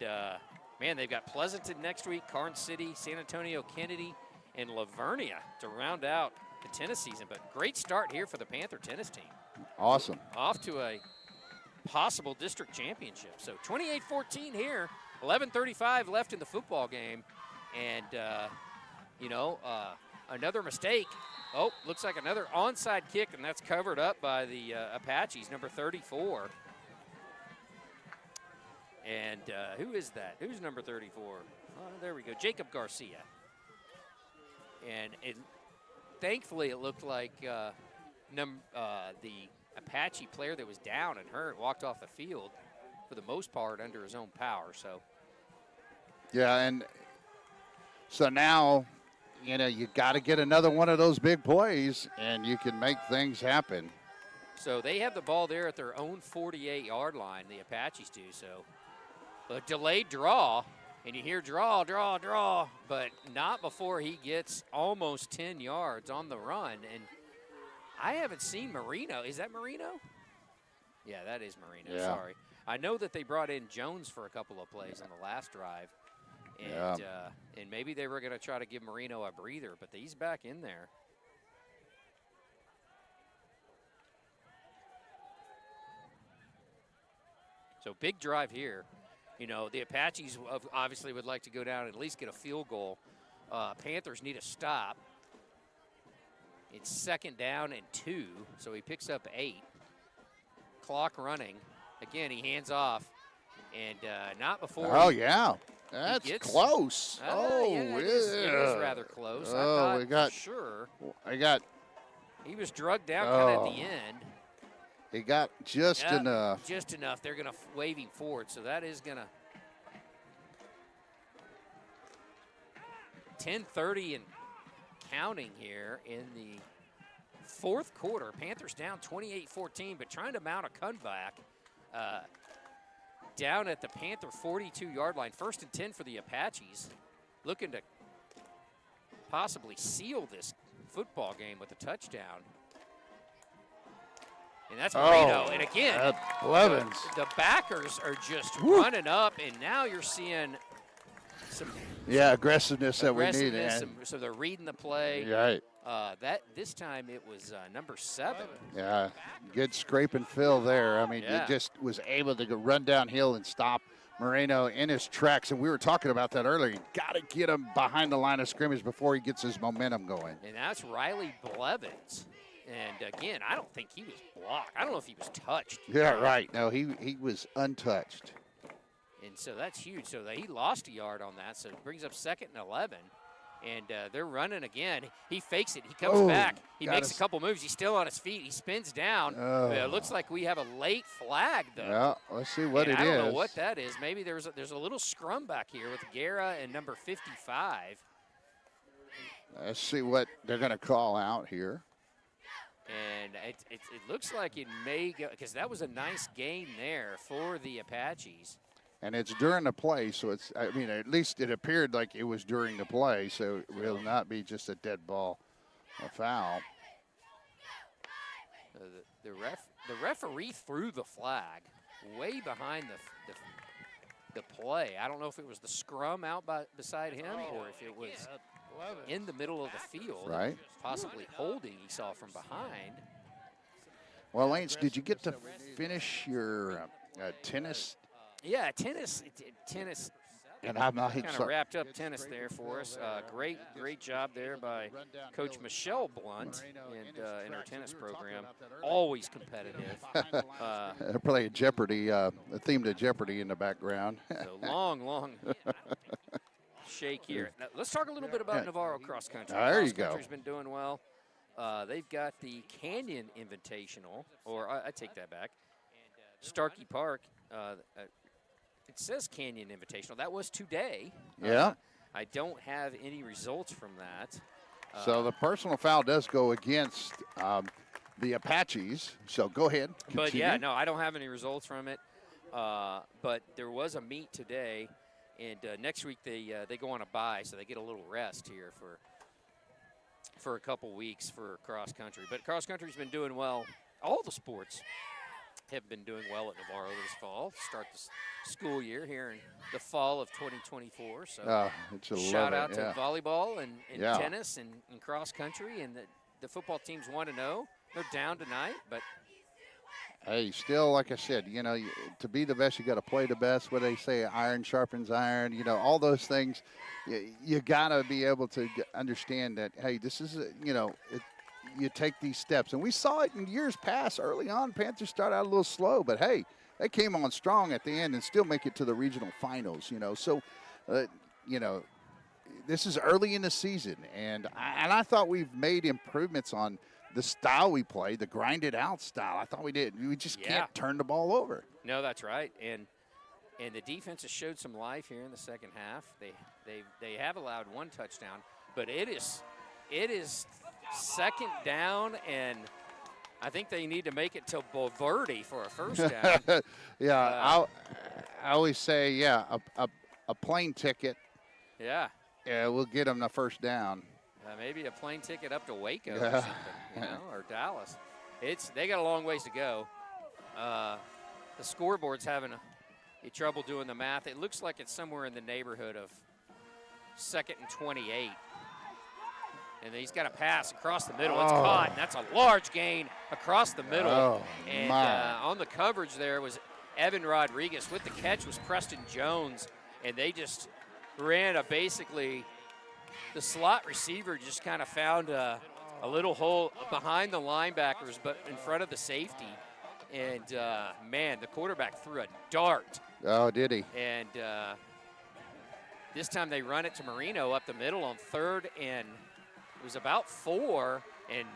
they've got Pleasanton next week, Karnes City, San Antonio, Kennedy, and Lavernia to round out the tennis season. But great start here for the Panther tennis team. Awesome. Off to a possible district championship. So 28-14 here, 11:35 left in the football game. And, another mistake. Oh, looks like another onside kick, and that's covered up by the Apaches, number 34. And who is that? Who's number 34? Oh, there we go, Jacob Garcia. And thankfully, it looked like the Apache player that was down and hurt walked off the field for the most part under his own power. So, yeah, and so now, you got to get another one of those big plays, and you can make things happen. So they have the ball there at their own 48-yard line, the Apaches do. So a delayed draw, and you hear draw, draw, draw, but not before he gets almost 10 yards on the run. And I haven't seen Marino. Is that Marino? Yeah, that is Marino. Yeah. Sorry. I know that they brought in Jones for a couple of plays on the last drive. And maybe they were going to try to give Marino a breather, but he's back in there. So big drive here. The Apaches obviously would like to go down and at least get a field goal. Panthers need a stop. It's 2nd down and 2, so he picks up 8. Clock running. Again, he hands off, and not before. Oh, yeah. That's close. It is rather close. Oh, I thought for sure. He was drugged down kind of at the end. He got just enough. Just enough. They're going to wave him forward, so that is going to. 10:30 and counting here in the 4th quarter. Panthers down 28-14, but trying to mount a comeback. Down at the Panther 42-yard line. 1st and 10 for the Apaches. Looking to possibly seal this football game with a touchdown. And that's Marino. And again, Blevins. The backers are just running up, and now you're seeing some aggressiveness that we need. So they're reading the play. Right. This time it was number 7. Yeah, good scrape and fill there. I mean, he just was able to run downhill and stop Moreno in his tracks. And we were talking about that earlier. You got to get him behind the line of scrimmage before he gets his momentum going. And that's Riley Blevins. And again, I don't think he was blocked. I don't know if he was touched. Yeah, right. No, he was untouched. And so that's huge. So he lost a yard on that. So it brings up 2nd and 11. And they're running again. He fakes it. He comes back. He makes a couple moves. He's still on his feet. He spins down. It looks like we have a late flag, though. Yeah, let's see what it is. I don't know what that is. Maybe there's a little scrum back here with Guerra and number 55. Let's see what they're going to call out here. And it looks like it may go, because that was a nice gain there for the Apaches. And it's during the play, so at least it appeared like it was during the play, so it will not be just a dead ball, a foul. The referee threw the flag way behind the play. I don't know if it was the scrum out beside him or if it was in the middle of the field. Right. Possibly holding, he saw from behind. Well, Lance, did you get to finish your tennis? Yeah, tennis. And I'm not kind of wrapped up tennis there for us. Great job there by Coach Michelle Blunt in her tennis program. Always competitive. They're playing Jeopardy, a theme to Jeopardy in the background. So long shake here. Now, let's talk a little bit about Navarro cross country. There you go. Cross country's been doing well. They've got the Canyon Invitational, or I take that back. Starkey Park. It says Canyon Invitational. That was today. Yeah. I don't have any results from that. So the personal foul does go against the Apaches. So go ahead. Continue. But yeah, no, I don't have any results from it. But there was a meet today, and next week they go on a bye, so they get a little rest here for a couple weeks for cross country. But cross country's been doing well. All the sports have been doing well at Navarro this fall. Start the school year here in the fall of 2024. So shout out to volleyball and tennis and cross country. And the football team's 1-0. They're down tonight, but Hey, still, like I said, to be the best, you got to play the best. What they say, iron sharpens iron. All those things. You got to be able to understand that. Hey, this is, you take these steps, and we saw it in years past. Early on, Panthers started out a little slow, but hey, they came on strong at the end and still make it to the regional finals. So, this is early in the season, and I thought we've made improvements on the style we play, the grinded out style. I thought we did. We just can't turn the ball over. No, that's right. And the defense has showed some life here in the second half. They have allowed one touchdown, but it is second down, and I think they need to make it to Bulverde for a first down. I always say, a plane ticket. Yeah. Yeah, we'll get them the first down. Maybe a plane ticket up to Waco or something, or Dallas. They got a long ways to go. The scoreboard's having a trouble doing the math. It looks like it's somewhere in the neighborhood of 2nd and 28. And he's got a pass across the middle. It's caught, and that's a large gain across the middle. On the coverage there was Evan Rodriguez. With the catch was Preston Jones, and they just ran basically the slot receiver just kind of found a little hole behind the linebackers, but in front of the safety. And, man, the quarterback threw a dart. Oh, did he? And this time they run it to Marino up the middle on 3rd, and it was about 4, and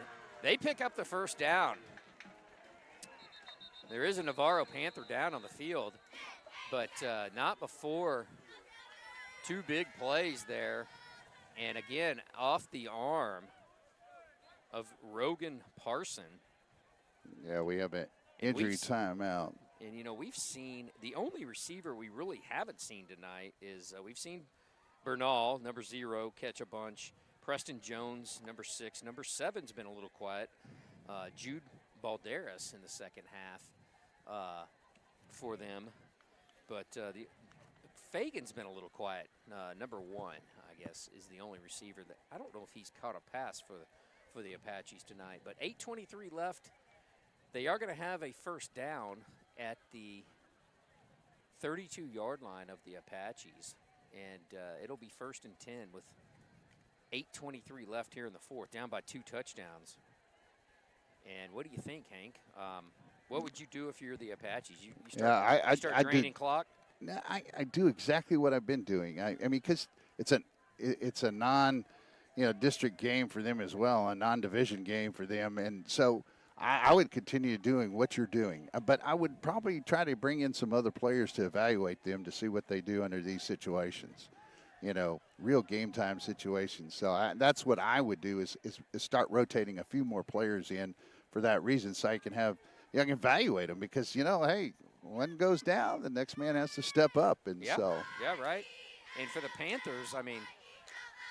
they pick up the first down. There is a Navarro Panther down on the field, but not before 2 big plays there. And again, off the arm of Rogan Parson. Yeah, we have an injury timeout. And, we've seen the only receiver we really haven't seen tonight is we've seen Bernal, number 0, catch a bunch. Preston Jones, number 6. Number 7's been a little quiet. Jude Balderas in the second half for them. But Fagan's been a little quiet. Number 1, I guess, is the only receiver that I don't know if he's caught a pass for the Apaches tonight. But 8:23 left. They are going to have a first down at the 32-yard line of the Apaches, and it'll be 1st and 10 with 8:23 left here in the 4th, down by 2 touchdowns. And what do you think, Hank? What would you do if you're the Apaches? You start draining clock? No, I do exactly what I've been doing. I mean, because it's a non-district game for them as well, a non-division game for them, and so I would continue doing what you're doing. But I would probably try to bring in some other players to evaluate them to see what they do under these situations, real game time situations. So that's what I would do is start rotating a few more players in for that reason, so I can evaluate them, because hey, one goes down, the next man has to step up, and so yeah, right. And for the Panthers, I mean,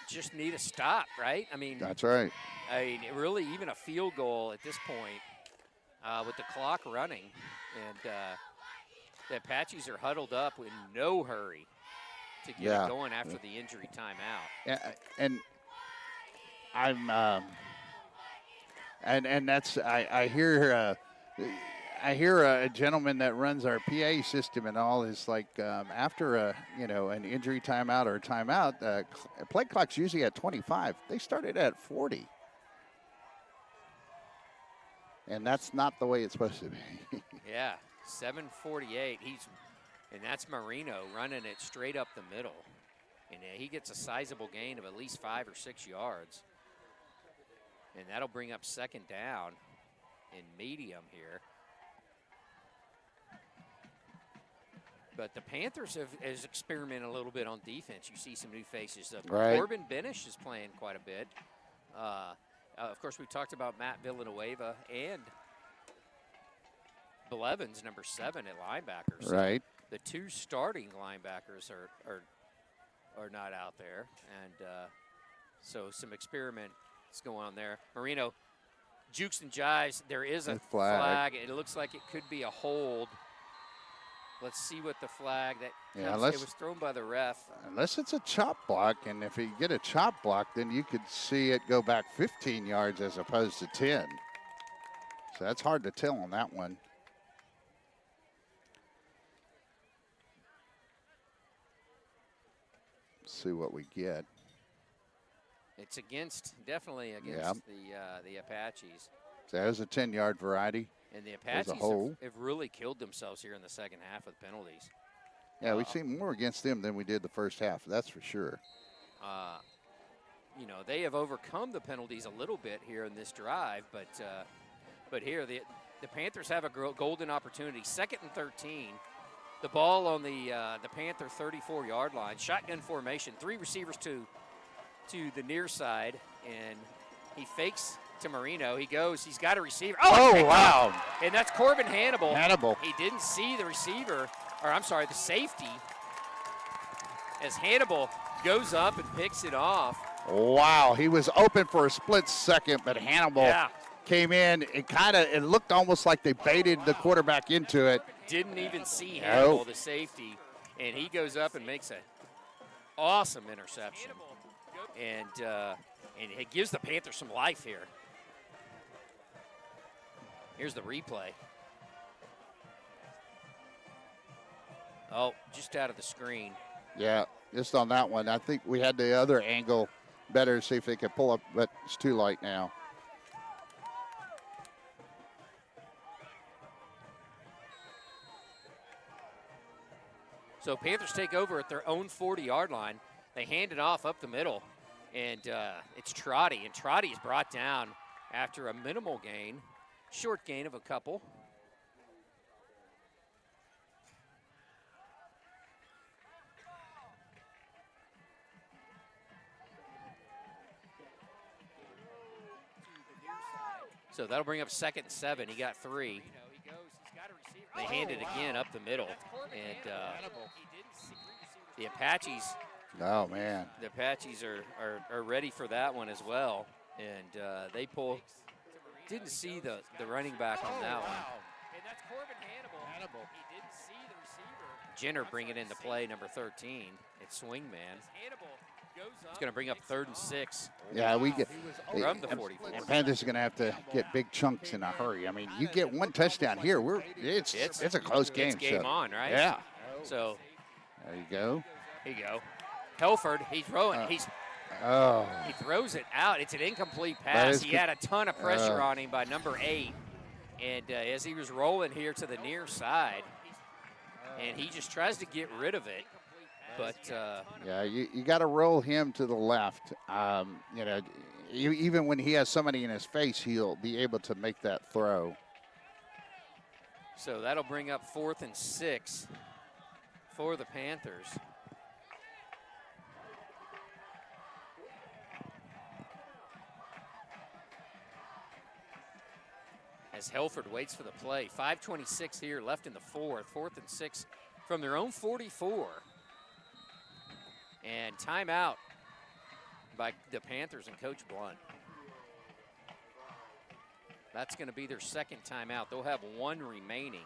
just need a stop, right? I mean, that's right. I mean, really, even a field goal at this point with the clock running, and the Apaches are huddled up in no hurry to get it going after the injury timeout. And I'm and that's I hear a gentleman that runs our PA system and all is like after an injury timeout or a timeout, play clock's usually at 25. They started at 40, and that's not the way it's supposed to be. Yeah, 7:48. And that's Marino running it straight up the middle, and he gets a sizable gain of at least 5 or 6 yards, and that'll bring up 2nd down in medium here. But the Panthers have experimented a little bit on defense. You see some new faces. Right. Corbin Benish is playing quite a bit. Of course, we talked about Matt Villanueva and Blevins, number 7 at linebackers. Right. The 2 starting linebackers are not out there, and so some experiments going on there. Marino jukes and jives. There is a flag. It looks like it could be a hold. Let's see what the flag that it was thrown by the ref. Unless it's a chop block, and if you get a chop block, then you could see it go back 15 yards as opposed to 10. So that's hard to tell on that one. see what we get. It's definitely against the Apaches. So there's a 10-yard variety. And the As a Apaches whole. have really killed themselves here in the second half with penalties. Yeah, we've seen more against them than we did the first half. That's for sure. You know, they have overcome the penalties a little bit here in this drive, but here the Panthers have a golden opportunity. 2nd and 13. The ball on the Panther 34-yard line. Shotgun formation. 3 receivers to the near side, and he fakes to Marino. He goes. He's got a receiver. Oh, wow. And that's Corbin Hannibal. Hannibal. He didn't see the receiver, or I'm sorry, the safety, as Hannibal goes up and picks it off. Wow, he was open for a split second, but Hannibal came in. It looked almost like they baited the quarterback into it. Didn't even see Hannibal, the safety, and he goes up and makes an awesome interception. And it gives the Panthers some life here. Here's the replay. Oh, just out of the screen. Yeah, just on that one. I think we had the other angle better to see if they could pull up, but it's too late now. So Panthers take over at their own 40-yard line. They hand it off up the middle, and it's Trotty. And Trotty is brought down after a minimal gain, short gain of a couple. So that'll bring up 2nd and 7. He got 3. They hand it again up the middle, and the Apaches. Oh man! The Apaches are ready for that one as well, and they pull. Didn't see the running back on that one. And that's Corbin Hannibal. He didn't see the receiver. Jenner bringing into play number 13. It's Swingman. It's going to bring up 3rd and 6. Yeah, we get from the 44. And Panthers are going to have to get big chunks in a hurry. I mean, you get one touchdown here, it's a close game. It's game on, right? Yeah. So there you go. Here you go. Helford, he's throwing. He throws it out. It's an incomplete pass. He had a ton of pressure on him by number 8, and as he was rolling here to the near side, and he just tries to get rid of it. But yeah, you got to roll him to the left. You know, even when he has somebody in his face, he'll be able to make that throw. So that'll bring up 4th and 6 for the Panthers. As Helford waits for the play. 5:26 here left in the 4th. 4th and 6 from their own 44. And timeout by the Panthers and Coach Blunt. That's going to be their 2nd timeout. They'll have 1 remaining.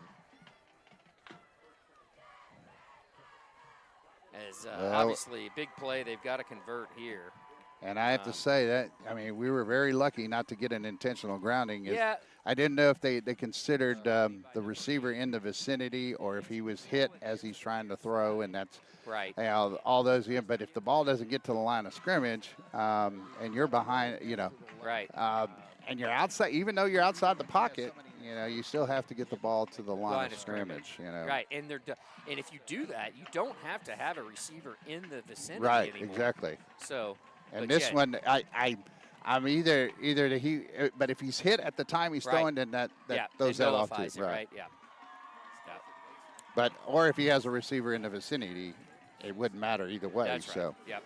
As obviously a big play they've got to convert here. And I have to say that, I mean, we were very lucky not to get an intentional grounding. Yeah. I didn't know if they considered the receiver in the vicinity or if he was hit as he's trying to throw, and that's right. You know, all those. But if the ball doesn't get to the line of scrimmage and you're behind, you know, right, and you're outside, even though you're outside the pocket, you know, you still have to get the ball to the line of scrimmage. You know, right, and if you do that, you don't have to have a receiver in the vicinity right, anymore. exactly. So. And this one, I'm either he, but if he's hit at the time he's throwing, then that throws that off too. Right. Yeah. But or if he has a receiver in the vicinity, it wouldn't matter either way. That's right. So. Yep.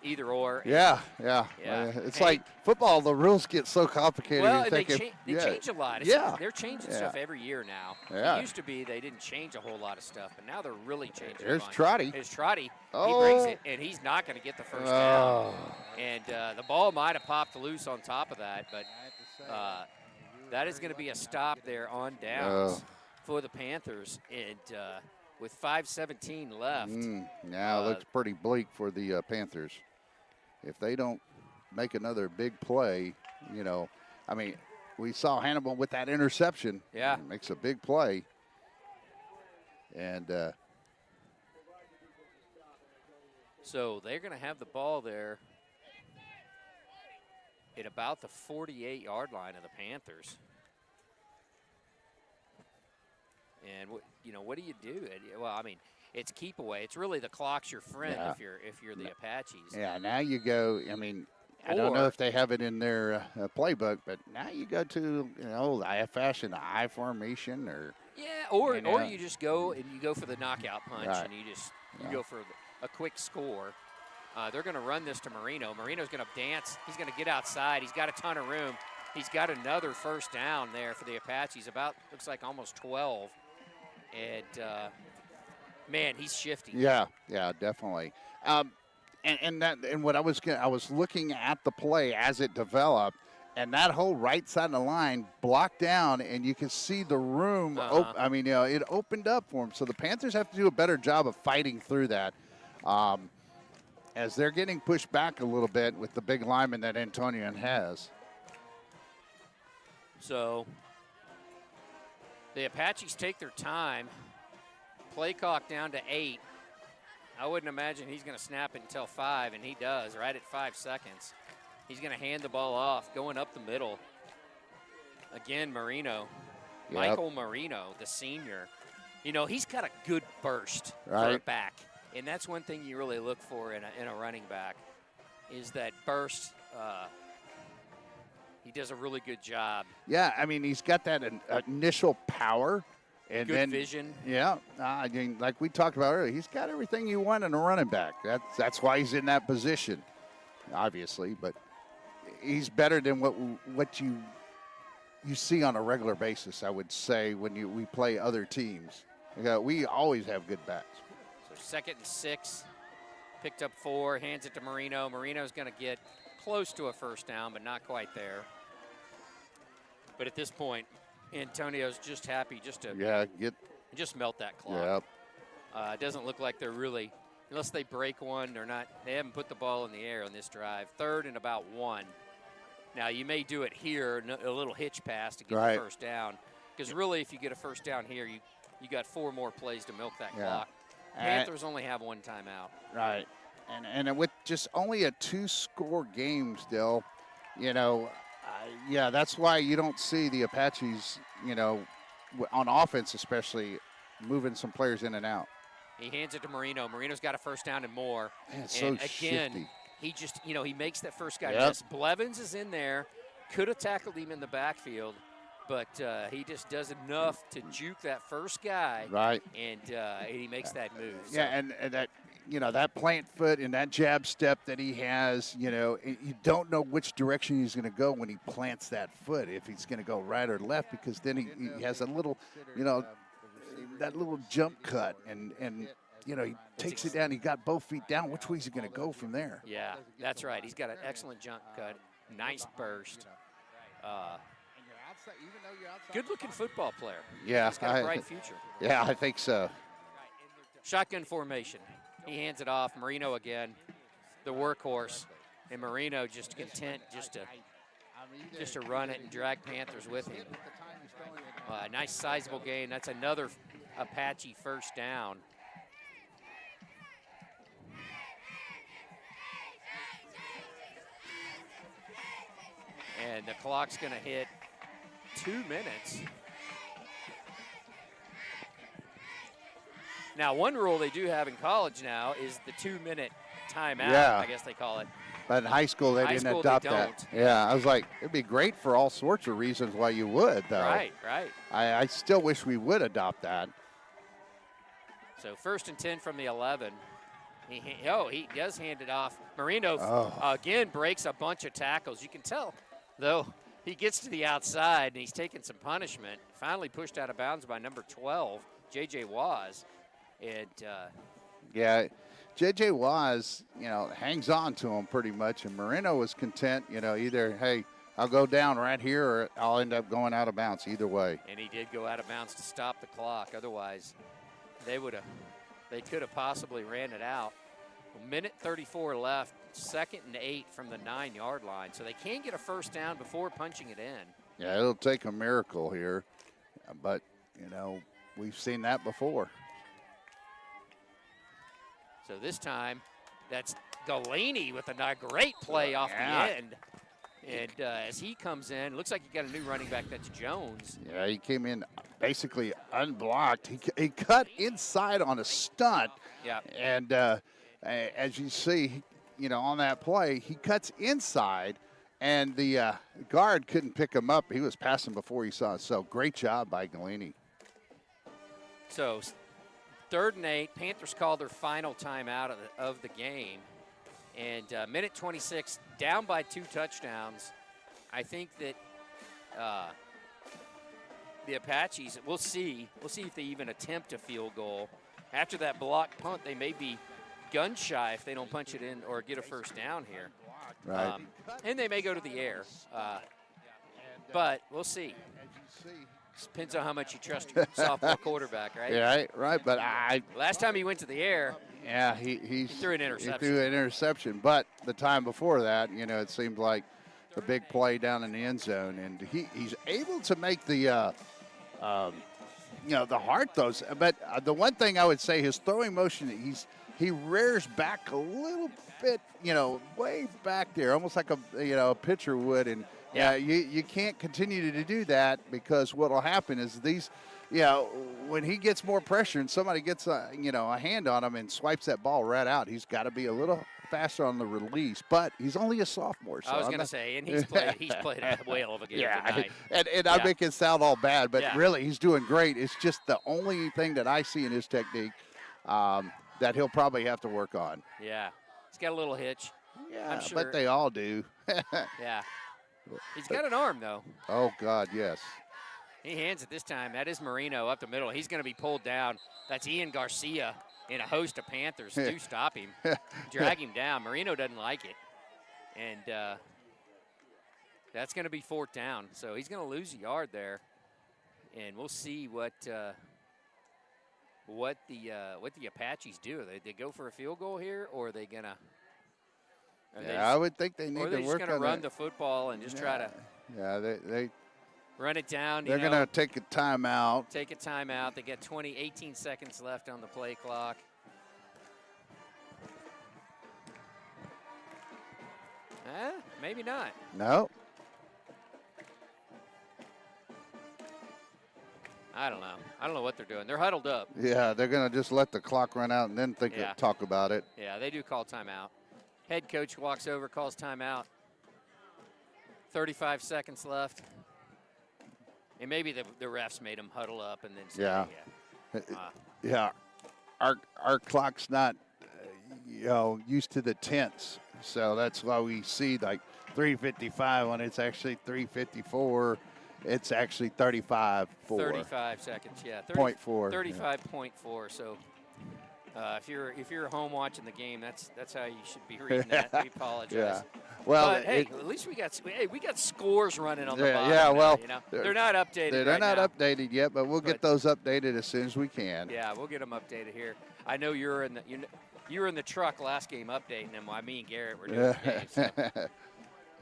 Either or. Yeah. It's like football. The rules get so complicated. Well, they change a lot. They're changing stuff every year now. Yeah. It used to be they didn't change a whole lot of stuff, but now they're really changing. There's Trotty. There's Trotty. Oh. He brings it, and he's not going to get the first down. And the ball might have popped loose on top of that, but that is going to be a stop there on downs for the Panthers. And with 5:17 left. Now it looks pretty bleak for the Panthers. If they don't make another big play, you know, I mean, we saw Hannibal with that interception. Yeah. He makes a big play. And So they're going to have the ball there at about the 48-yard line of the Panthers. And what do you do? Well, I mean, it's keep away. It's really the clock's your friend if you're the Apaches. Yeah, now you go. I mean, I don't know if they have it in their playbook, but now you go to the I-fashion, the I formation, or or you just go and you go for the knockout punch, and you go for a quick score. They're going to run this to Marino. Marino's going to dance. He's going to get outside. He's got a ton of room. He's got another first down there for the Apaches. Looks like almost 12. And man, he's shifty. Yeah, definitely. And what I was looking at the play as it developed, and that whole right side of the line blocked down, and you can see the room. I mean, it opened up for them. So the Panthers have to do a better job of fighting through that, as they're getting pushed back a little bit with the big lineman that Antonian has. So the Apaches take their time. Play clock down to 8. I wouldn't imagine he's going to snap it until 5, and he does, right at 5 seconds. He's going to hand the ball off, going up the middle. Again, Marino. Yep. Michael Marino, the senior. He's got a good burst for a back, and that's one thing you really look for in a running back is that burst. He does a really good job. Yeah, I mean, he's got that initial power. And good then, vision. Yeah, I mean, like we talked about earlier, he's got everything you want in a running back. That's why he's in that position, obviously. But he's better than what you see on a regular basis, I would say, when we play other teams. We always have good backs. So 2nd and 6, picked up 4, hands it to Marino. Marino's going to get close to a first down, but not quite there. But at this point, Antonio's just happy just to melt that clock. Yep. It doesn't look like they're really, unless they break one, they haven't put the ball in the air on this drive. 3rd and about 1. Now you may do it here, a little hitch pass to get the first down. Because really, if you get a first down here, you got 4 more plays to milk that clock. Panthers only have 1 timeout. Right. And with just only a 2-score game still, that's why you don't see the Apaches, on offense especially, moving some players in and out. He hands it to Marino. Marino's got a first down and more. Man, so again, shifty. he just, he makes that first guy miss. Blevins is in there, could have tackled him in the backfield, but he just does enough to juke that first guy. Right. And he makes that move. So. Yeah, and that, that plant foot and that jab step that he has, you don't know which direction he's going to go when he plants that foot, if he's going to go right or left, because then he has a little, that little jump cut, and he takes it down. He got both feet down. Which way is he going to go from there? Yeah, that's right. He's got an excellent jump cut, nice burst. Good-looking football player. Yeah. He's got a bright future. Yeah, I think so. Shotgun formation. He hands it off. Marino again, the workhorse. And Marino just content just to run it and drag Panthers with him. Nice sizable gain. That's another Apache first down. And the clock's going to hit 2 minutes. Now, one rule they do have in college now is the 2-minute timeout, I guess they call it. But in high school, they didn't adopt that. Yeah, I was like, it'd be great for all sorts of reasons why you would, though. Right. I still wish we would adopt that. So 1st and 10 from the 11. He does hand it off. Marino, again, breaks a bunch of tackles. You can tell, though, he gets to the outside, and he's taking some punishment. Finally pushed out of bounds by number 12, J.J. Waz. And J.J. Waz, hangs on to him pretty much, and Marino was content, either, hey, I'll go down right here or I'll end up going out of bounds either way. And he did go out of bounds to stop the clock. Otherwise, they could have possibly ran it out. 1:34 left, 2nd and 8 from the 9-yard line. So they can get a first down before punching it in. Yeah, it'll take a miracle here, but, we've seen that before. So this time, That's Galini with a great play off the end. And as he comes in, looks like you got a new running back. That's Jones. Yeah, he came in basically unblocked. He cut inside on a stunt. Yeah. And as you see, on that play, he cuts inside, and the guard couldn't pick him up. He was passing before he saw it. So great job by Galini. So 3rd and 8. Panthers called their final timeout of the game. And minute 26, down by 2 touchdowns. I think that the Apaches, we'll see if they even attempt a field goal. After that blocked punt, they may be gun shy if they don't punch it in or get a first down here. Right. And they may go to the air. But we'll see. Depends on how much you trust your sophomore quarterback, right? Yeah, right. But last time he went to the air, yeah, he threw an interception. He threw an interception. But the time before that, it seemed like the big play down in the end zone, and he's able to make the the hard throws. But the one thing I would say, his throwing motion, he rears back a little bit, way back there, almost like a pitcher would, and you can't continue to do that, because what will happen is these, when he gets more pressure and somebody gets a hand on him and swipes that ball right out, he's got to be a little faster on the release. But he's only a sophomore. So I was going to say, and he's played a whale of a game tonight. And I make it sound all bad, but really he's doing great. It's just the only thing that I see in his technique that he'll probably have to work on. Yeah, he's got a little hitch. Yeah, I'm sure. but they all do. Yeah. He's got an arm, though. Oh, God, yes. He hands it this time. That is Marino up the middle. He's going to be pulled down. That's Ian Garcia and a host of Panthers do stop him, drag him down. Marino doesn't like it. And that's going to be 4th down. So he's going to lose a yard there. And we'll see what the Apaches do. They go for a field goal here, or are they going to? I would think they need to work on it. Or they're just going to run the football and just try to. Yeah, they run it down. They're going to take a timeout. Take a timeout. They got 18 seconds left on the play clock. Maybe not. No. I don't know. I don't know what they're doing. They're huddled up. Yeah, they're going to just let the clock run out and then talk about it. Yeah, they do call timeout. Head coach walks over, calls timeout. 35 seconds left. And maybe the refs made them huddle up and then say, Our clock's not, used to the tenths. So that's why we see like 3:55 when it's actually 3:54. It's actually 35.4. 35 seconds, yeah. 0.4. 35.4. So if you're home watching the game, that's how you should be reading that. We apologize. Yeah. Well, but, at least we got scores running on the bottom. Yeah, well, now, they're not updated. They're not updated yet, but we'll get those updated as soon as we can. Yeah, we'll get them updated here. I know you were in the truck last game updating them while me and Garrett were doing the game. So.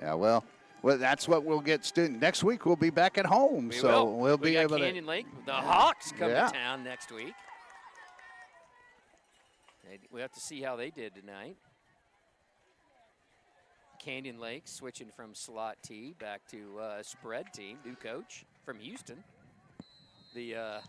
Yeah, well, that's what we'll get next week. We'll be back at home, we'll be able to. Canyon Lake, the Hawks come to town next week. We have to see how they did tonight. Canyon Lake switching from slot T back to spread team. New coach from Houston. The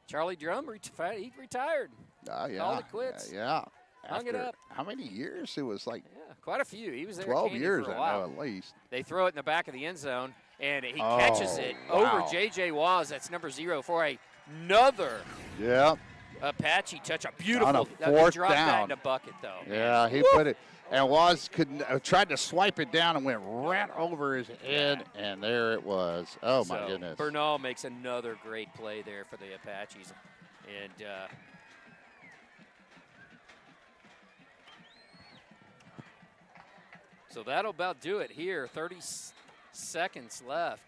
Charlie Drum, he retired. Oh, yeah. Called it quits. Yeah. Hung it up. How many years? It was like quite a few. He was there 12 years for a while. at least. They throw it in the back of the end zone, and he catches it over J.J. Waz. That's number 0 for another Apache touch. A beautiful drop that in the bucket, though. Yeah, he put it. And Waz tried to swipe it down and went right over his head, and there it was. Oh, my goodness. Bernal makes another great play there for the Apaches. And so that'll about do it here. 30 seconds left.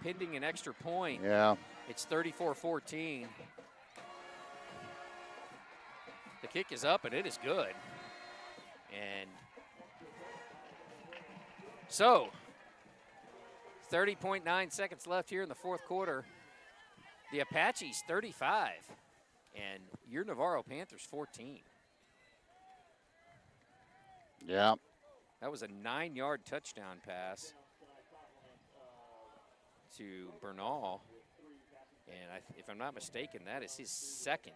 Pending an extra point. Yeah. It's 34-14. The kick is up, and it is good. And so, 30.9 seconds left here in the fourth quarter. The Apaches 35, and your Navarro Panthers 14. Yeah. That was a 9-yard touchdown pass to Bernal. And if I'm not mistaken, that is his second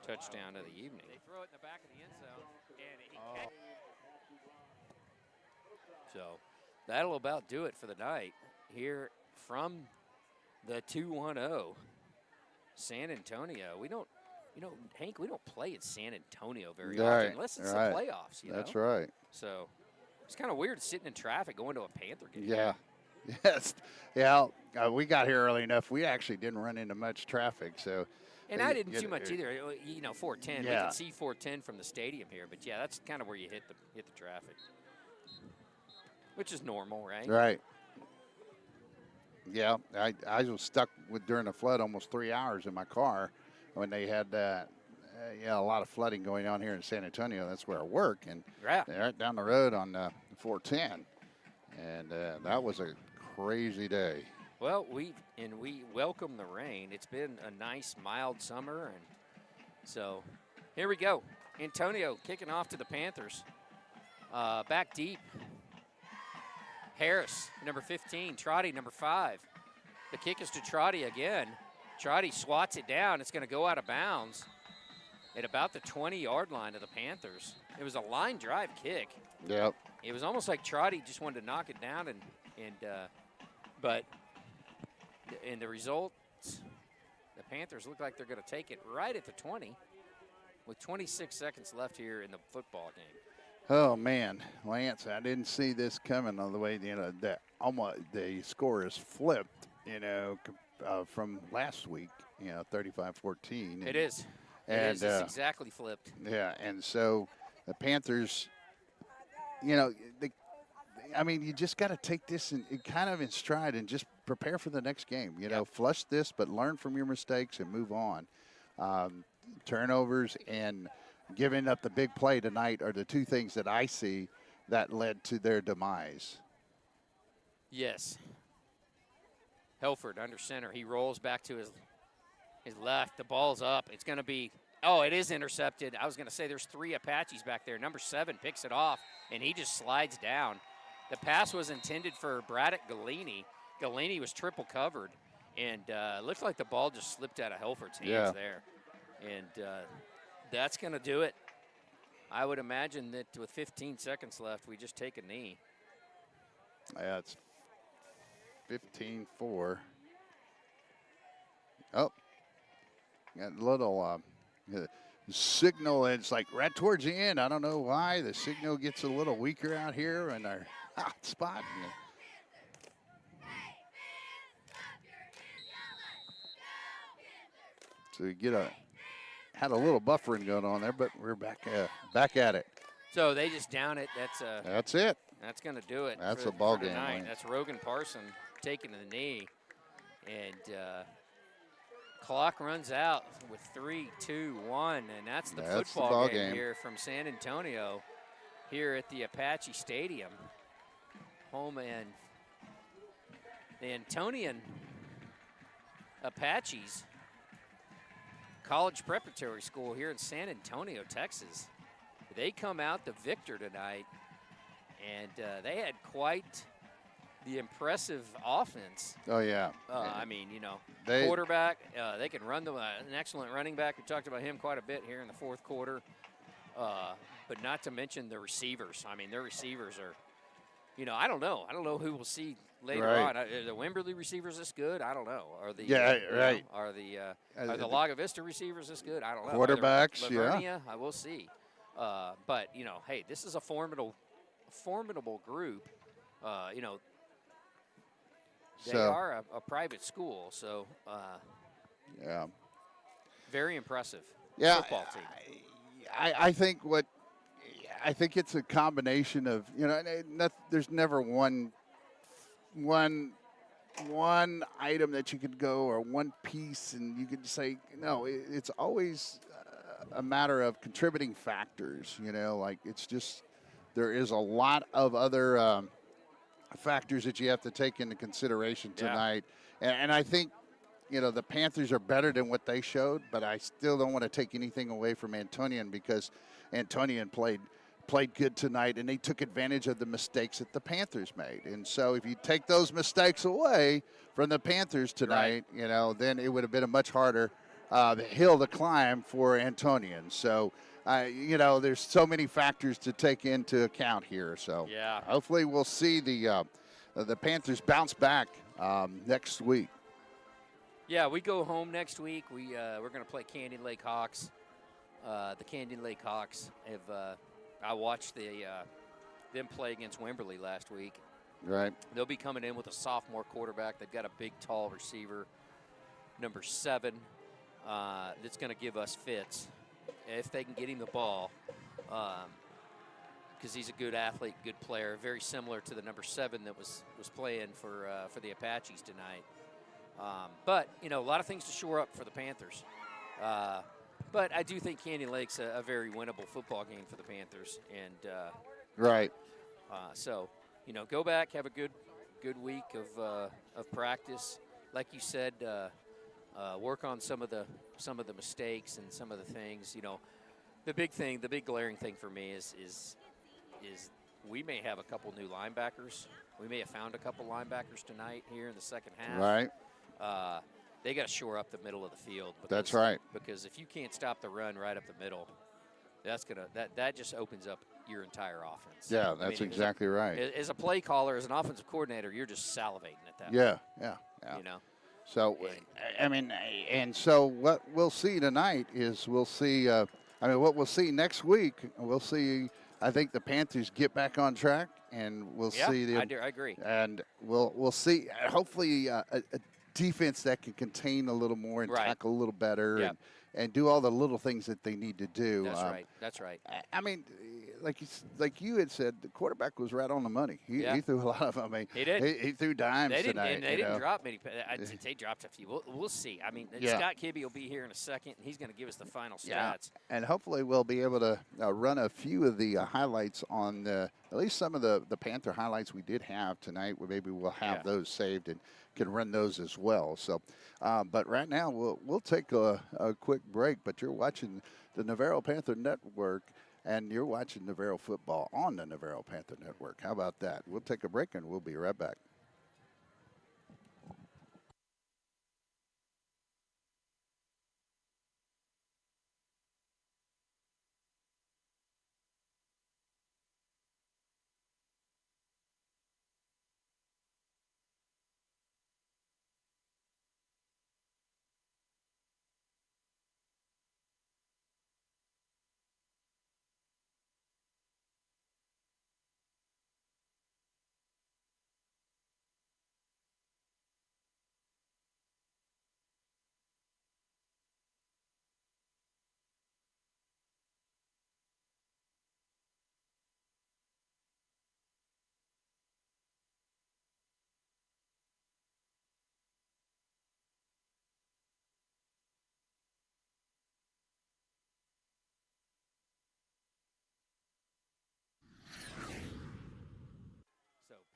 touchdown of the evening. They throw it in the back of the end zone, and he So that'll about do it for the night here from the 210 San Antonio. We don't, Hank, we don't play in San Antonio very often unless it's the playoffs. That's right. So it's kind of weird sitting in traffic going to a Panther game. Yeah. Yes. Yeah. We got here early enough. We actually didn't run into much traffic. So. And I didn't too much either. 410. Yeah. We can see 410 from the stadium here, but yeah, that's kind of where you hit the traffic, which is normal, right? Right. Yeah, I was stuck during the flood almost 3 hours in my car when they had a lot of flooding going on here in San Antonio. That's where I work, and right down the road on 410, and that was a crazy day. Well, we welcome the rain. It's been a nice, mild summer, and so here we go. Antonio kicking off to the Panthers. Back deep. Harris, number 15. Trotty, number 5. The kick is to Trotty again. Trotty swats it down. It's going to go out of bounds at about the 20-yard line of the Panthers. It was a line drive kick. Yep. It was almost like Trotty just wanted to knock it down, but in the results, the Panthers look like they're going to take it right at the 20 with 26 seconds left here in the football game. Oh man, Lance, I didn't see this coming all the way. The score is flipped. From last week. 35-14. It is. It's exactly flipped. Yeah, and so the Panthers. You just got to take this kind of in stride and just prepare for the next game. Flush this, but learn from your mistakes and move on. Turnovers and giving up the big play tonight are the two things that I see that led to their demise. Yes. Helford under center. He rolls back to his left. The ball's up. It's going to be – it is intercepted. I was going to say there's 3 Apaches back there. Number 7 picks it off, and he just slides down. The pass was intended for Braddock Galini. Galini was triple covered, and it looked like the ball just slipped out of Helford's hands there. And that's going to do it. I would imagine that with 15 seconds left, we just take a knee. Yeah, it's 15-4. Oh, got a little signal. It's like right towards the end. I don't know why. The signal gets a little weaker out here in our hot spot. So we had a little buffering going on there, but we're back at it. So they just down it. That's it. That's going to do it. That's a ball game. That's Rogan Parson taking the knee, and clock runs out with 3, 2, 1, and that's the football game here from San Antonio, here at the Apache Stadium, home and the Antonian Apaches College Preparatory School here in San Antonio, Texas. They come out the victor tonight, and they had quite the impressive offense. Oh, yeah. Quarterback, they can run an excellent running back. We talked about him quite a bit here in the fourth quarter, but not to mention the receivers. I mean, their receivers are, I don't know. I don't know who we'll see later on. Are the Wimberley receivers this good? I don't know. Are the Are the Laga Vista receivers this good? I don't know. Quarterbacks, Lavernia, I will see. But hey, this is a formidable group. They are a private school, so very impressive football team. I think it's a combination of there's never one item that you could go or one piece and you could say no. It's always a matter of contributing factors. It's just there is a lot of other factors that you have to take into consideration tonight, and I think the Panthers are better than what they showed, but I still don't want to take anything away from Antonian because Antonian played good tonight, and they took advantage of the mistakes that the Panthers made. And so if you take those mistakes away from the Panthers tonight, then it would have been a much harder hill to climb for Antonian. So, there's so many factors to take into account here. So hopefully we'll see the Panthers bounce back next week. Yeah, we go home next week. We're going to play Canyon Lake Hawks. The Canyon Lake Hawks have I watched them play against Wimberley last week. Right. They'll be coming in with a sophomore quarterback. They've got a big, tall receiver, number 7, that's going to give us fits if they can get him the ball, because he's a good athlete, good player, very similar to the number 7 that was playing for the Apaches tonight. But, a lot of things to shore up for the Panthers. But I do think Canyon Lake's a very winnable football game for the Panthers. And right. So, go back, have a good week of practice. Like you said, work on some of the mistakes and some of the things. The big glaring thing for me is we may have a couple new linebackers. We may have found a couple linebackers tonight here in the second half. Right. They got to shore up the middle of the field. That's right. Because if you can't stop the run right up the middle, that just opens up your entire offense. Yeah, that's exactly right. As a play caller, as an offensive coordinator, you're just salivating at that. Yeah. So, and so what we'll see tonight is we'll see. What we'll see next week, we'll see. I think the Panthers get back on track, and we'll see them. I agree. And we'll see. Hopefully, a defense that can contain a little more and tackle a little better and do all the little things that they need to do. That's right. Like you had said, the quarterback was right on the money. He threw a lot of them. He did. He threw dimes tonight. They didn't drop many. They dropped a few. We'll see. Scott Kibbe will be here in a second. He's going to give us the final stats. And hopefully we'll be able to run a few of the highlights on at least some of the Panther highlights we did have tonight. Maybe we'll have those saved and can run those as well. So, but right now we'll take a quick break. But you're watching the Navarro Panther Network, and you're watching Navarro football on the Navarro Panther Network. How about that? We'll take a break, and we'll be right back.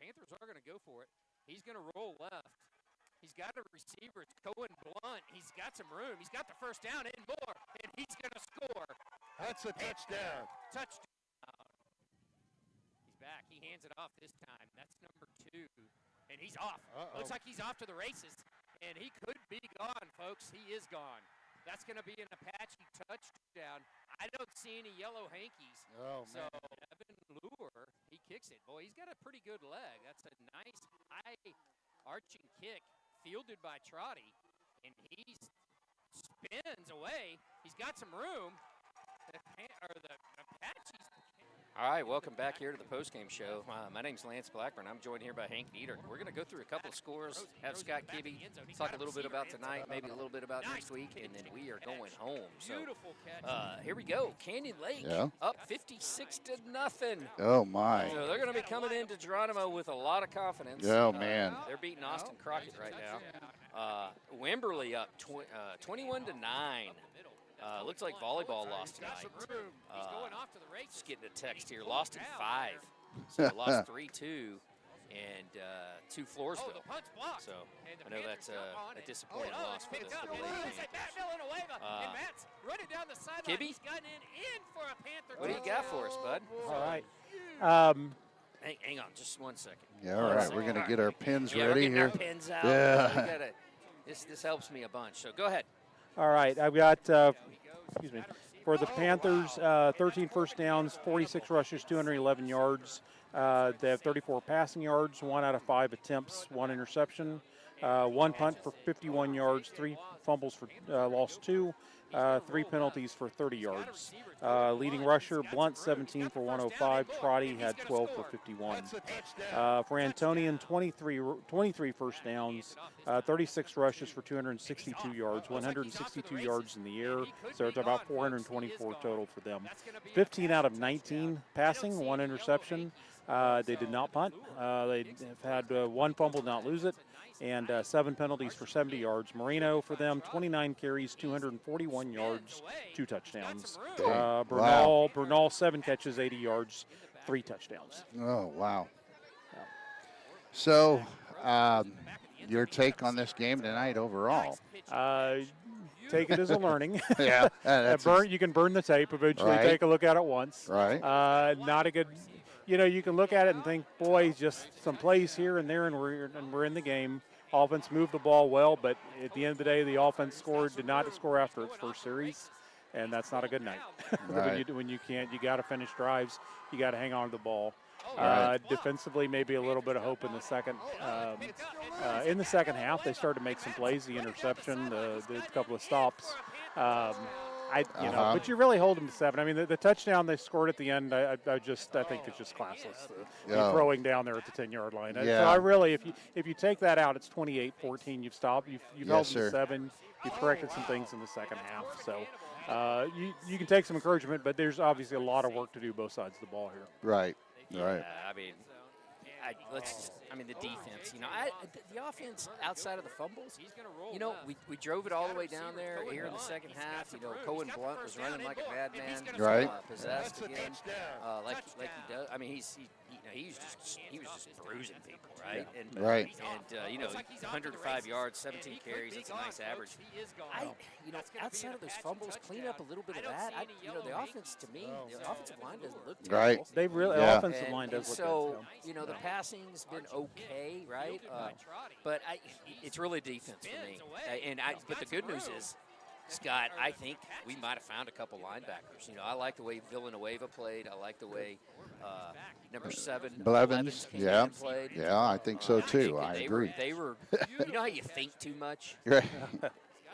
Panthers are going to go for it. He's going to roll left. He's got a receiver. It's Cohen Blunt. He's got some room. He's got the first down and more, and he's going to score. That's a touchdown. Touchdown. He's back. He hands it off this time. That's number 2, and he's off. Looks like he's off to the races, and he could be gone, folks. He is gone. That's going to be an Apache touchdown. I don't see any yellow hankies. Oh, man. So Evan Lure, he kicks it. Boy, he's got a pretty good leg. That's a nice high arching kick fielded by Trotty, and he spins away. He's got some room. The Apaches. All right, welcome back here to the postgame show. My name's Lance Blackburn. I'm joined here by Hank Dieter. We're going to go through a couple of scores, have Scott Kibbe talk a little bit about tonight, maybe a little bit about next week, and then we are going home. So here we go. Canyon Lake up 56-0. Oh, my. So they're going to be coming into Geronimo with a lot of confidence. Oh, man. They're beating Austin Crockett right now. Wimberley up 21-9. Looks like volleyball lost tonight. Just getting a text here. Lost in 5. So lost 3-2 and to Floresville. So I know that's a disappointing loss for the Lady Panthers. Kibby, what do you got for us, bud? All right. Hang on, just 1 second. Yeah, all right. We're going to get our pins Yeah, ready we're getting here. our pins out. Yeah. This helps me a bunch. So go ahead. All right. I've got, excuse me, for the Panthers, 13 first downs, 46 rushes, 211 yards. They have 34 passing yards, 1 out of 5 attempts, 1 interception, 1 punt for 51 yards, 3 fumbles for loss 2, 3 penalties for 30 yards. Leading rusher, Blunt, 17 for 105. Trotty had 12 for 51. For Antonian, 23 first downs, 36 rushes for 262 yards, 162 yards in the air, so it's about 424 total for them. 15 out of 19 passing, 1 interception. They did not punt. They have had 1 fumble, not lose it, and 7 penalties for 70 yards. Marino for them, 29 carries, 241 yards, 2 touchdowns. Bernal, 7 catches, 80 yards, 3 touchdowns. Oh, wow. So, your take on this game tonight overall? Take it as a learning. Yeah. You can burn the tape eventually. Right. Take a look at it once. Right. Not a good. You can look at it and think, boy, just some plays here and there, and we're in the game. Offense moved the ball well, but at the end of the day, the offense did not score after its first series, and that's not a good night. Right. when you can't, you got to finish drives. You got to hang on to the ball. Right. Defensively, maybe a little bit of hope in the second. In the second half, they started to make some plays. The interception, the couple of stops. But you really hold them to 7. I mean, the touchdown they scored at the end, I think it's just classless. Throwing down there at the 10-yard line. Yeah. So I really, if you take that out, it's 28-14. You've stopped. You've held them to 7. You've corrected some things in the second half. So you can take some encouragement, but there's obviously a lot of work to do both sides of the ball here. Right. Yeah, Right. I mean, the defense. The offense outside of the fumbles. We drove it all the way down there here in the second half. Cohen Blunt was running like a madman. Right. Possessed again, like he does. I mean, he was just bruising people, right? And, Right. And 105 yards, 17 carries. That's a nice average. Outside of those fumbles, clean up a little bit of that. The offense to me, the offensive line doesn't look terrible. Right. They really Yeah. offensive line does look good. So the passing's been okay, right? But it's really defense for me. But the good news is, Scott, I think we might have found a couple linebackers. I like the way Villanueva played. I like the way number 7 Blevins, came in and played. Yeah, I think so too. I agree. They were. You know how you think too much Right.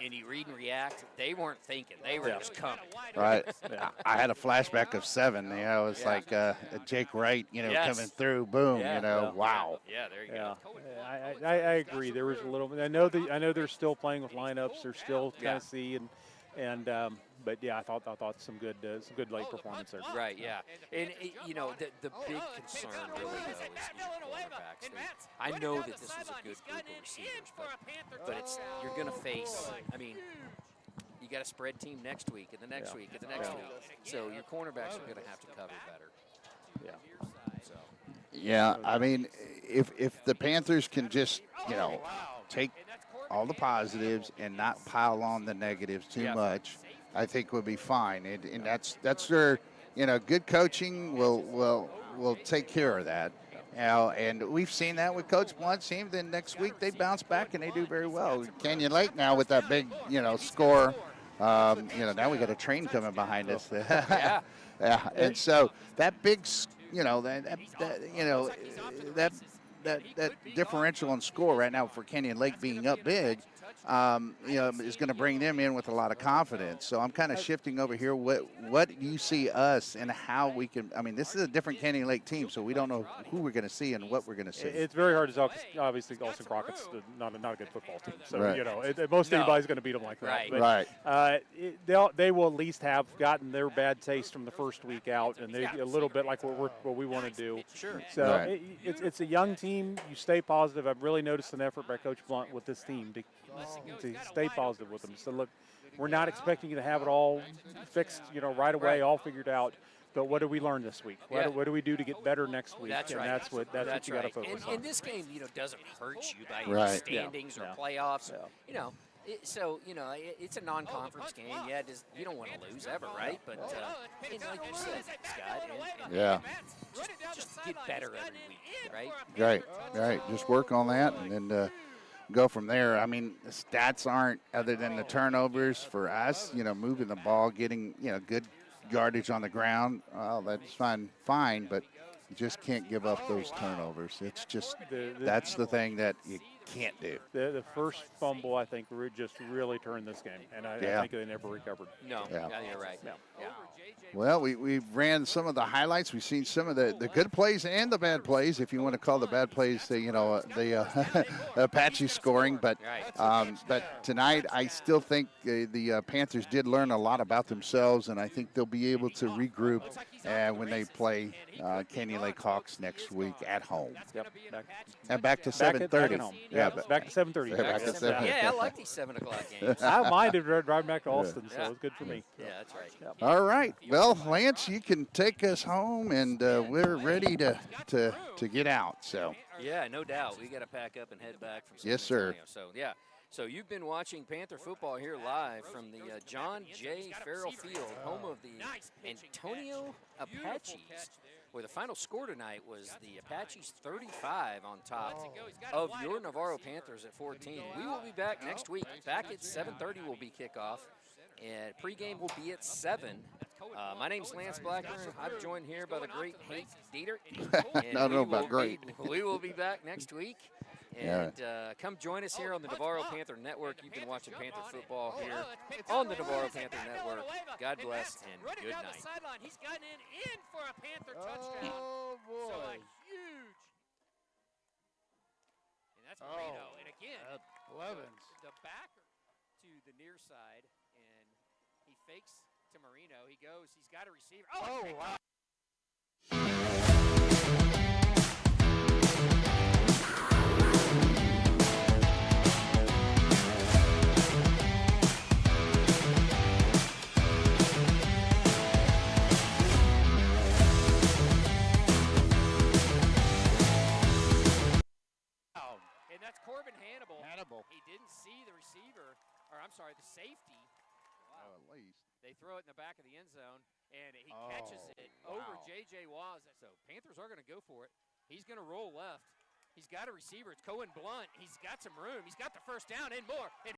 and you read and react. They weren't thinking. They were just coming. Right. I had a flashback of 7. It was like Jake Wright, coming through. Boom. Wow. Yeah, there you Yeah, go. I agree. There was a little bit. I know they're still playing with lineups. They're still Tennessee but yeah, I thought some good late performance there. Right. Yeah. And the big concern really though is your quarterbacks. I know that this was a good group of receivers, but you're going to face. I mean, you got a spread team next week and the next week and the next week, so your cornerbacks are going to have to cover better. Yeah. So. Yeah, I mean, if the Panthers can just, take all the positives and not pile on the negatives too much, I think we'll be fine. And that's their, good coaching will take care of that. And we've seen that with Coach Blunt's team. Then next week they bounce back and they do very well. Canyon Lake now with that big, score. Now we got a train coming behind us. Yeah. And so that big, that differential in score right now for Canyon Lake being up big, is going to bring them in with a lot of confidence. So I'm kind of shifting over here. What you see us and how we can. I mean, this is a different Canyon Lake team, so we don't know who we're going to see and what we're going to see. It's very hard to tell. Obviously, Austin Crockett's not a good football team. So Right. Most anybody's going to beat them like that. Right. But, they will at least have gotten their bad taste from the first week out, and they a little bit like what we want to do. Sure. So Right. it's a young team. You stay positive. I've really noticed an effort by Coach Blunt with this team to stay positive with them. So look, we're not expecting you to have it all fixed, right away, all figured out. but what do we learn this week? What do we do to get better next week? That's and right. that's what you got to focus on. And this game, doesn't hurt you by Right. standings or playoffs. Yeah. It's a non-conference game. Yeah, you don't want to lose ever, right? But like you said, Scott, and just get better every week, right? Right. Just work on that and then go from there. I mean, the stats aren't, other than the turnovers for us, moving the ball, getting, good yardage on the ground. Well, that's fine, but you just can't give up those turnovers. It's just, that's the thing that you can't do. The first fumble, I think, just really turned this game, and I think they never recovered. No, yeah, you're right. Yeah. Well, we ran some of the highlights. We've seen some of the good plays and the bad plays, if you want to call the bad plays, the Apache scoring. But tonight, I still think the Panthers did learn a lot about themselves, and I think they'll be able to regroup when they play Canyon Lake Hawks next week at home. Yep. Back to 7:30. Back, yeah, back to 7:30. Back to 7:30. Yeah, I like these 7 o'clock games. I minded driving back to Austin, so it was good for me. Yeah, that's right. Yep. All right. Well, Lance, you can take us home, and we're ready to get out. So. Yeah, no doubt. We got to pack up and head back from San Yes, sir. Antonio. So, yeah. So you've been watching Panther football here live from the John J. Farrell Field, home of the Antonio Apaches, where the final score tonight was the Apaches 35 on top of your Navarro Panthers at 14. We will be back next week. Back at 7:30 will be kickoff, and pregame will be at 7. My name's Lance Blackburn. I'm joined here by the great Hank Dieter. I don't know about great. We will be back next week. And come join us here on the Navarro Panther Network. You've been watching Panther football here on the Navarro Panther Network. God bless and good night. He's gotten in for a Panther touchdown. Oh, boy. So a huge. And that's Marino. And again, the backer to the near side. And he fakes to Marino. He goes. He's got a receiver. Oh, wow. And that's Corbin Hannibal. He didn't see the receiver, or I'm sorry, the safety. Wow. At least. They throw it in the back of the end zone, and he catches it over J.J. Waz. So Panthers are going to go for it. He's going to roll left. He's got a receiver. It's Cohen Blunt. He's got some room. He's got the first down and more. And